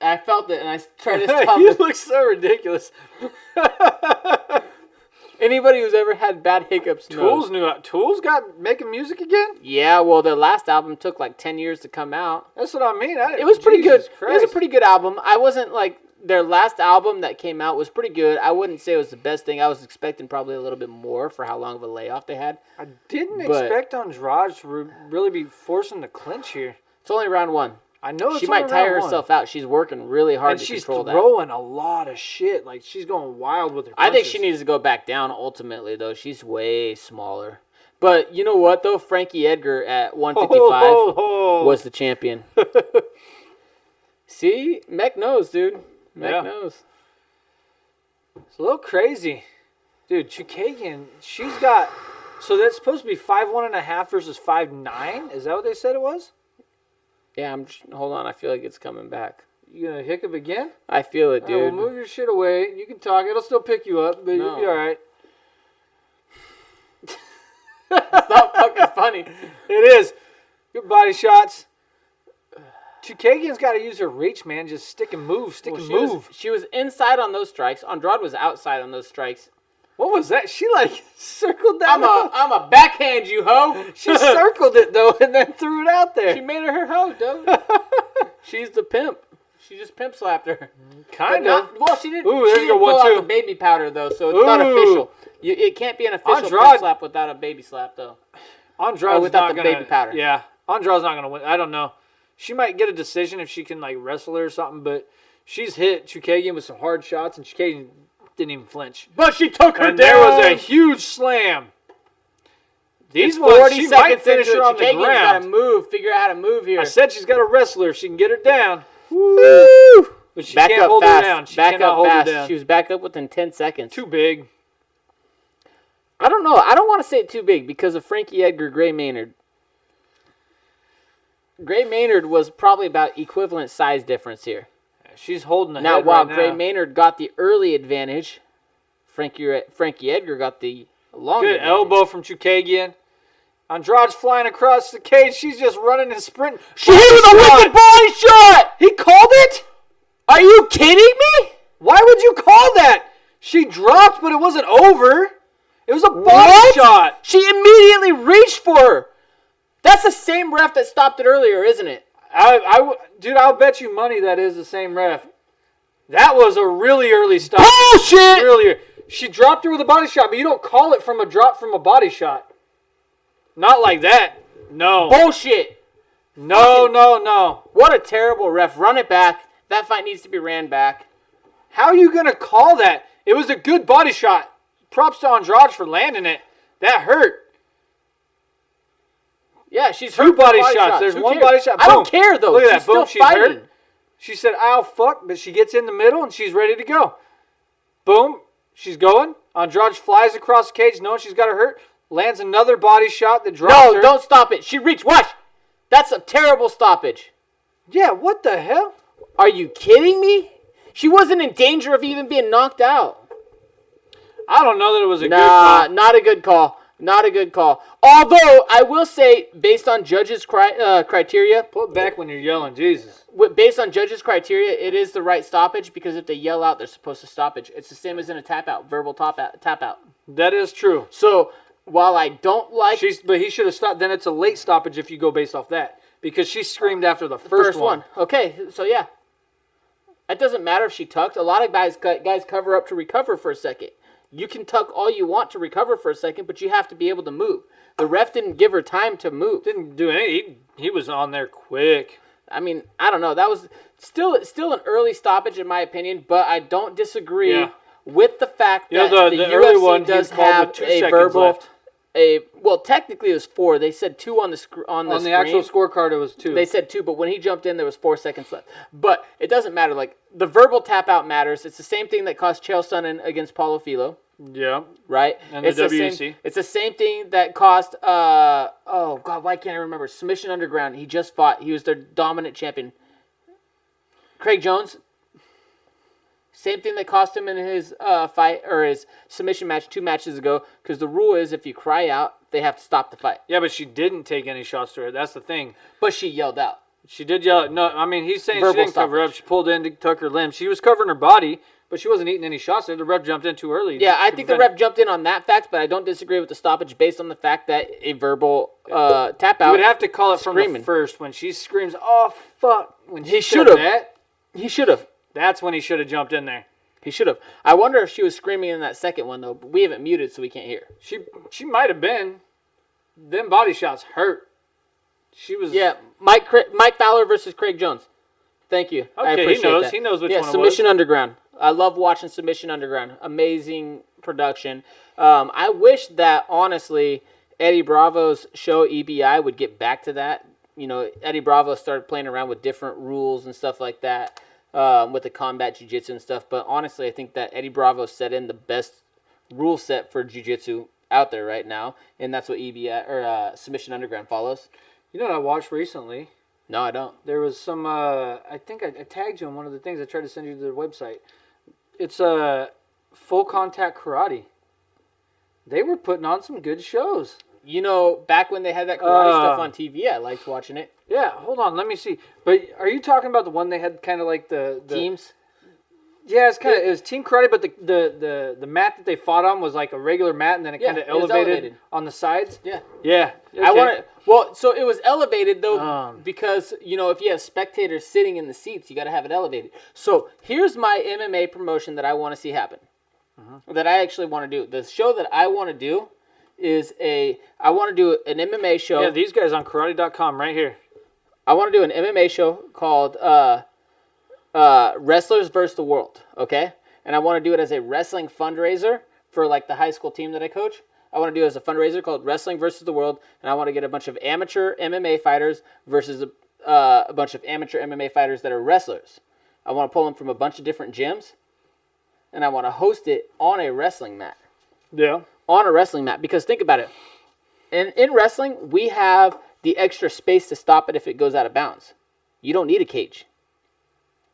I felt it and I tried to stop You it. look so ridiculous. Anybody who's ever had bad hiccups knows. Tools got making music again? Yeah, well, their last album took like 10 years to come out. That's what I mean. It was pretty good. Jesus It was a Christ. pretty good album. I wasn't like their last album that came out was pretty good. I wouldn't say it was the best thing. I was expecting probably a little bit more for how long of a layoff they had. I didn't But- expect Andrade to really be forcing the clinch here. It's only round one. I know it's She might only tire round herself out. She's working really hard and to she's control that. throwing a lot of shit. Like, she's going wild with her I think punches. she needs to go back down ultimately, though. She's way smaller. But you know what, though? Frankie Edgar at 155 was the champion. See? Mech knows, dude. Mech knows. It's a little crazy. Dude, Chukagian, she's got... So that's supposed to be 5'1.5" versus 5'9"? Is that what they said it was? Yeah, hold on. I feel like it's coming back. You gonna hiccup again? I feel it, All right, dude. well, move your shit away. You can talk. It'll still pick you up, but you'll be all right. It's not fucking funny. It is. Good body shots. Chukagian's got to use her reach, man. Just stick and move, She was inside on those strikes. Andrade was outside on those strikes. What was that? She like circled that. I'm a backhand, you hoe. She circled it though, and then threw it out there. She made her hoe, dude. She's the pimp. She just pimp slapped her. Kind of. Well, she didn't. Ooh, She there you didn't go, pull 1-2. out the baby powder though, so it's not Ooh. official. It can't be an official Andrade- pimp slap without a baby slap though. Andrade's without not the gonna, baby powder. Yeah, Andrade's not gonna win. I don't know. She might get a decision if she can like wrestle her or something, but she's hit Chukagian with some hard shots, and Chukagian didn't even flinch. But she took her And down. there was a huge slam. These It's ones, 40 she might seconds finish into her it. on the Chukagian's got to ground. move. Figure out how to move here. I said she's got a wrestler. She can get her down. Woo! But she Back can't up hold fast. her down. She Back cannot up hold fast. her down. She was back up within 10 seconds. Too big. I don't know. I don't want to say it too big because of Frankie Edgar, Gray Maynard. Gray Maynard was probably about equivalent size difference here. She's holding the Now, head while right Gray now. Maynard got the early advantage, Frankie Edgar got the long Good advantage. elbow from Chukagian. Andrade's flying across the cage. She's just running and sprinting. She hit with a wicked body shot! He called it? Are you kidding me? Why would you call that? She dropped, but it wasn't over. It was a body What? shot. She immediately reached for her. That's the same ref that stopped it earlier, isn't it? Dude, I'll bet you money that is the same ref. That was a really early stop. Bullshit! Earlier. She dropped her with a body shot, but you don't call it from a drop from a body shot. Not like that. No. Bullshit! No. What a terrible ref. Run it back. That fight needs to be ran back. How are you going to call that? It was a good body shot. Props to Andrade for landing it. That hurt. Yeah, she's Two hurt. body shots. There's Who one cares? body shot. I don't Boom. care, though. Look at She's that. Boom. still She's fighting. hurt. She said, "Ow, fuck," but she gets in the middle and she's ready to go. Boom. She's going. Andrade flies across the cage knowing she's got her hurt. Lands another body shot that drops No, her. don't stop it. She reached. Watch. That's a terrible stoppage. Yeah, what the hell? Are you kidding me? She wasn't in danger of even being knocked out. I don't know that it was a good Nah, call. not a good call. Not a good call. Although, I will say, based on judges' criteria, Pull it back when you're yelling, Jesus. based on judges' criteria, it is the right stoppage because if they yell out, they're supposed to stoppage. It's the same as in a tap out, verbal tap out. That is true. So, while I don't like But he should have stopped. Then it's a late stoppage if you go based off that. Because she screamed after the first one. Okay, so yeah. It doesn't matter if she tucked. A lot of guys cover up to recover for a second. You can tuck all you want to recover for a second, but you have to be able to move. The ref didn't give her time to move. Didn't do anything. He was on there quick. I mean, I don't know. That was still an early stoppage in my opinion, but I don't disagree with the fact that the early UFC one does he called have with 2 a seconds verbal. left. Well, technically it was 4. They said 2 on the screen. On the actual scorecard, it was 2. They said 2, but when he jumped in, there was 4 seconds left. But it doesn't matter. Like the verbal tap out matters. It's the same thing that cost Chael Sonnen against Paulo Filo. Yeah. Right? And the WC. It's the same thing that cost, oh, God, why can't I remember? Submission Underground. He just fought. He was their dominant champion. Craig Jones. Same thing that cost him in his fight, or his submission match 2 matches ago, because the rule is if you cry out, they have to stop the fight. Yeah, but she didn't take any shots to her. That's the thing. But she yelled out. She did yell. No, I mean, he's saying Verbal she didn't cover up. She pulled in to tuck her limbs. She was covering her body, but she wasn't eating any shots there. The ref jumped in too early. Yeah, I think the ref jumped in on that fact, but I don't disagree with the stoppage based on the fact that a verbal tap out. You would have to call it from screaming. the first when she screams, "Oh fuck!" When He she should said have. that, He should have. that's when he should have jumped in there. He should have. I wonder if she was screaming in that second one, though. But we have it muted, so we can't hear. She might have been. Them body shots hurt. She was. Yeah, Mike Fowler versus Craig Jones. Thank you. I Okay, appreciate he knows. that. He knows which yeah, one it Submission was. Underground. I love watching Submission Underground. Amazing production. I wish that, honestly, Eddie Bravo's show, EBI, would get back to that. You know, Eddie Bravo started playing around with different rules and stuff like that. With the combat jiu-jitsu and stuff, but honestly, I think that Eddie Bravo set in the best rule set for jiu-jitsu out there right now, and that's what EBI or Submission Underground follows. You know what I watched recently? No, I don't. There was some. I think I tagged you on one of the things. I tried to send you to their website. It's Full Contact Karate. They were putting on some good shows. You know, back when they had that karate stuff on TV, I liked watching it. Yeah, hold on, let me see. But are you talking about the one they had kind of like the Teams. Yeah, it was team karate, but the mat that they fought on was like a regular mat, and then it Yeah, kind of it was elevated on the sides. Yeah. Yeah, I okay. want to. Well, so it was elevated though, Um. because you know if you have spectators sitting in the seats, you got to have it elevated. So here's my MMA promotion that I want to see happen. That I actually want to do. The show that I want to do is I want to do an MMA show. Yeah, these guys on karate.com right here. I want to do an MMA show called Wrestlers vs. the World, okay? And I want to do it as a wrestling fundraiser for like the high school team that I coach. I want to do it as a fundraiser called Wrestling vs. the World, and I want to get a bunch of amateur MMA fighters versus a bunch of amateur MMA fighters that are wrestlers. I want to pull them from a bunch of different gyms, and I want to host it on a wrestling mat. Yeah. On a wrestling mat, because think about it. In wrestling, we have the extra space to stop it if it goes out of bounds. You don't need a cage.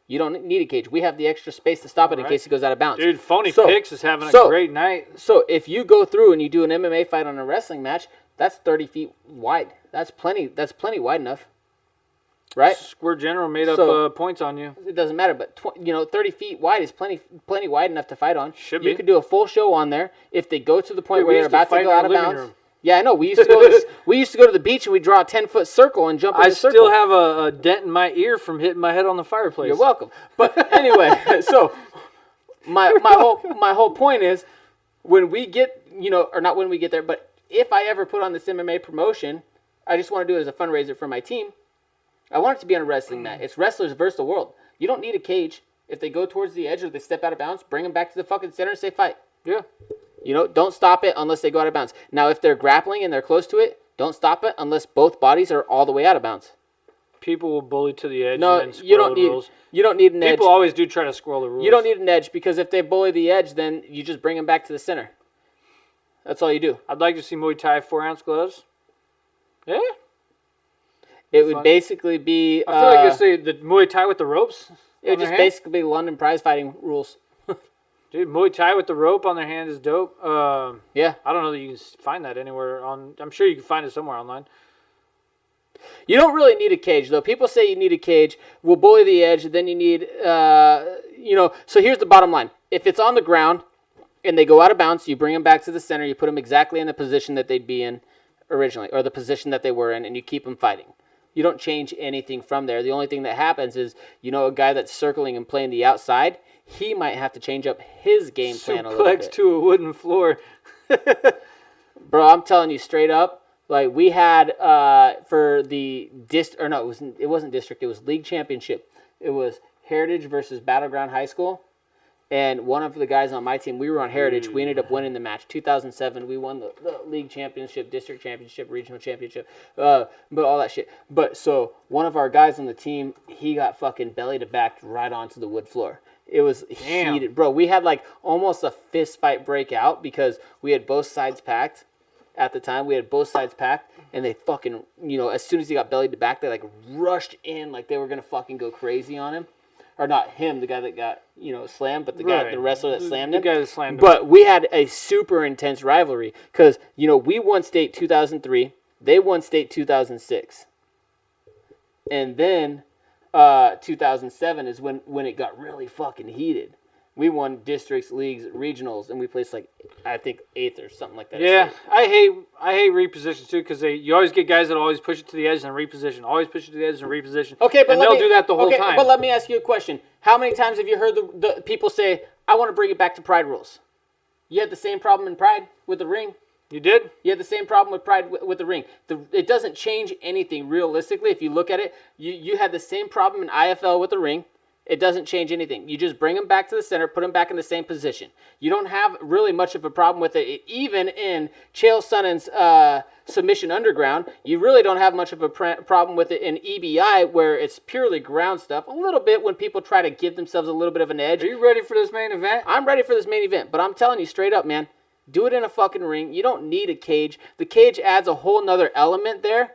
You don't need a cage. We have the extra space to stop it in case it goes out of bounds. Dude, Phony Picks is having a great night. So if you go through and you do an MMA fight on a wrestling match, that's 30 feet wide. That's plenty wide enough. Right? Square General made up points on you. It doesn't matter, but 30 feet wide is plenty wide enough to fight on. Should You be. could do a full show on there. If they go to the point Dude, where we they're used to about to fight go in out our of living bounds. room. Yeah, I know. We used to go. We used to go to the beach and we draw a 10-foot circle and jump in I the circle. still have a dent in my ear from hitting my head on the fireplace. You're welcome. But anyway, so my whole point is when we get, or not when we get there, but if I ever put on this MMA promotion, I just want to do it as a fundraiser for my team. I want it to be on a wrestling mat. It's Wrestlers versus the World. You don't need a cage. If they go towards the edge or they step out of bounds, bring them back to the fucking center and say fight. Yeah. You know, don't stop it unless they go out of bounds. Now, if they're grappling and they're close to it, don't stop it unless both bodies are all the way out of bounds. People will bully to the edge No, and then you squirrel don't the need. rules. You don't need an edge. People always do try to squirrel the rules. You don't need an edge because if they bully the edge, then you just bring them back to the center. That's all you do. I'd like to see Muay Thai 4-ounce gloves. Yeah. It would Fun. basically be. I feel like you say the Muay Thai with the ropes. It would on their just hand. basically be London prize fighting rules. Dude, Muay Thai with the rope on their hand is dope. Yeah. I don't know that you can find that anywhere on. I'm sure you can find it somewhere online. You don't really need a cage, though. People say you need a cage. We'll bully the edge. Then you need, So here's the bottom line. If it's on the ground and they go out of bounds, you bring them back to the center. You put them exactly in the position that they'd be in originally, or the position that they were in, and you keep them fighting. You don't change anything from there. The only thing that happens is, a guy that's circling and playing the outside, he might have to change up his game plan a little Suplex bit. to a wooden floor. Bro, I'm telling you straight up. Like we had for the it wasn't district. It was league championship. It was Heritage versus Battleground High School, and one of the guys on my team, we were on Heritage. We ended up winning the match. 2007, we won the league championship, district championship, regional championship, but all that shit. But so one of our guys on the team, he got fucking belly to back right onto the wood floor. It was heated, bro. We had like almost a fist fight breakout because we had both sides packed. At the time, we had both sides packed, and they fucking, as soon as he got bellied to back, they like rushed in like they were gonna fucking go crazy on him, or not him, the guy that got slammed, but the guy, the wrestler that slammed him. The guy that slammed him. But we had a super intense rivalry because we won state 2003, they won state 2006, and then 2007 is when it got really fucking heated. We won districts, leagues, regionals, and we placed like I think 8th or something like that. Yeah, I hate repositions too because you always get guys that always push it to the edge and reposition, always push it to the edge and reposition. Okay, but and they'll do that the whole time. But let me ask you a question: how many times have you heard the people say, "I want to bring it back to Pride rules"? You had the same problem in Pride with the ring. You did? You had the same problem with Pride with the ring. It doesn't change anything realistically. If you look at it, you had the same problem in IFL with the ring. It doesn't change anything. You just bring them back to the center, put them back in the same position. You don't have really much of a problem with it. Even in Chael Sonnen's Submission Underground, you really don't have much of a problem with it in EBI, where it's purely ground stuff. A little bit when people try to give themselves a little bit of an edge. Are you ready for this main event? I'm ready for this main event, but I'm telling you straight up, man, do it in a fucking ring. You don't need a cage. The cage adds a whole nother element there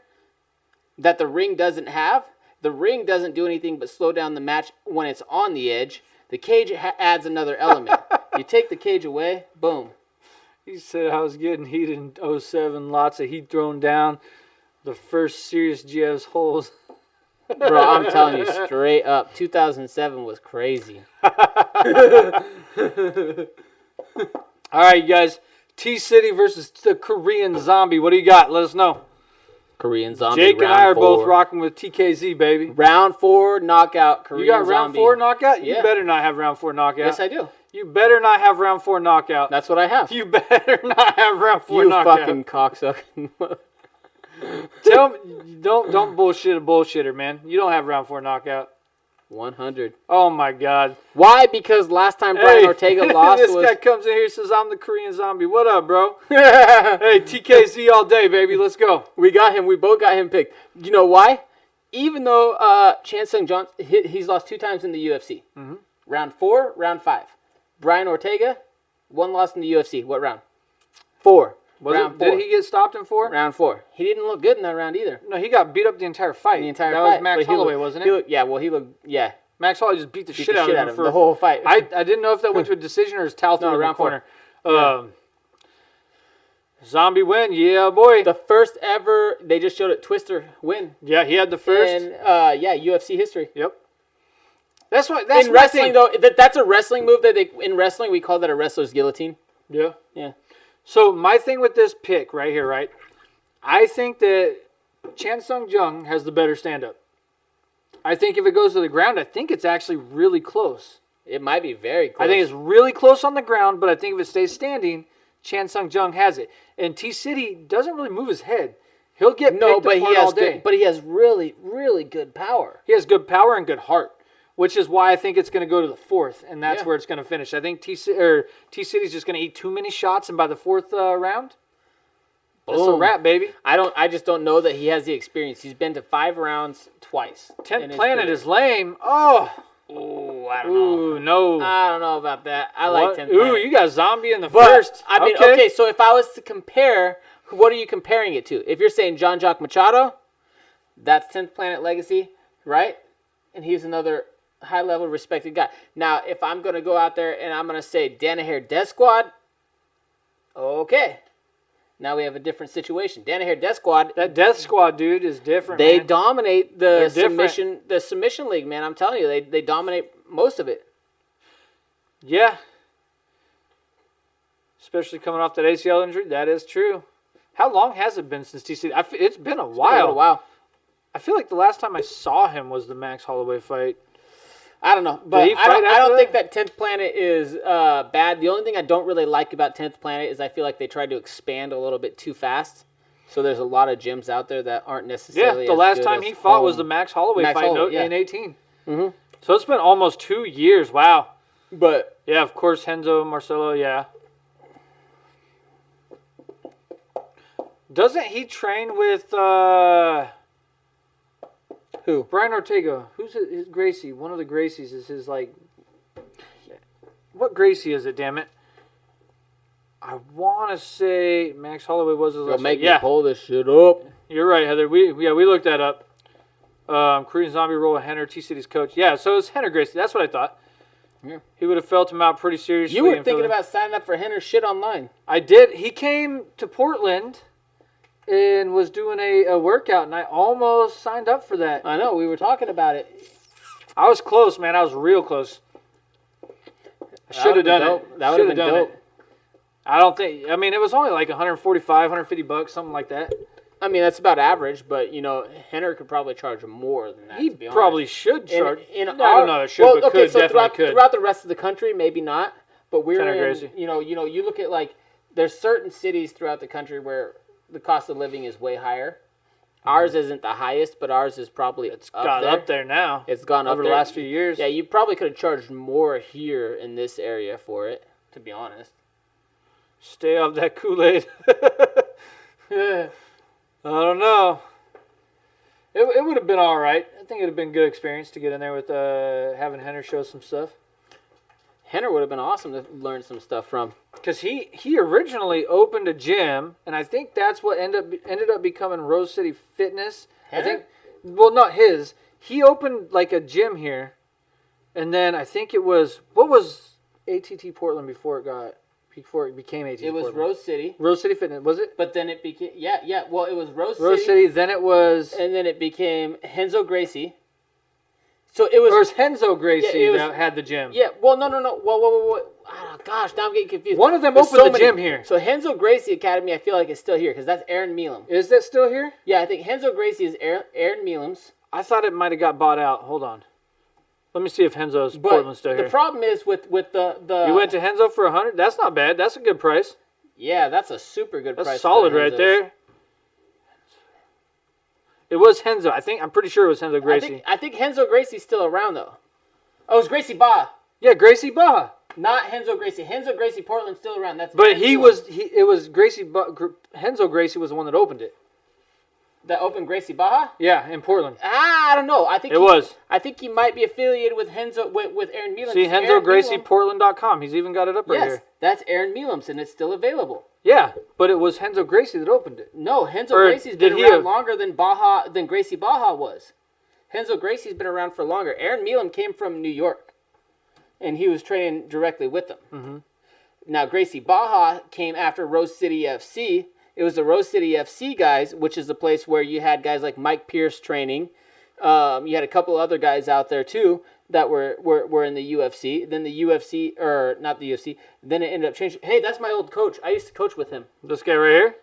that the ring doesn't have. The ring doesn't do anything but slow down the match when it's on the edge. The cage adds another element. You take the cage away, boom. He said I was getting heated in 07, lots of heat thrown down. The first serious GF's holes. Bro, I'm telling you straight up, 2007 was crazy. All right, you guys. T-City versus the Korean Zombie. What do you got? Let us know. Korean Zombie. Jake and I are round 4. both rocking with TKZ, baby. Round 4 knockout. Korean You got round Zombie. 4 knockout? You Yeah. better not have round 4 knockout. Yes, I do. You better not have round 4 knockout. That's what I have. You better not have round 4 You knockout. fucking cocksucking. Tell me, don't bullshit a bullshitter, man. You don't have round 4 knockout. 100. Oh my God. Why? Because last time Brian Ortega lost this was... guy comes in here and says, I'm the Korean Zombie. What up, bro? Hey, TKZ all day, baby. Let's go. We got him. We both got him picked. You know why? Even though Chan Sung Jung, he's lost 2 times in the UFC. Mm-hmm. Round 4, round 5. Brian Ortega, 1 loss in the UFC. What round? 4. Round 4. Did he get stopped in 4? Round 4. He didn't look good in that round either. No, he got beat up the entire fight. That was Max Holloway, wasn't it? He looked, yeah. Max Holloway just beat the shit out of him for the whole fight. I didn't know if that went to a decision or his towel threw in the round 4. corner. Zombie win, yeah, boy. The first ever, they just showed it, Twister win. Yeah, he had the first. In, UFC history. Yep. That's in wrestling, though, that's a wrestling move that in wrestling, we call that a wrestler's guillotine. Yeah. Yeah. So my thing with this pick right here, right? I think that Chan Sung Jung has the better stand-up. I think if it goes to the ground, I think it's actually really close. It might be very close. I think it's really close on the ground, but I think if it stays standing, Chan Sung Jung has it. And T-City doesn't really move his head. He'll get picked apart all day. But he has really, really good power. He has good power and good heart. which is why I think it's going to go to the fourth, and that's Yeah. where it's going to finish. I think T City's just going to eat too many shots, and by the fourth round, that's a Boom. wrap, baby. I just don't know that he has the experience. He's been to 5 rounds twice. 10th Planet is lame. Oh, Ooh, I don't know. ooh, no. I don't know about that. I like What? 10th Ooh, Planet. you got Zombie in the But, first. I mean, okay, so if I was to compare, what are you comparing it to? If you're saying Jean-Jacques Machado, that's 10th Planet Legacy, right? And he's another high-level respected guy. Now, if I'm going to go out there and I'm going to say Danaher Death Squad, okay. Now we have a different situation. Danaher Death Squad, That Death Squad dude is different. they man. dominate They're the different. submission league, man. I'm telling you, they dominate most of it. Yeah. Especially coming off that ACL injury, that is true. How long has it been since TC? It's been a while. A while. I feel like the last time I saw him was the Max Holloway fight. I don't know, but he I fight don't after think that 10th Planet is bad. The only thing I don't really like about 10th Planet is I feel like they tried to expand a little bit too fast. So there's a lot of gyms out there that aren't necessarily Yeah, the as last good time as he fought was home. the Max Holloway Max fight Holloway, yeah. in 18. Mhm. So it's been almost 2 years. Wow. But Yeah, of course, Henzo Marcelo, yeah. Doesn't he train with who? Brian Ortega? Who's his Gracie? One of the Gracies is his, like... What Gracie is it, damn it? I want to say Max Holloway was his They'll last make fight. me pull this shit up. You're right, Heather. We looked that up. Korean Zombie Roll Henner, T-City's coach. Yeah, so it's Henner Gracie. That's what I thought. Yeah. He would have felt him out pretty seriously. You were in thinking Philly. about signing up for Henner shit online. I did. He came to Portland and was doing a workout, and I almost signed up for that. I know, we were talking about it. I was close, man. I was real close. I should have done it. That would have been Shoulda done dope. it. I don't think. I mean, it was only like 145, 150 bucks, something like that. I mean, that's about average, but, you know, Henner could probably charge more than that, He to be honest. probably should charge. In I don't know. Should, but could, so definitely could. throughout the rest of the country, maybe not. But we're Henner in, Gracie. you know, you look at, like, there's certain cities throughout the country where the cost of living is way higher. Ours isn't the highest, but ours is probably It's got there. up there now. It's gone over up the there. last few years. Yeah, you probably could have charged more here in this area for it, to be honest. Stay off that Kool-Aid. I don't know. It would have been all right. I think it would have been a good experience to get in there with having Henner show some stuff. Henner would have been awesome to learn some stuff from. Because he originally opened a gym, and I think that's what ended up becoming Rose City Fitness. I think, well, not his. He opened like a gym here, and then I think it was, what was ATT Portland before it became ATT It was Portland? Rose City, Rose City Fitness, was it? but then it became well, it was Rose Rose City, then it was, and then it became Henzo Gracie. So it was. or it was Henzo Gracie Yeah, it was- that had the gym. Yeah, well, no. Whoa. Oh, gosh, now I'm getting confused. One of them There's opened the gym here. So Henzo Gracie Academy, I feel like is still here because that's Aaron Meelam. Is that still here? Yeah, I think Henzo Gracie is Aaron Meelam's. I thought it might have got bought out. Hold on. Let me see if Henzo's But Portland's still the here. problem is with the. You went to Henzo for 100? That's not bad. That's a good price. Yeah, that's a super good That's price. solid for right Henzo's. there. It was Henzo. I'm pretty sure it was Henzo Gracie. I think Henzo Gracie's still around though. Oh, it's Gracie Baja, Yeah, Gracie Baja. not Henzo Gracie. Henzo Gracie Portland's still around. That's But Aaron Meelam. it was Gracie Henzo Gracie was the one that opened it. That opened Gracie Baja. Yeah, in Portland. I don't know. I think It was. I think he might be affiliated with Henzo with Aaron Meelam. See, 'cause Aaron Meelam- HenzoGraciePortland.com. He's even got it up right Yes, here. that's Aaron Meelam's, and it's still available. Yeah, but it was Henzo Gracie that opened it. No, Henzo Or Gracie's did been he around have- longer than Gracie Baja was. Henzo Gracie's been around for longer. Aaron Meelam came from New York, and he was training directly with them. Mm-hmm. Now, Gracie Baja came after Rose City FC. It was the Rose City FC guys, which is the place where you had guys like Mike Pierce training. You had a couple other guys out there, too, that were in the UFC. Then the UFC, or not the UFC, then it ended up changing. Hey, that's my old coach. I used to coach with him. This guy right here?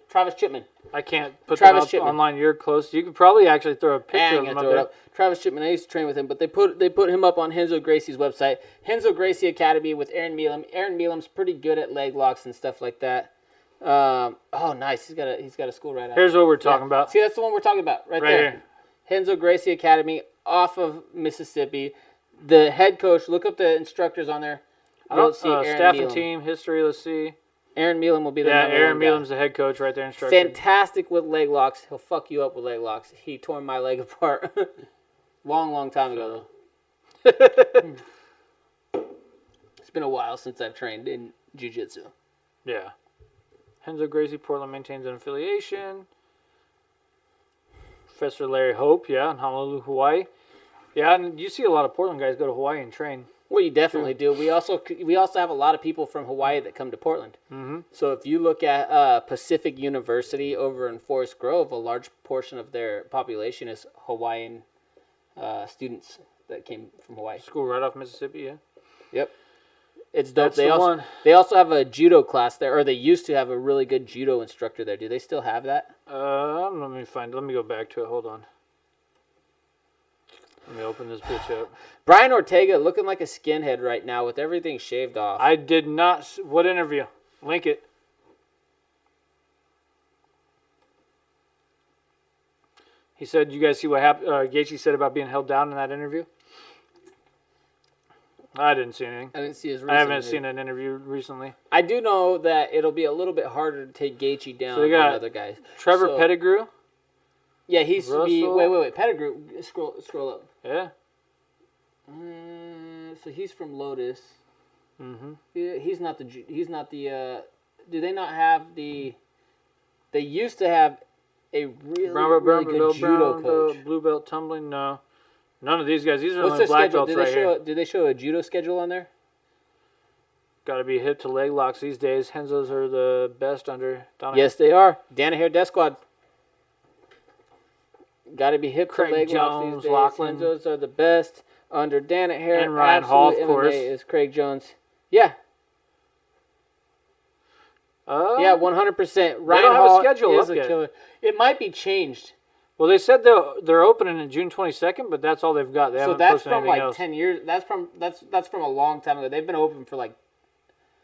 Travis Chipman. I can't put Travis that up Chipman. online. You're close. You could probably actually throw a picture I'm of him gonna up throw it there. up. Travis Chipman. I used to train with him, but they put him up on Henzo Gracie's website, Henzo Gracie Academy with Aaron Meelam. Aaron Meelam's pretty good at leg locks and stuff like that. Oh, nice. He's got a school right out. Here's what we're talking about. See, that's the one we're talking about right Right there. here. Renzo Gracie Academy off of Mississippi. The head coach, look up the instructors on there. I don't You'll see Aaron staff and Meelam. team history. Let's see. Aaron Meelam will be the Yeah, number Aaron one guy. Meelam's the head coach right there. Instructor. Fantastic with leg locks. He'll fuck you up with leg locks. He tore my leg apart. long time ago, though. It's been a while since I've trained in jiu-jitsu. Yeah. Renzo Gracie, Portland maintains an affiliation. Professor Larry Hope, yeah, in Honolulu, Hawaii. Yeah, and you see a lot of Portland guys go to Hawaii and train. Well, you definitely do. We also have a lot of people from Hawaii that come to Portland. Mm-hmm. So if you look at Pacific University over in Forest Grove, a large portion of their population is Hawaiian students that came from Hawaii. School right off Mississippi, yeah. Yep. It's dope. That's the one. They also have a judo class there, or they used to have a really good judo instructor there. Do they still have that? Let me go back to it. Hold on. Let me open this bitch up. Brian Ortega looking like a skinhead right now with everything shaved off. I did not. What interview? Link it. He said, you guys see what happened? Gaethje said about being held down in that interview? I didn't see anything. I didn't see his. I haven't seen an interview recently. I do know that it'll be a little bit harder to take Gaethje down So they got than other guys. Trevor So- Pettigrew. Yeah, he's to be. Russell. Wait. Pettigrew. Scroll up. Yeah. So he's from Lotus. Mm-hmm. Yeah, he's not the. Do they not have the? They used to have a really good judo coach. Blue belt tumbling. No, none of these guys. These are What's only their black schedule? belts right here. Did they show a judo schedule on there? Got to be hip to leg locks these days. Henzo's are the best under Donna. Yes, they are. Danaher Death Squad. Got to be hip Craig to leg locks Jones, these days. Lachlan. Those are the best under Danaher. And Ryan Hall, of Absolute course. MMA is Craig Jones. Yeah. Yeah, 100%. Ryan don't have a Hall schedule is up a yet. killer. It might be changed. Well, they said they're opening in June 22nd, but that's all they've got. They So haven't that's posted from anything like else. 10 years. That's from a long time ago. They've been open for like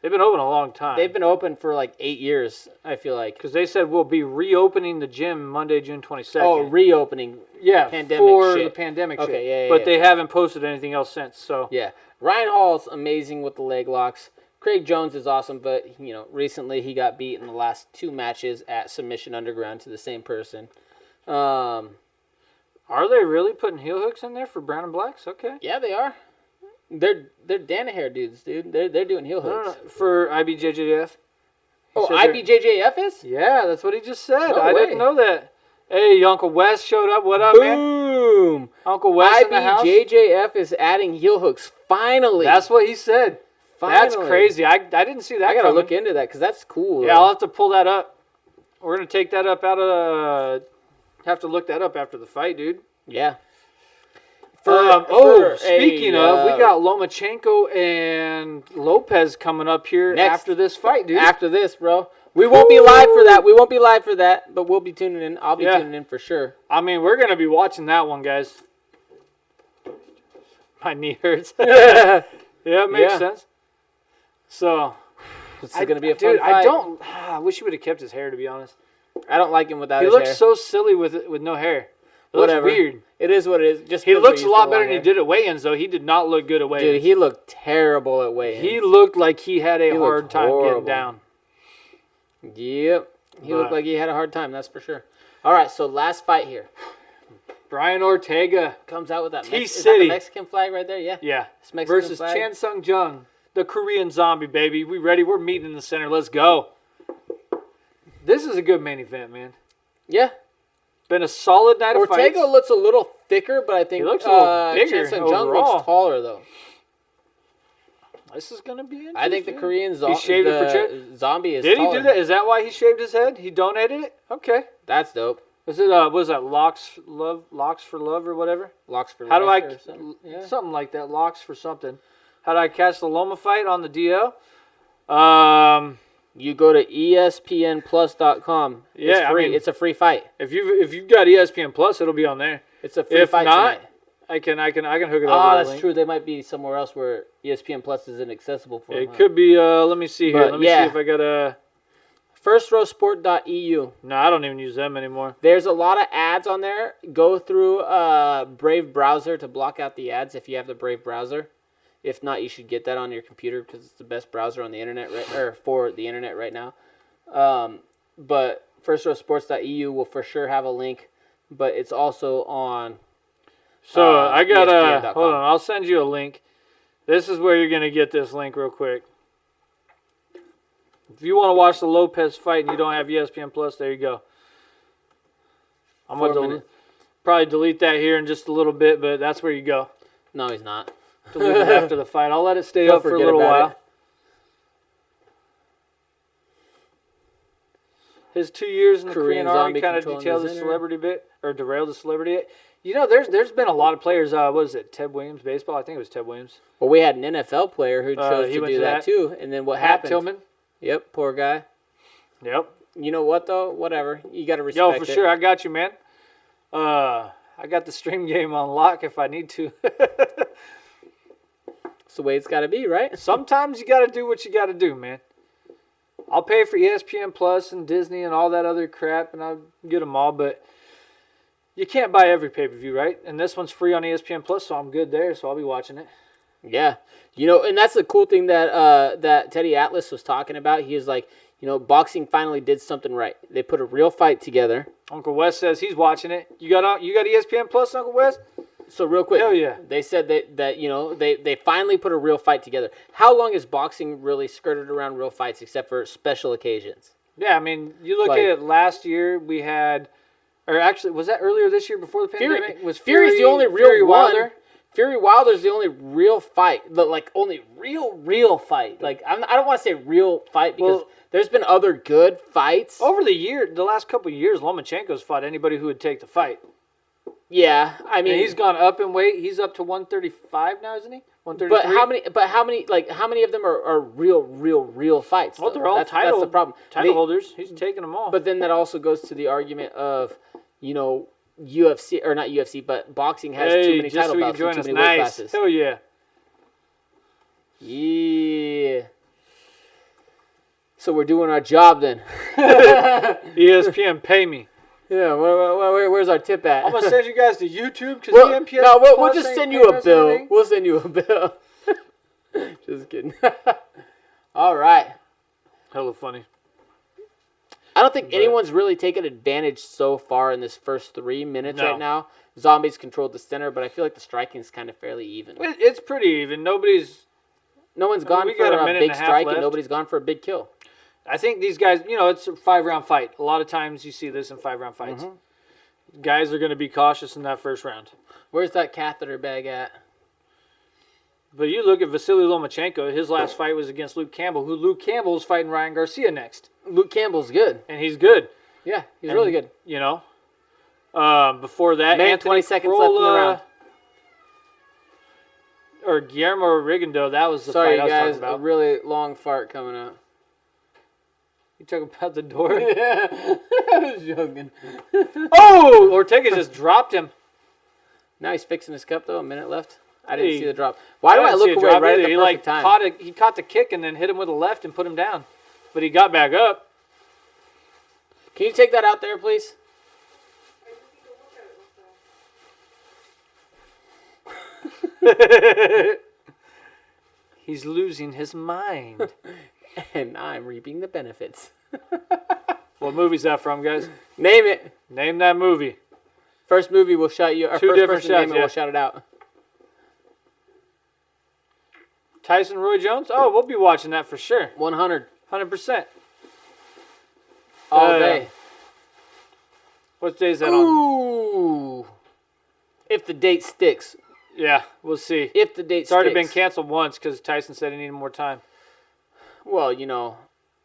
They've been open a long time. 8 years, I feel like. Because they said we'll be reopening the gym Monday, June 22nd. Oh, reopening. yeah, pandemic for shit. the pandemic Okay, shit. yeah, But yeah. they haven't posted anything else since. So Yeah. Ryan Hall's amazing with the leg locks. Craig Jones is awesome, but recently he got beat in the last 2 matches at Submission Underground to the same person. are they really putting heel hooks in there for brown and blacks? Okay. Yeah, they are. They're Danaher dudes, dude. They're doing heel No, hooks. for IBJJF. Oh, said they're- IBJJF is? Yeah, that's what he just said. No I way. didn't know that. Hey, Uncle Wes showed up. What up, man? Boom! Uncle Wes in the house. IBJJF is adding heel hooks. Finally. That's what he said. That's Finally. crazy. I didn't see that I gotta coming. look into that because that's cool. Yeah, I'll have to pull that up. We're gonna take that up out of. Have to look that up after the fight, dude. Yeah. Speaking of, we got Lomachenko and Lopez coming up here Next. after this fight, dude. After this, bro. We won't be live for that. But we'll be tuning in. I'll be Yeah. tuning in for sure. I mean, we're gonna be watching that one, guys. My knee hurts. This Yeah, it makes Yeah. sense. So, is gonna be a fun dude, fight. I wish he would have kept his hair, to be honest. I don't like him without He his looks hair. so silly with no hair. It Whatever. looks weird. It is what it is. Just He because we're looks a used lot to better long than he hair. did at weigh-ins, though. He did not look good at weigh-ins. Dude, he looked terrible at weigh-ins. He looked like he had a He looked hard time horrible. getting down. Yep. He looked But- like he had a hard time, that's for sure. All right, so last fight here. Brian Ortega, Comes out with that. Is that T-City. the Mexican flag right there? Yeah. yeah, It's Mexican versus flag. Chan Sung Jung, the Korean Zombie, baby. We ready? We're meeting in the center. Let's go. This is a good main event, man. Yeah. Been a solid night of Ortega fights. looks a little thicker, but I think He looks a little bigger Chan Sung Jung overall. looks taller, though. This is gonna be interesting. I think the Korean shaved it for zombie is Did he taller. do that? Is that why he shaved his head? He donated it? Okay. That's dope. Was it what was that locks for love or whatever? Locks for How do life I or something. Yeah. something like that? Locks for something. How do I catch the Loma fight on the DL? You go to ESPNplus.com. Yeah, it's I free. mean- It's a free fight. If you've got ESPN Plus, it'll be on there. It's a free If fight not, tonight. I can hook it up. Ah, with a that's link. true. They might be somewhere else where ESPN Plus isn't accessible for. It them, could be. Let me see here. But, Let me yeah. see if I got a. FirstRowSport.eu. No, I don't even use them anymore. There's a lot of ads on there. Go through Brave browser to block out the ads if you have the Brave browser. If not, you should get that on your computer because it's the best browser on the internet for the internet right now. But FirstRowSports.eu will for sure have a link, but it's also on. So I got ESPN.com. hold on. I'll send you a link. This is where you're gonna get this link real quick. If you want to watch the Lopez fight and you don't have ESPN Plus, there you go. I'm gonna probably delete that here in just a little bit, but that's where you go. No, he's not. Delete it after the fight. I'll let it stay He'll up for a forget little about while. it. His 2 years in the Korean Korean Army zombie kind of controlling detailed the the center. celebrity bit, or derailed the celebrity. You know, there's been a lot of players. What is it? Ted Williams, baseball. I think it was Ted Williams. Well, we had an NFL player who chose he to went do to that that. too, and then what Pat happened? Tillman. Yep, poor guy. Yep. You know what though? Whatever. You got to respect Yo, it. for sure, I got you, man. I got the stream game on lock if I need to. It's the way it's got to be, right? Sometimes you got to do what you got to do, man. I'll pay for ESPN Plus and Disney and all that other crap, and I'll get them all, but you can't buy every pay-per-view, right? And this one's free on ESPN Plus, so I'm good there, so I'll be watching it. Yeah. You know, and that's the cool thing that that Teddy Atlas was talking about. He was like, you know, boxing finally did something right. They put a real fight together. Uncle Wes says he's watching it. You got ESPN Plus, Uncle Wes? So real quick, Hell yeah. They said that you know they finally put a real fight together. How long has boxing really skirted around real fights except for special occasions? Yeah, I mean, you look Like- at it. Last year we had, or actually, was that earlier this year before the pandemic? Was Fury's the only real Fury one. Wilder? Fury Wilder's the only real fight, the like only real fight. Like I don't want to say real fight because Well- there's been other good fights. Over the last couple of years, Lomachenko's fought anybody who would take the fight. Yeah, I mean And he's gone up in weight. He's up to 135 now, isn't he? 133. But how many of them are real fights? Well, though? they're all that's title the problem. title holders. He's taking them all. But then that also goes to the argument of, you know, UFC or not UFC, but boxing has too many just title so you can belts and join too us. many weight Nice. classes. Hell yeah. Yeah. So we're doing our job then. ESPN, pay me. Yeah. Where's our tip at? I'm gonna send you guys to YouTube because Well, ESPN. no, we'll Plus just ain't send paying you a us bill. anything. We'll send you a bill. Just kidding. All right. Hella funny. I don't think anyone's really taken advantage so far in this first 3 minutes No. right now. Zombies controlled the center, but I feel like the striking is kind of fairly even. It's pretty even. No one's gone we for got a a minute big and a half strike, left. and nobody's gone for a big kill. I think these guys, it's a 5-round fight. A lot of times you see this in 5-round fights. Guys are going to be cautious in that first round. Where's that catheter bag at? But you look at Vasily Lomachenko. His last fight was against Luke Campbell, who Luke Campbell is fighting Ryan Garcia next. Luke Campbell's good. And he's good. Yeah, he's really good. Before that, Man, Anthony 20 seconds left in the Corolla, round. Or Guillermo Rigondo, that was the Sorry, fight I was guys, talking a about. really long fart coming out. You talking about the door? I was joking. Oh! Ortega just dropped him. Now he's fixing his cup, though. A minute left. I didn't Hey, see the drop. Why do I didn't see look a away drop right at either. the He perfect time? he caught the kick and then hit him with a left and put him down. But he got back up. Can you take that out there, please? He's losing his mind. And I'm reaping the benefits. What movie's that from, guys? Name it. Name that movie. First movie will shout you. Our Two first different person to name shots, it yeah. will shout it out. Tyson Roy Jones? Oh, we'll be watching that for sure. 100 100%. all Uh, day. What day is that on? Ooh. If the date sticks. Yeah, we'll see. If the date It's already been sticks. canceled once because Tyson said he needed more time. Well,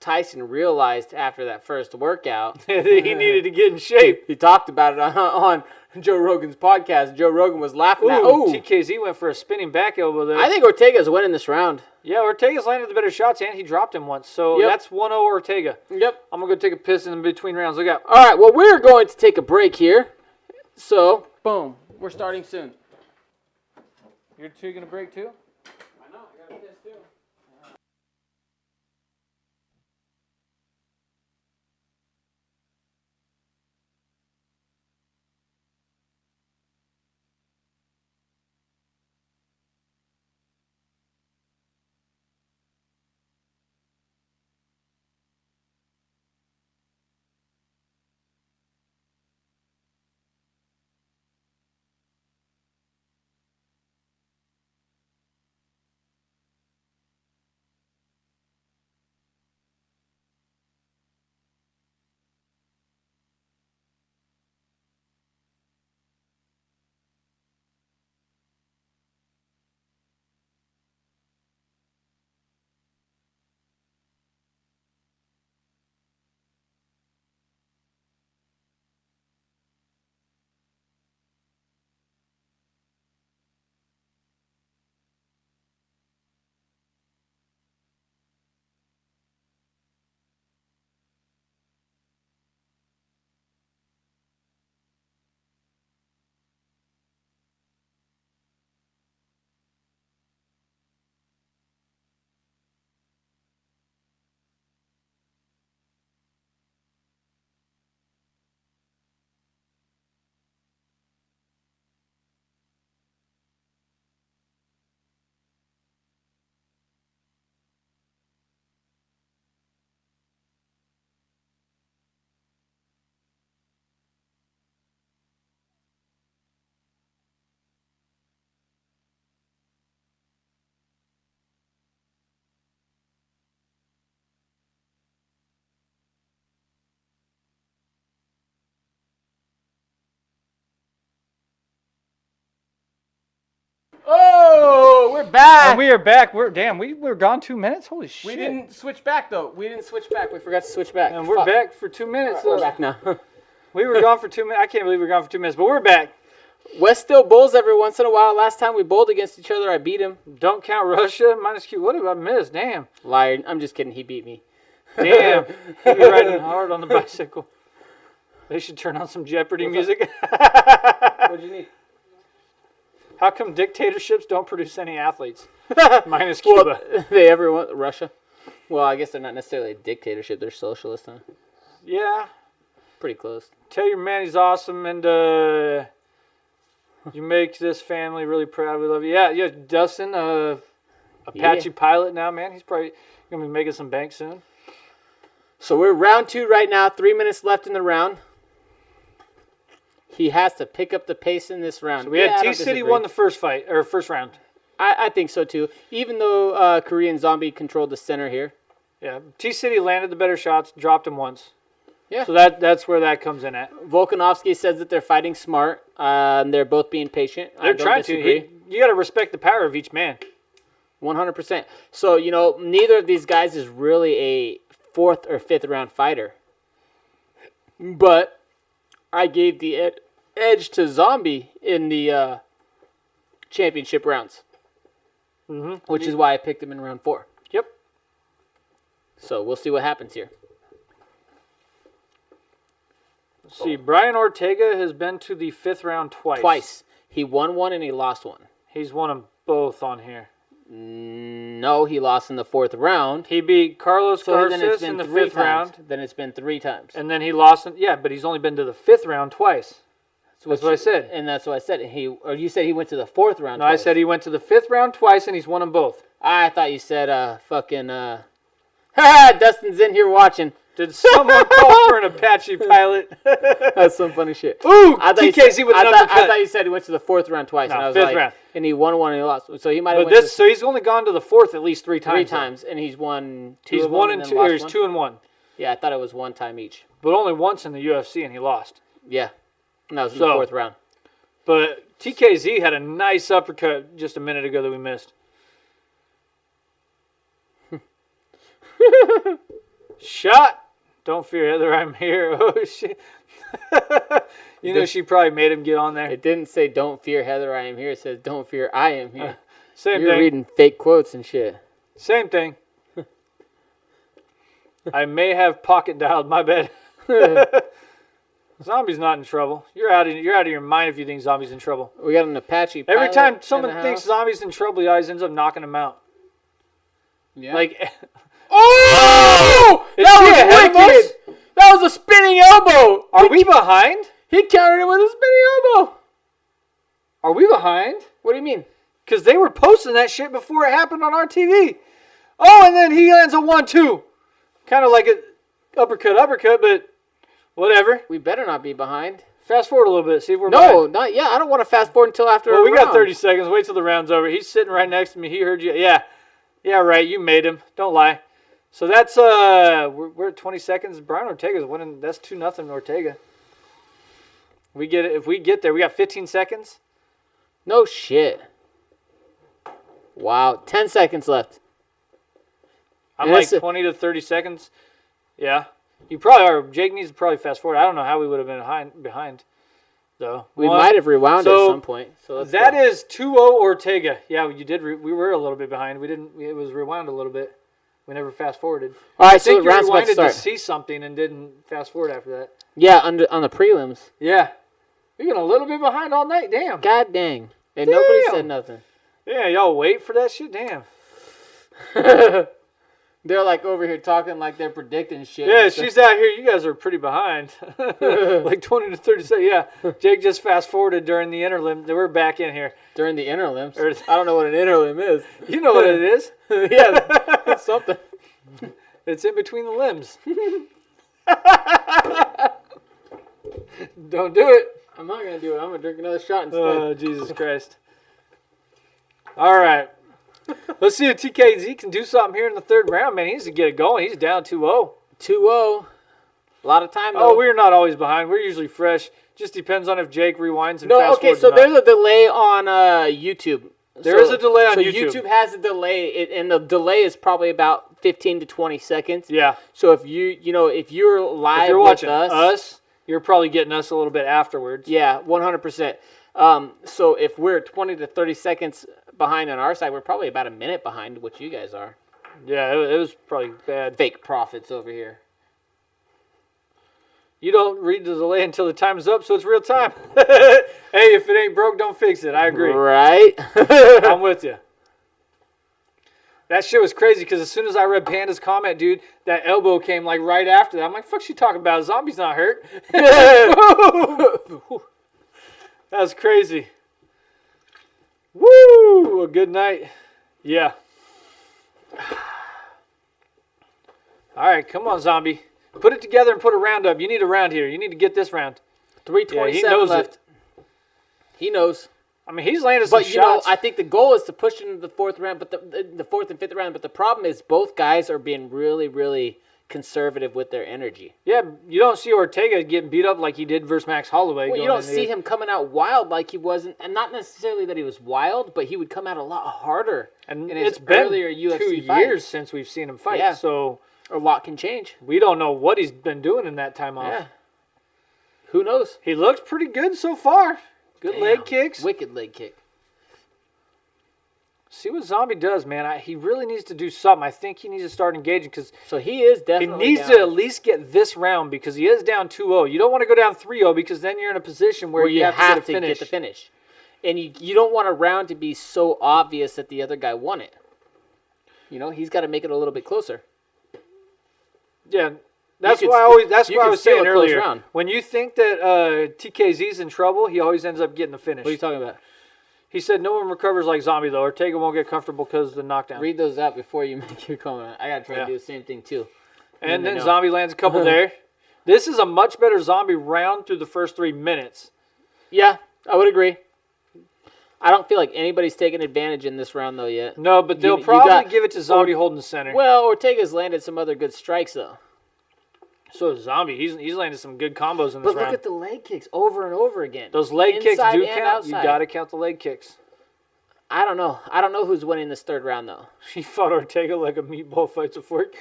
Tyson realized after that first workout, He needed to get in shape. he talked about it on Joe Rogan's podcast. Joe Rogan was laughing at, Ooh, ooh, TKZ went for a spinning back elbow there. I think Ortega's winning this round. Yeah, Ortega's landed the better shots, and he dropped him once. So Yep. that's 1-0 Ortega. Yep. I'm going to go take a piss in between rounds. Look out. All right, well, we're going to take a break here. So, boom, we're starting soon. You're two going to break too? I know, I got a piss too. back. And we are back. We were gone 2 minutes. Holy shit. We didn't switch back though. We forgot to switch back. And we're Fuck. back for 2 minutes. We're back now. We were gone for 2 minutes. I can't believe we were gone for 2 minutes, but we're back. West still bowls every once in a while. Last time we bowled against each other, I beat him. Don't count Russia. Minus Q. What did I miss? Damn. Liar. I'm just kidding. He beat me. Damn. He was riding hard on the bicycle. They should turn on some Jeopardy music. What'd you need? How come dictatorships don't produce any athletes? Minus Cuba. Well, they ever want Russia? Well, I guess they're not necessarily a dictatorship. They're socialist, huh? Yeah. Pretty close. Tell your man he's awesome, and you make this family really proud. We love you. Yeah, Dustin, Apache pilot now, man. He's probably going to be making some bank soon. So we're round 2 right now. 3 minutes left in the round. He has to pick up the pace in this round. So we had T-City won the first round. I think so too. Even though Korean Zombie controlled the center here. Yeah, T-City landed the better shots, dropped him once. Yeah. So that's where that comes in at. Volkanovski says that they're fighting smart. They're both being patient. They're trying to. You got to respect the power of each man. 100%. So, neither of these guys is really a 4th or 5th round fighter. But I gave the edge to Zombie in the championship rounds. Mm-hmm. Which is why I picked him in round 4. Yep. So we'll see what happens here. Let's see. Brian Ortega has been to the 5th round twice. He won one and he lost one. He's won them both on here. No, he lost in the 4th round. He beat Carlos So then it's Garces in been the 3 5th times. round. Then it's been 3 times. And then he lost. But he's only been to the 5th round twice. That's what I said. And that's what I said. Or you said he went to the 4th round No, twice. I said he went to the 5th round twice, and he's won them both. I thought you said Dustin's in here watching. Did someone call for an Apache pilot? That's some funny shit. Ooh, I thought TKZ with an uppercut. I thought you said he went to the 4th round twice. No, and I was 5th like, round. And he won one and he lost. So he might have But so he's only gone to the 4th at least 3 times. 3 times, and he's won 2 He's of 1 them and then 2, lost or he's one? 2 and 1. Yeah, I thought it was 1 time each. But only once in the UFC, and he lost. Yeah. And that was in the 4th round. But TKZ had a nice uppercut just a minute ago that we missed. Shot. Don't fear, Heather, I'm here. Oh, shit. She probably made him get on there. It didn't say, don't fear, Heather, I am here. It says, don't fear, I am here. Same You're thing. reading fake quotes and shit. Same thing. I may have pocket dialed. My bad. Zombie's not in trouble. You're out of your mind if you think Zombie's in trouble. We got an Apache Every pilot time in someone the thinks house. Zombie's in trouble, he always ends up knocking him out. Yeah. Like, oh! Is she That ahead of was us? wicked! That was a spinning elbow! are we behind? He countered it with a spinning elbow! Are we behind? What do you mean? Because they were posting that shit before it happened on our TV. Oh, and then he lands a 1-2. Kind of like an uppercut, but whatever. We better not be behind. Fast forward a little bit. See if we're No, behind. not yet. I don't want to fast forward until after Well, a we got round. 30 seconds. Wait till the round's over. He's sitting right next to me. He heard you. Yeah, right. You made him. Don't lie. So that's we're at 20 seconds. Brian Ortega's winning. That's 2-0 Ortega. We get it. If we get there, we got 15 seconds. No shit. Wow. 10 seconds left. I'm And like that's 20 to 30 seconds. Yeah. You probably are. Jake needs to probably fast forward. I don't know how we would have been behind though. We might have rewound So, at some point. So let's That go. is 2-0 Ortega. Yeah, you did. We were a little bit behind. We didn't. It was rewound a little bit. We never fast forwarded. All I right, so think the you round's about to rewinded to start. see something and didn't fast forward after that. Yeah, on the prelims. Yeah, we've been a little bit behind all night. Damn. God dang. And nobody Damn. said nothing. Yeah, y'all wait for that shit. Damn. They're like over here talking like they're predicting shit. Yeah, and stuff. she's out here. You guys are pretty behind. Like 20 to 30 seconds. Yeah, Jake just fast forwarded during the interlim. We're back in here. During the interlimbs. Or- I don't know what an interlim is. You know what it is. Yeah, it's something. It's in between the limbs. Don't do it. I'm not going to do it. I'm going to drink another shot instead. Oh, Jesus Christ. All right. Let's see if TKZ can do something here in the 3rd round, man. He needs to get it going. He's down 2-0. 2-0. A lot of time, though. Oh, we're not always behind. We're usually fresh. Just depends on if Jake rewinds and No, fast okay, forwards so or not. there's a delay on YouTube. There is a delay on YouTube. YouTube has a delay, and the delay is probably about 15 to 20 seconds. Yeah. So if you're live If you're with watching us, you're probably getting us a little bit afterwards. yeah, 100%. So if we're 20 to 30 seconds behind on our side, we're probably about a minute behind what you guys are. Yeah, it was probably bad. Fake profits over here. You don't read the delay until the time is up, so it's real time. Hey, if it ain't broke, don't fix it. I agree. Right? I'm with you. That shit was crazy because as soon as I read Panda's comment, dude, that elbow came like right after that. I'm like, fuck she talking about? Zombie's not hurt. That was crazy. Woo! A good night. Yeah. All right, come on, zombie. Put it together and put a round up. You need a round here. You need to get this round. 3:27 he knows left. He knows. I mean, he's landed some But you know, shots. I think the goal is to push into the fourth round, but the fourth and fifth round. But the problem is both guys are being really, really conservative with their energy. Yeah, you don't see Ortega getting beat up like he did versus Max Holloway. Well, you don't see him coming out wild like he wasn't, and not necessarily that he was wild, but he would come out a lot harder. And in his it's been earlier 2 UFC fights. years since we've seen him fight, Yeah. so A lot can change. we don't know what he's been doing in that time off. Yeah. Who knows? He looks pretty good so far. Good leg kicks. Wicked leg kick. See what Zombie does, man. He really needs to do something. I think he needs to start engaging because So he is he definitely needs down. to at least get this round because he is down 2-0. You don't want to go down 3-0 because then you're in a position where you have to get the finish. And you don't want a round to be so obvious that the other guy won it. You know, he's got to make it a little bit closer. Yeah, that's could why I st- always. That's you what I could was steal saying a close earlier. round. When you think that TKZ's in trouble, he always ends up getting the finish. What are you talking about? He said no one recovers like Zombie though. Ortega won't get comfortable because of the knockdown. Read those out before you make your comment. I got to try to do the same thing too. And then know. Zombie lands a couple there. This is a much better Zombie round through the first 3 minutes. Yeah, I would agree. I don't feel like anybody's taking advantage in this round though yet. No, but they'll you probably got- give it to Zombie holding the center. Well, Ortega's landed some other good strikes though. So is Zombie. He's landed some good combos in this But look round. at the leg kicks over and over again. Those leg kicks Inside do and count. outside. You got to count the leg kicks. I don't know. I don't know who's winning this third round though. He fought Ortega like a meatball fights a fork.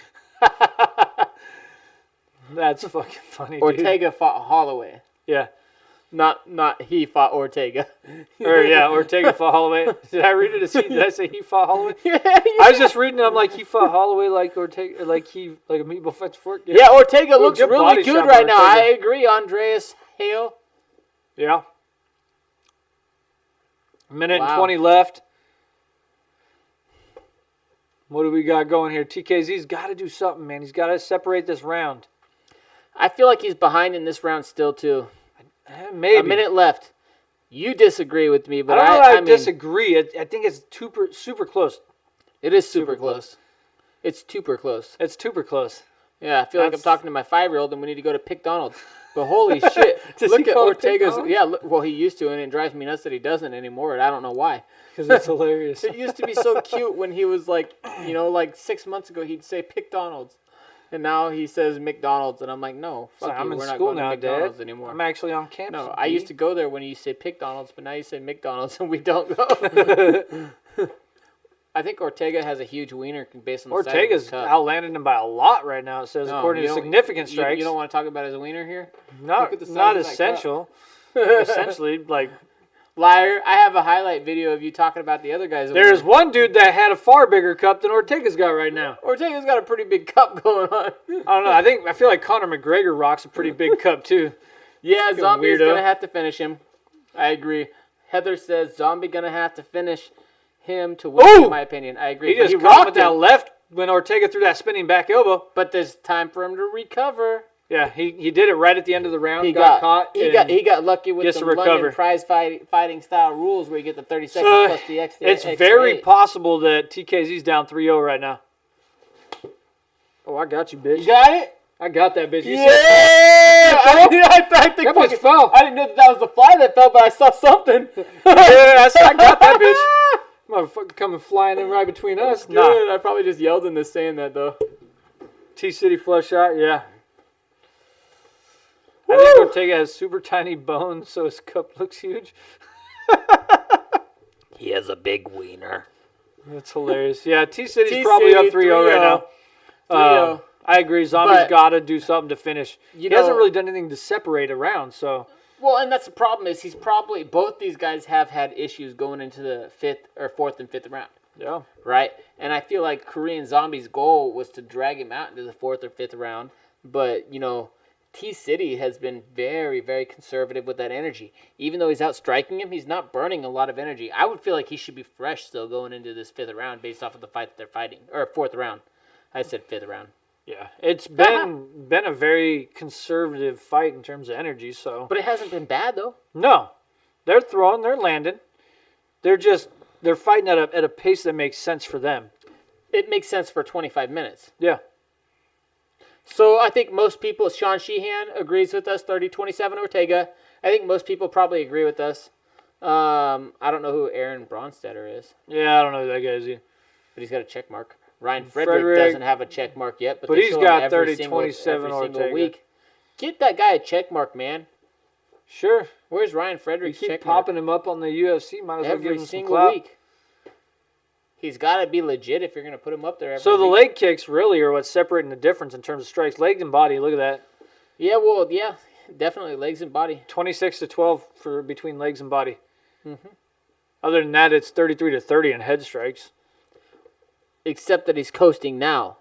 That's fucking funny, dude. Ortega fought Holloway. Yeah. Not he fought Ortega. Ortega fought Holloway. Did I read it as he? Did I say he fought Holloway? Yeah, I was just reading it. I'm like, he fought Holloway like Ortega, like a meatball fights a fork. Yeah, Ortega looks good really body good shot right by now. I Ortega. agree, Andreas Hale. Yeah. Minute and Wow. 20 left. What do we got going here? TKZ's got to do something, man. He's got to separate this round. I feel like he's behind in this round still too. Maybe. A minute left. You disagree with me, but I don't know. I I mean, disagree. I think it's super close. It is super Super close. close. It's super close. It's super close. Yeah, I feel like I'm That's- talking to my 5-year-old and we need to go to McDonald's. But holy shit. Does Look he at call it Ortega's. McDonald's? Yeah, well, he used to, and it drives me nuts that he doesn't anymore, and I don't know why. Because it's hilarious. It used to be so cute when he was like, like 6 months ago, he'd say McDonald's. And now he says McDonald's, and I'm like, no, So fuck you, I'm in we're not school going now, to McDonald's Dad. anymore. I'm actually on campus. No, I used to go there when you say McDonald's, but now you say McDonald's, and we don't go. I think Ortega has a huge wiener based on the size of Ortega's his cup. outlanded him by a lot right now. It says No, according you to don't- significant you- strikes. You don't want to talk about his wiener here? not look at the size not of that cup. essential. Essentially, like Liar. I have a highlight video of you talking about the other guy's there's wiener. one dude that had a far bigger cup than Ortega's got right now. Ortega's got a pretty big cup going on. I don't know. I feel like Conor McGregor rocks a pretty big cup too. Yeah, Zombie is weirdo. going to have to finish him. I agree. Heather says Zombie going to have to finish him to win, Ooh! in my opinion. I agree. He just But caught him rocked with that him, left when Ortega threw that spinning back elbow. but there's time for him to recover. Yeah, he did it right at the end of the round. He got got caught. He got lucky with gets the to recover. London prize fighting style rules where you get the 30 seconds So, plus the extra. it's extra very 8. possible that TKZ's down 3-0 right now. Oh, I got you, bitch. You got it? I got that bitch. You Yeah! see it? I think That bitch fucking- fell. I didn't know that was the fly that fell, but I saw something. Yeah, I got that bitch. Motherfucker coming flying in right between us. Good. Nah. I probably just yelled in this saying that though. T-City flush shot, yeah. I think Ortega has super tiny bones, so his cup looks huge. He has a big wiener. That's hilarious. Yeah, T-City's probably up 3-0 right now. 3-0. I agree. Zombie's But- got to do something to finish. He know- hasn't really done anything to separate a round, so. Well, and that's the problem is he's probably both these guys have had issues going into the fourth and fifth round, Yeah. right? And I feel like Korean Zombie's goal was to drag him out into the fourth or fifth round, but T-City has been very, very conservative with that energy. Even though he's out striking him, he's not burning a lot of energy. I would feel like he should be fresh still going into this fifth round based off of the fight that they're fighting, or fourth round. I said fifth round. Yeah, it's been a very conservative fight in terms of energy. So, But it hasn't been bad though. no, they're throwing, they're landing, they're fighting at a pace that makes sense for them. It makes sense for 25 minutes. Yeah, So I think most people, Sean Sheehan agrees with us, 30-27 Ortega. I think most people probably agree with us. I don't know who Aaron Bronstetter is, yeah, I don't know who that guy is. but he's got a check mark. Ryan Frederick Frederick- doesn't have a check mark yet, but But they he's show got him every 30-27 single Ortega. week. Get that guy a check mark, man. Sure, Where's Ryan you Frederick's keep check mark? popping him up on the UFC. Might as well give Every him some single clout. week. He's got to be legit if you're going to put him up there every So the week. leg kicks really are what's separating the difference in terms of strikes, legs and body. Look at that, Yeah, well, yeah, definitely legs and body. 26-12 for between legs and body. Other than that, it's 33-30 in head strikes. Except that he's coasting now.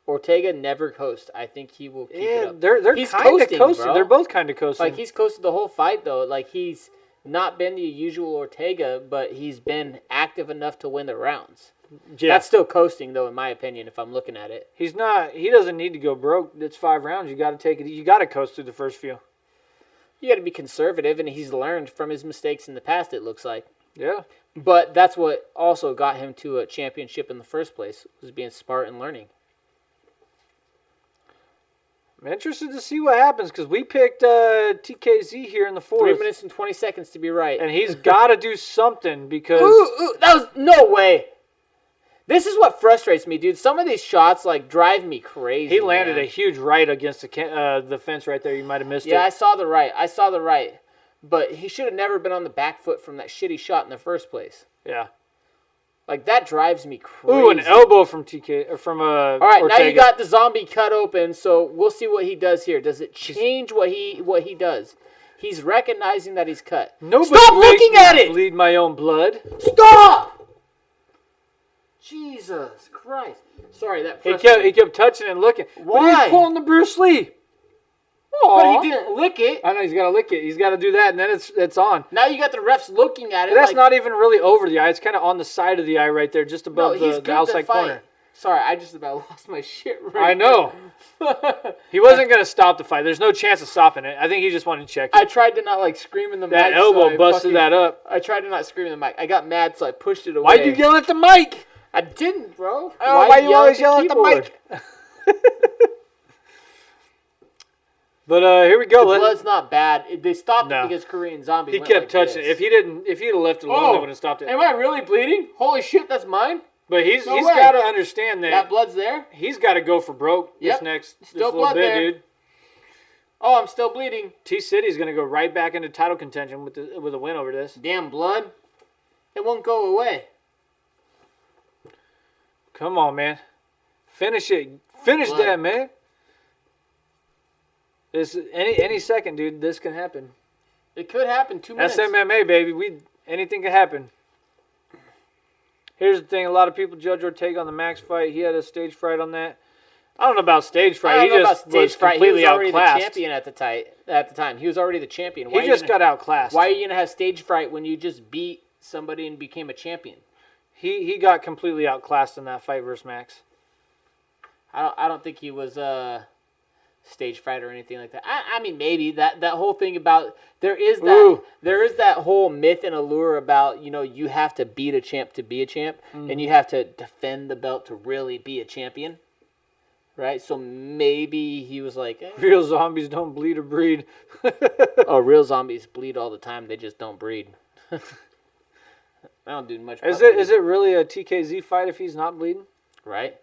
Ortega never coasts. I think he will keep it Yeah, up. they're He's kind of coasting, coasting. bro. They're both kind of coasting. Like, he's coasted the whole fight, though. Like, he's not been the usual Ortega, but he's been active enough to win the rounds. yeah. That's still coasting, though, in my opinion, if I'm looking at it. He's not. He doesn't need to go broke. It's 5 rounds. You got to take it. You got to coast through the first few. You got to be conservative, and he's learned from his mistakes in the past, it looks like. Yeah. But that's what also got him to a championship in the first place, was being smart and learning. I'm interested to see what happens because we picked TKZ here in the 4th. 3 minutes and 20 seconds to be right. And he's got to do something because Ooh, that was no way. This is what frustrates me, dude. Some of these shots like drive me crazy. he landed man. a huge right against the fence right there. You might have missed Yeah, I it. saw the right. But he should have never been on the back foot from that shitty shot in the first place. Yeah. Like, that drives me crazy. Ooh, an elbow from All right, Ortega. now you got the zombie cut open, so we'll see what he does here. Does it change what he does? He's recognizing that he's cut. Nobody Stop makes looking me at it! bleed my own blood. Stop! Jesus Christ. Sorry, that He frustrated kept touching and looking. But Why? he's pulling the Bruce Lee. But Aw. he didn't lick it. I know he's got to lick it. He's got to do that, and then it's on. Now you got the refs looking at it. That's like, not even really over the eye. It's kind of on the side of the eye right there, just no, above he's the good to outside fight. corner. Sorry, I just about lost my shit right I know. He wasn't going to stop the fight. There's no chance of stopping it. I think he just wanted to check it. I tried to not like scream in the That mic. elbow so busted that up. I tried to not scream in the mic. I got mad, so I pushed it away. Why'd you yell at the mic? I didn't, bro. Oh, why you always yell at the keyboard? mic? But here we go. The blood's not bad. They stopped No. it because Korean Zombie. He went kept like touching this. it. If he'd have left it alone, they would have stopped it. Am I really bleeding? Holy shit, that's mine. But he's No way. got to understand That that blood's there. he's got to go for broke Yep. this Still little blood bit, there. dude. Oh, I'm still bleeding. T-City's going to go right back into title contention with a win over this. Damn blood. It won't go away. Come on, man. Finish it. Finish Blood. that, man. This any second, dude. This can happen. It could happen. 2 minutes. That's MMA, baby. Anything can happen. Here's the thing: a lot of people judge Ortega on the Max fight. He had a stage fright on that. I don't know about stage fright. I don't He know just about stage was fright. He completely was already the outclassed. champion at the time. He was already the champion. He just got outclassed. Why are you gonna have stage fright when you just beat somebody and became a champion? He got completely outclassed in that fight versus Max. I don't think he was stage fright or anything like that. I mean, maybe that whole thing about there is that whole myth and allure about, you have to beat a champ to be a champ, and you have to defend the belt to really be a champion, right? So maybe he was like, Real zombies don't bleed or breed. oh, real zombies bleed all the time. They just don't breed. I don't do much. Is it really a TKZ fight if he's not bleeding? Right?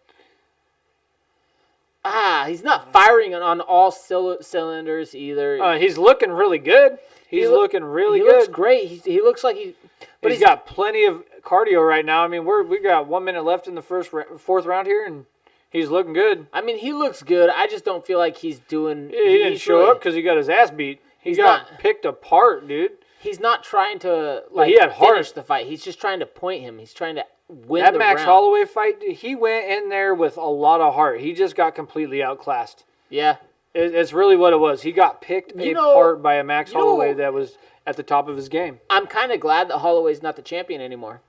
he's not firing on all cylinders either. He's looking really good. He's looking really good. He looks great. He looks like But he's got plenty of cardio right now. I mean, we got 1 minute left in the fourth round here, and he's looking good. I mean, he looks good. I just don't feel like he's doing. He didn't show up because he got his ass beat. He got picked apart, dude. He's not trying to he had heart. finish the fight. He's just trying to point him. He's trying to win that the Max round. Holloway fight, he went in there with a lot of heart. He just got completely outclassed. Yeah. It's really what it was. He got picked apart by a Max Holloway that was at the top of his game. I'm kind of glad that Holloway's not the champion anymore.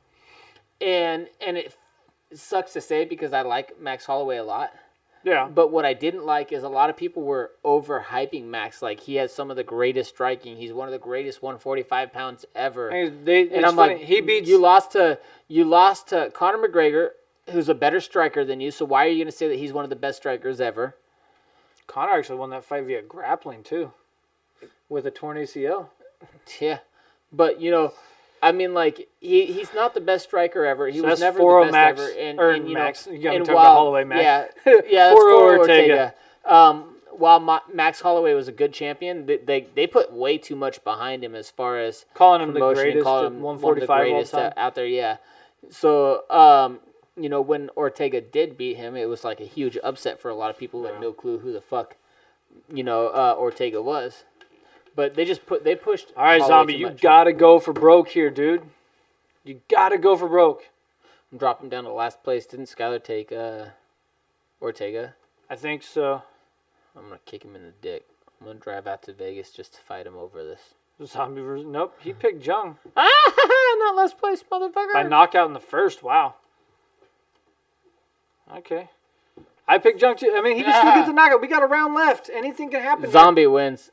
And it sucks to say because I like Max Holloway a lot. Yeah. But what I didn't like is a lot of people were overhyping Max. Like, he has some of the greatest striking. He's one of the greatest 145 pounds ever. And I'm like, he beats... You lost to Conor McGregor, who's a better striker than you. So why are you going to say that he's one of the best strikers ever? Conor actually won that fight via grappling, too, with a torn ACL. Yeah. But, I mean, like, he's not the best striker ever. He was never the best Max, ever. And Max. You got and to talk about Holloway, Max. Yeah, that's 4-0 Ortega. While Max Holloway was a good champion, they put way too much behind him as far as calling him the promotion, greatest calling at him 145 one of the greatest all time. out there. Yeah. So, when Ortega did beat him, it was like a huge upset for a lot of people who had no clue who the fuck, Ortega was. But they pushed. All right, Holloway Zombie, too you much. got to go for broke here, dude. You got to go for broke. I'm dropping down to last place. Didn't Skyler take Ortega? I think so. I'm going to kick him in the dick. I'm going to drive out to Vegas just to fight him over this. Zombie versus... Nope, he picked Jung. Not last place, motherfucker. By knockout in the first. Wow. Okay. I picked Jung too. I mean, he can still get the knockout. We got a round left. Anything can happen. Zombie wins.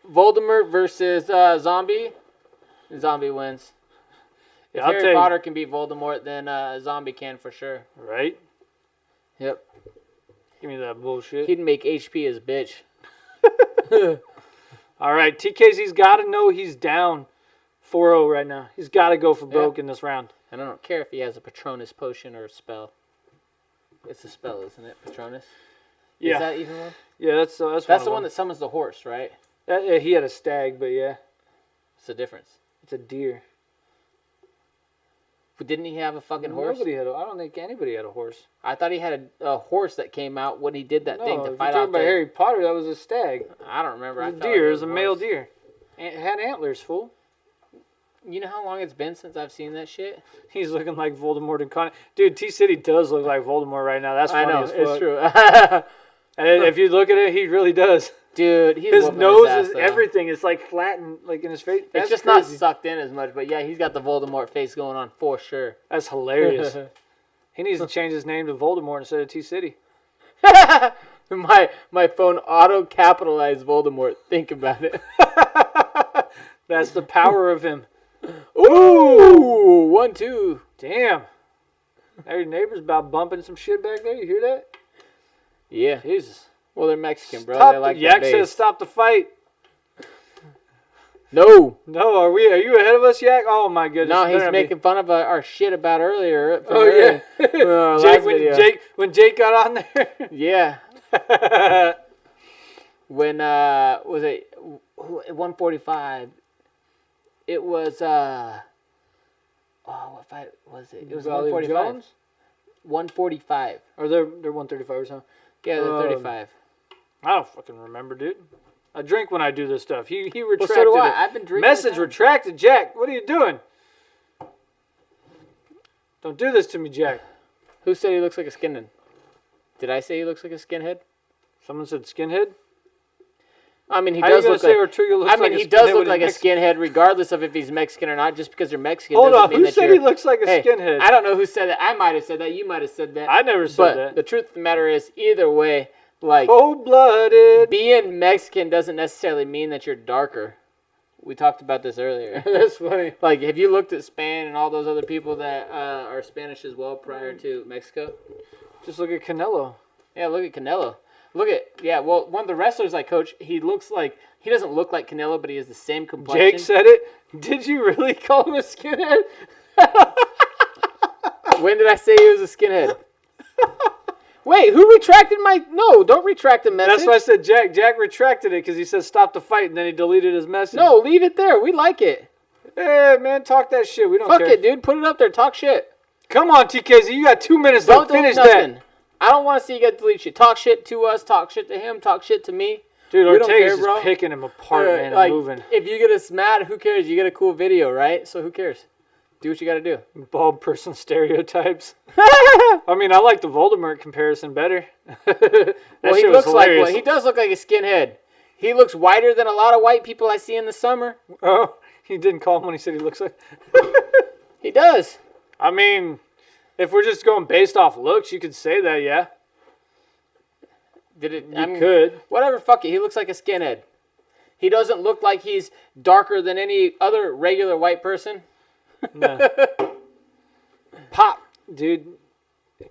Voldemort versus Zombie. Zombie wins. If I'll Harry Potter can beat Voldemort, then Zombie can for sure. Right? Yep. Give me that bullshit. He'd make HP his bitch. All right, TKZ's got to know he's down 4-0 right now. He's got to go for broke in this round. And I don't care if he has a Patronus potion or a spell. It's a spell, isn't it? Patronus? Yeah. Is that even one? Yeah, that's the one that summons the horse, right? He had a stag, but yeah. What's the difference? It's a deer. But didn't he have a fucking horse? I don't think anybody had a horse. I thought he had a horse that came out when he did that thing to if fight you're out talking about Harry Potter, that was a stag. I don't remember. It was a deer. It was a male deer. It had antlers, fool. You know how long it's been since I've seen that shit? He's looking like Voldemort and Connie. Dude, T-City does look like Voldemort right now. That's funny as fuck. It's true. And if you look at it, he really does. Dude, he's his nose his ass, is though. everything. It's like flattened, like in his face. That's It's just crazy. not sucked in as much, but yeah, he's got the Voldemort face going on for sure. That's hilarious. He needs to change his name to Voldemort instead of T-City. My phone auto-capitalized Voldemort. Think about it. That's the power of him. Ooh! 1-2. Damn. Now your neighbor's about bumping some shit back there. You hear that? Yeah. Jesus. Well, they're Mexican, bro. Stop. They like Yak that says bass. stop the fight. No. No, are you ahead of us, Yak? Oh my goodness. No, he's Better not making fun of our shit about earlier. Oh yeah. Jake, when Jake got on there. Yeah. When was it 145? It was what fight was it? It was Valley 145. Jones? 145. Or they're 135 huh? Yeah, they're 35. I don't fucking remember, dude. I drink when I do this stuff. He retracted Well, so do I. it. I've been drinking. Message retracted, Jack. What are you doing? Don't do this to me, Jack. Who said he looks like a skinhead? Did I say he looks like a skinhead? Someone said skinhead? I mean, he How you does gonna look say like. Ortega looks I mean, like a he does skinhead look when like a he's skinhead, regardless of if he's Mexican or not. Just because you're Mexican Hold doesn't on, mean who that said you're. he looks like a skinhead? I don't know who said that. I might have said that. You might have said that. I never said But that. the truth of the matter is, either way, like Cold-blooded. being Mexican doesn't necessarily mean that you're darker. We talked about this earlier. That's funny. Like, have you looked at Spain and all those other people that are Spanish as well prior to Mexico? Just look at Canelo. Yeah, look at Canelo. Well, one of the wrestlers I coach, he doesn't look like Canelo, but he has the same complexion. Jake said it. Did you really call him a skinhead? When did I say he was a skinhead? Wait, who retracted my... No, don't retract the message. That's why I said Jack. Jack retracted it because he said stop the fight, and then he deleted his message. No, leave it there. We like it. Hey, man, talk that shit. We don't Fuck care. it, dude. Put it up there. Talk shit. Come on, TKZ. You got 2 minutes Don't to finish delete nothing. that. I don't want to see you get delete shit. Talk shit to us. Talk shit to him. Talk shit to me. Dude, We don't Ortega's care, bro. just picking him apart, man, and Like, moving. if you get us mad, who cares? You get a cool video, right? So who cares? Do what you got to do. Bald person stereotypes. I mean, I like the Voldemort comparison better. That Well, he shit was looks like hilarious. one. He does look like a skinhead. He looks whiter than a lot of white people I see in the summer. Oh, he didn't call him when he said he looks like... He does. I mean, if we're just going based off looks, you could say that, yeah. Did it? You could. Whatever, fuck it. He looks like a skinhead. He doesn't look like he's darker than any other regular white person. No. Pop, dude.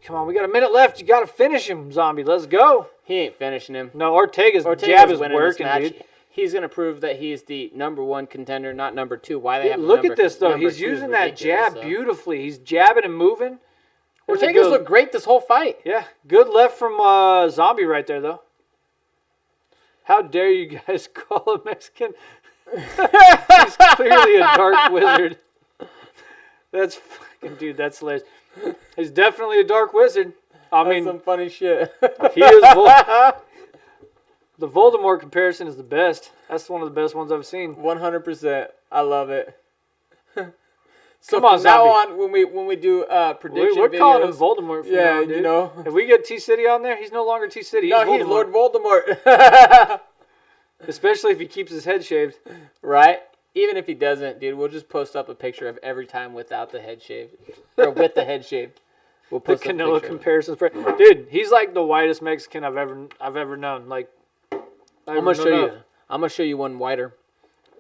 Come on, we got a minute left. You got to finish him, zombie. Let's go. He ain't finishing him. No, Ortega's jab is winning this working, match. dude. He's going to prove that he's the #1 contender, not #2. Why they have Look number, at this, though. number He's two is using that ridiculous, jab so. beautifully. He's jabbing and moving. Ortega's looked great this whole fight. Yeah, good left from Zombie right there, though. How dare you guys call him Mexican? He's clearly a dark wizard. That's fucking, dude, that's hilarious. He's definitely a dark wizard. I That's mean, some funny shit. he is. The Voldemort comparison is the best. That's one of the best ones I've seen. 100%. I love it. So Come on, from now Zombie. on, when we do prediction We're videos, calling him Voldemort from now on, dude. you know. If we get T-City on there, he's no longer T-City. No, He's he's Voldemort. Lord Voldemort. Especially if he keeps his head shaved. Right? Even if he doesn't, dude, we'll just post up a picture of every time without the head shaved. Or with the head shaved. We'll The post up a Canelo picture. comparisons. Dude, he's like the whitest Mexican I've ever known. Like, I'm gonna show you. I'm gonna show you one whiter.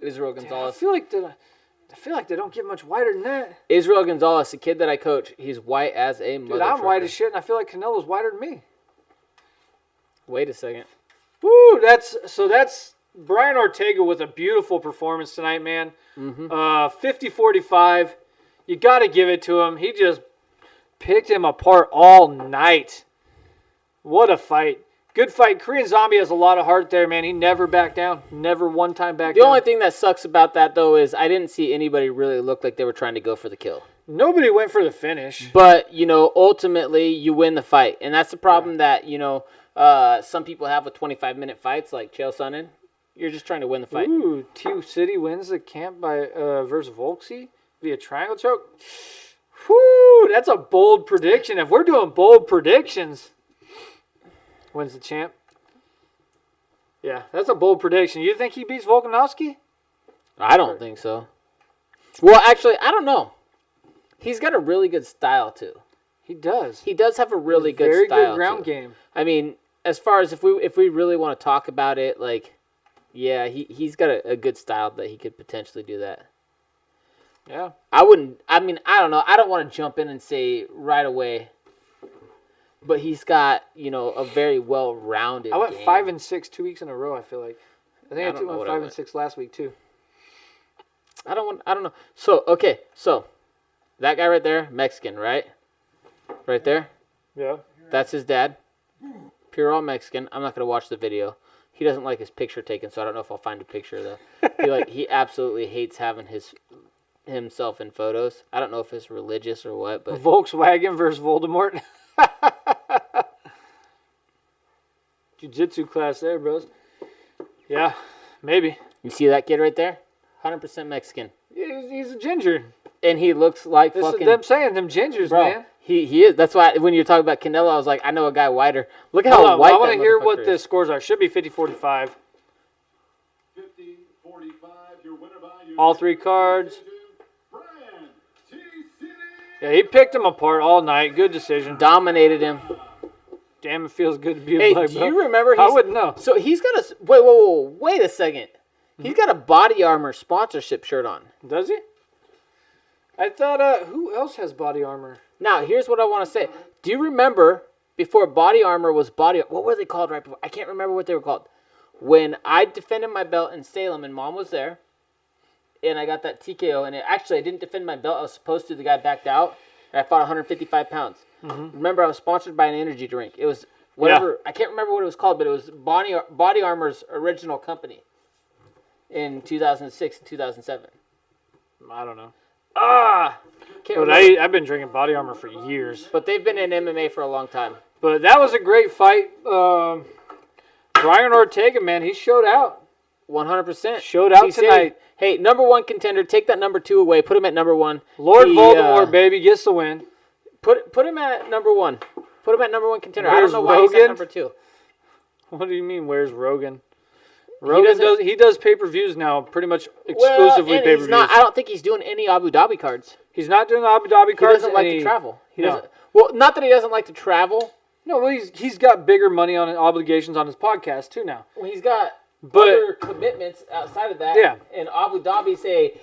Israel I Gonzalez. feel like they don't get much whiter than that. Israel Gonzalez, the kid that I coach, he's white as a mother. Dude, I'm white trucker. as shit, and I feel like Canelo's whiter than me. Wait a second. Woo! That's Brian Ortega with a beautiful performance tonight, man. 50-45. You got to give it to him. He just picked him apart all night. What a fight. Good fight. Korean Zombie has a lot of heart there, man. He never backed down. Never one time back The down. only thing that sucks about that, though, is I didn't see anybody really look like they were trying to go for the kill. Nobody went for the finish. But, ultimately, you win the fight. And that's the problem that, some people have with 25-minute fights, like Chael Sonnen. You're just trying to win the fight. Ooh, Tew City wins the camp by versus Volksy via triangle choke. Whoo, that's a bold prediction. If we're doing bold predictions, wins the champ. Yeah, that's a bold prediction. You think he beats Volkanovski? I don't think so. Well, actually, I don't know. He's got a really good style, too. He does. He does have a really good Very style, good ground too. game. I mean, as far as if we really want to talk about it, like, yeah, he's got a good style that he could potentially do that. Yeah. I don't know. I don't want to jump in and say right away, but he's got, a very well-rounded I went game. 5-6 2 weeks in a row, I feel like. I think I don't know went what I 5-6 last week, too. I don't know. So, that guy right there, Mexican, right? Right there? Yeah. That's his dad. Pure all Mexican. I'm not going to watch the video. He doesn't like his picture taken, so I don't know if I'll find a picture, though. He absolutely hates having himself in photos. I don't know if it's religious or what, but Volkswagen versus Voldemort. Jiu-jitsu class there, bros. Yeah, maybe. you see that kid right there? 100% Mexican. Yeah, he's a ginger. And he looks like This is fucking... them saying them gingers, Bro, man. he is. That's why when you're talking about Canelo, I was like, I know a guy whiter. Look at Hold how on, white I want that to hear what motherfucker the is. scores are. Should be 50-45. 50-45, your winner by All three cards. Brian T. City. Yeah, he picked him apart all night. Good decision. Dominated him. Damn, it feels good to be a Hey, black do belt. you remember? I wouldn't know. So he's got a... Wait a second. He's got a Body Armor sponsorship shirt on. Does he? I thought, who else has body armor? Now, here's what I want to say. Do you remember before Body Armor was Body... What were they called right before? I can't remember what they were called. When I defended my belt in Salem and Mom was there, and I got that TKO, and I didn't defend my belt. I was supposed to. The guy backed out, and I fought 155 pounds. Remember, I was sponsored by an energy drink. It was whatever. I can't remember what it was called, but it was Body Armor's original company in 2006 and 2007. I don't know. Can't But remember. I've been drinking Body Armor for years. But they've been in MMA for a long time. But that was a great fight. Brian Ortega, man, he showed out. 100%. Showed out He said, tonight. hey, number 1 contender, take that number 2 away. Put him at number 1. Lord Voldemort, baby, gets the win. Put him at number 1. Put him at number 1 contender. I Where's don't know why he's at Rogan? number 2. What do you mean, where's Rogan? Rogan he does pay-per-views now, pretty much Well, exclusively and pay-per-views. I don't think he's doing any Abu Dhabi cards. He's not doing Abu Dhabi He cards. doesn't like to travel. He No. doesn't. Well, not that he doesn't like to travel. No, well, he's got bigger money on obligations on his podcast too now. Well, he's got But- other commitments outside of that. Yeah. And Abu Dhabi say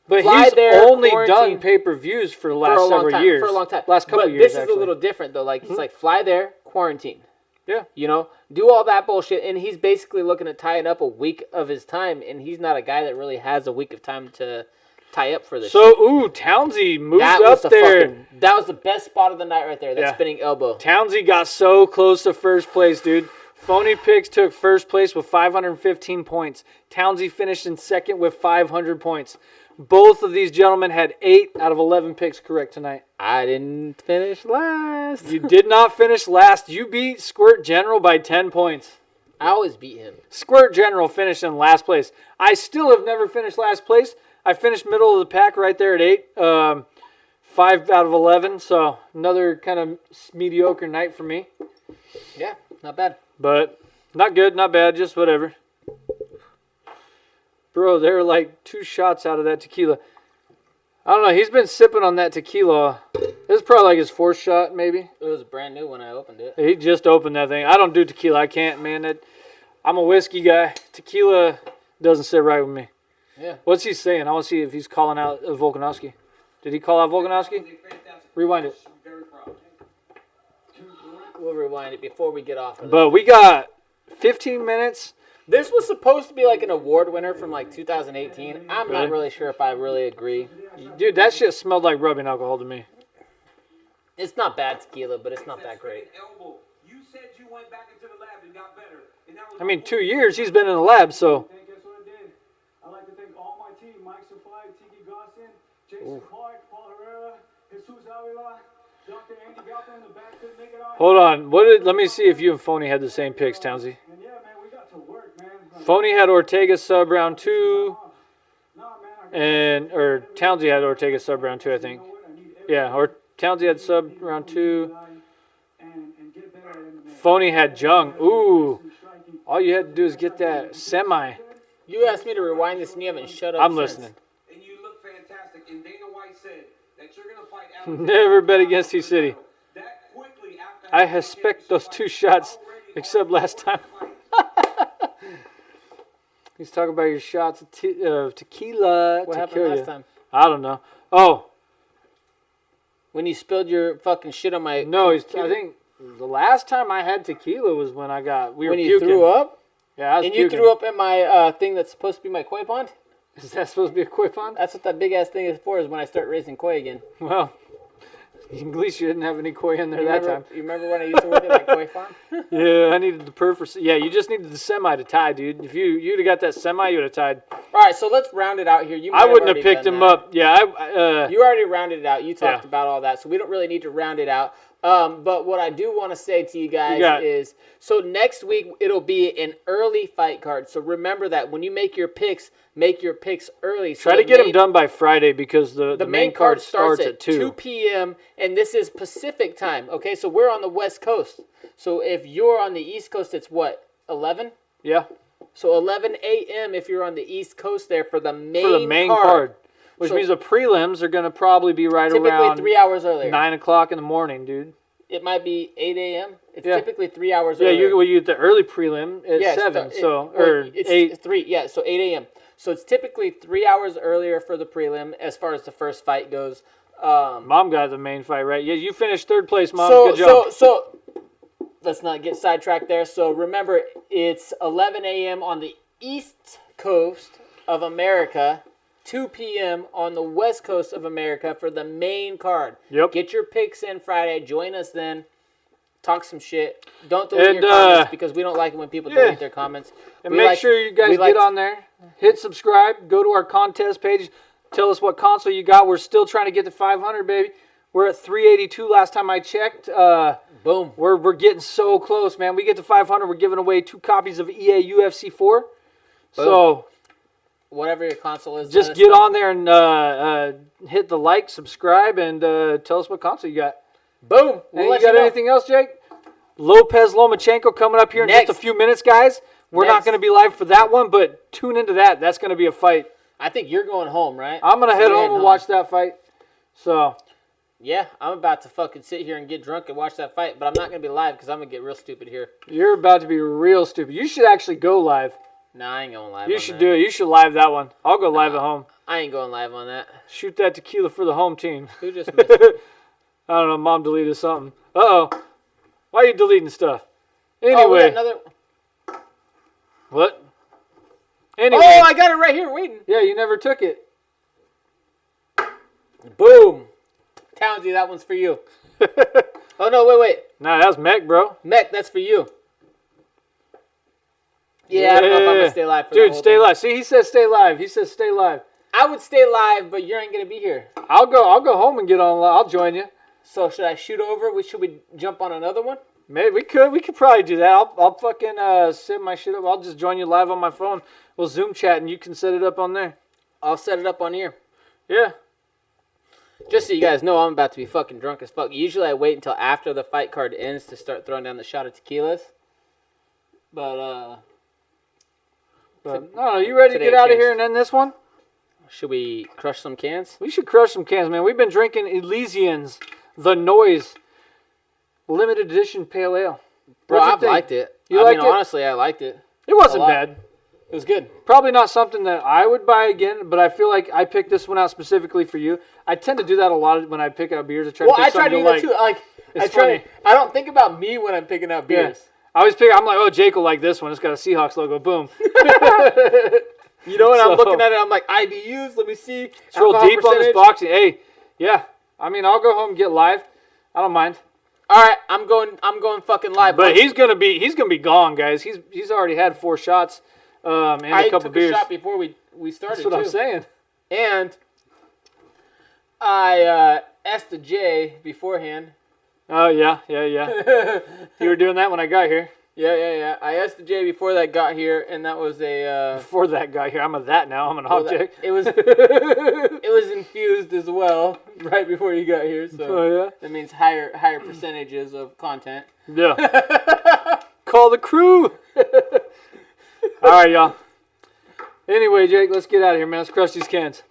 But fly he's there, only quarantine done pay-per-views for the for last a long several time. years. For a long time. Last couple but years, this is actually. a little different though. Like he's like fly there, quarantine. Yeah. You know, do all that bullshit, and he's basically looking at tying up a week of his time, and he's not a guy that really has a week of time to tie up for this. So, Townsy moved that up there. That was the best spot of the night right there. That Yeah. spinning elbow. Townsy got so close to first place, dude. Phony Picks took first place with 515 points. Townsy finished in second with 500 points. Both of these gentlemen had 8 out of 11 picks correct tonight. I didn't finish last. You did not finish last. You beat Squirt General by 10 points. I always beat him. Squirt General finished in last place. I still have never finished last place. I finished middle of the pack right there at 8. 5 out of 11. So another kind of mediocre night for me. Yeah, not bad. But not good, not bad, just whatever. Bro, they're like 2 shots out of that tequila. I don't know. He's been sipping on that tequila. This is probably like his 4th shot, maybe. It was brand new when I opened it. He just opened that thing. I don't do tequila. I can't, man. I'm a whiskey guy. Tequila doesn't sit right with me. Yeah. What's he saying? I want to see if he's calling out Volkanovski. Did he call out Volkanovski? Rewind it. We'll rewind it before we get off of this. But we got 15 minutes. This was supposed to be like an award winner from like 2018. I'm Really? not really sure if I really agree. Dude, that shit smelled like rubbing alcohol to me. It's not bad tequila, but it's not that great. Elbow. You said you went back into the lab and got better. And that was I mean, 2 years he's been in the lab, so. And guess what I did? I'd like to thank all my team: Mike Safai, Tiki Gossin, Jason Clark, Paul Herrera, Jesus Avila, Dr. Andy Galpin in the back couldn't make it out. Hold on. Let me see if you and Phony had the same picks, Townsy. And yeah, man, we got to work, man. Phony had Ortega sub round 2, Nah, man, or Townsy had Ortega sub round 2, I think. Yeah, or Townsy had sub round 2. and get better at MMA. Phony had Jung. Ooh. All you had to do is get that semi. You asked me to rewind this and you haven't shut up I'm since. listening. and you look fantastic. And Dana White said that you're going to fight Never bet against T-City. that quickly after I expect those 2 shots, except last time. He's talking about your shots of tequila What to happened kill last you. time? I don't know. Oh, When you spilled your fucking shit on my... no, I think the last time I had tequila was when we were When you puking. threw up? Yeah, I was And you puking. threw up in my thing that's supposed to be my koi pond? Is that supposed to be a koi pond? That's what that big ass thing is for, is when I start raising koi again. Well, at least you didn't have any koi in there that time. You remember when I used to work at that koi farm? Yeah, I needed the per for. Yeah, you just needed the semi to tie, dude. If you'd have got that semi, you would have tied. All right, so let's round it out here. You might I wouldn't have already picked done him that. up. Yeah, You already rounded it out. You talked Yeah. about all that, so we don't really need to round it out. But what I do want to say to you guys got- is, so next week it'll be an early fight card. So remember that when you make your picks early. So try to the get main- them done by Friday because the main card starts at 2. p.m. and this is Pacific time. Okay, so we're on the West Coast. So if you're on the East Coast, it's what, 11? Yeah, So 11 a.m. if you're on the East Coast there for the main, for the main card. Which So- means the prelims are going to probably be right Typically around 3 hours earlier. 9 o'clock in the morning, dude. It might be 8 a.m. It's Yeah. typically 3 hours Yeah, earlier. you get the early prelim at Yeah, 7, well, or it's 8. 3. Yeah, so 8 a.m. So it's typically 3 hours earlier for the prelim as far as the first fight goes. Mom got the main fight, right? Yeah, you finished 3rd place, Mom. So, Good job. so let's not get sidetracked there. So remember, it's 11 a.m. on the East Coast of America. 2 p.m. on the west coast of America for the main card. Yep. Get your picks in Friday. Join us then. Talk some shit. Don't delete And, your comments because we don't like it when people delete their comments. And make sure you guys get on there. Hit subscribe. Go to our contest page. Tell us what console you got. We're still trying to get to 500, baby. We're at 382 last time I checked. Boom. We're getting so close, man. We get to 500. We're giving away 2 copies of EA UFC 4. So whatever your console is. just get on there and hit the like, subscribe, and tell us what console you got. Boom. Hey, you got anything else, Jake? Lopez Lomachenko coming up here in just a few minutes, guys. We're not going to be live for that one, but tune into that. That's going to be a fight. I think you're going home, right? I'm going to head home and watch that fight. So, yeah, I'm about to fucking sit here and get drunk and watch that fight, but I'm not going to be live because I'm going to get real stupid here. You're about to be real stupid. You should actually go live. Nah, I ain't going live. You should do it. You should live that one. I'll go live at home. I ain't going live on that. Shoot that tequila for the home team. Who just missed? I don't know. Mom deleted something. Uh-oh. Why are you deleting stuff? Oh, we Anyway. got another. What? Anyway. Oh, I got it right here waiting. Yeah, you never took it. Boom. Townsy, that one's for you. Oh, no, wait. Nah, that was Mech, bro. Mech, that's for you. Yeah, I don't know if I'm going to stay live for that Dude, whole stay thing. live. See, he says stay live. He says stay live. I would stay live, but you ain't going to be here. I'll go home and get on live. I'll join you. So should I shoot over? Should we jump on another one? Maybe we could probably do that. I'll fucking set my shit up. I'll just join you live on my phone. We'll Zoom chat and you can set it up on there. I'll set it up on here. Yeah. Just so you guys know, I'm about to be fucking drunk as fuck. Usually I wait until after the fight card ends to start throwing down the shot of tequilas. But I don't know. You ready to get out of here and end this one? should we crush some cans? We should crush some cans, man. We've been drinking Elysian's The Noise limited edition pale ale. Bro, I've liked it. You liked it? Honestly, I liked it. It wasn't bad. It was good. Probably not something that I would buy again, but I feel like I picked this one out specifically for you. I tend to do that a lot when I pick out beers. I try to pick something you like. Well, I try to do that too. It's funny. I don't think about me when I'm picking out beers. Yeah. I always pick. I'm like, oh, Jake will like this one. It's got a Seahawks logo. Boom. You know, when I'm looking at it, I'm like, IBUs. Let me see. It's real deep on this boxing. Hey, yeah. I mean, I'll go home and get live. I don't mind. All right, I'm going fucking live. But he's gonna be gone, guys. He's already had 4 shots and a couple beers. I took a shot before we started. That's what I'm saying. And I asked the J beforehand. Oh yeah. You were doing that when I got here. Yeah. I asked the J before that got here, and that was a. Before that got here, I'm a that now. I'm an object. It was infused as well right before you got here, so that means higher percentages of content. Yeah. Call the crew. All right, y'all. Anyway, Jake, let's get out of here, man. Let's crush these cans.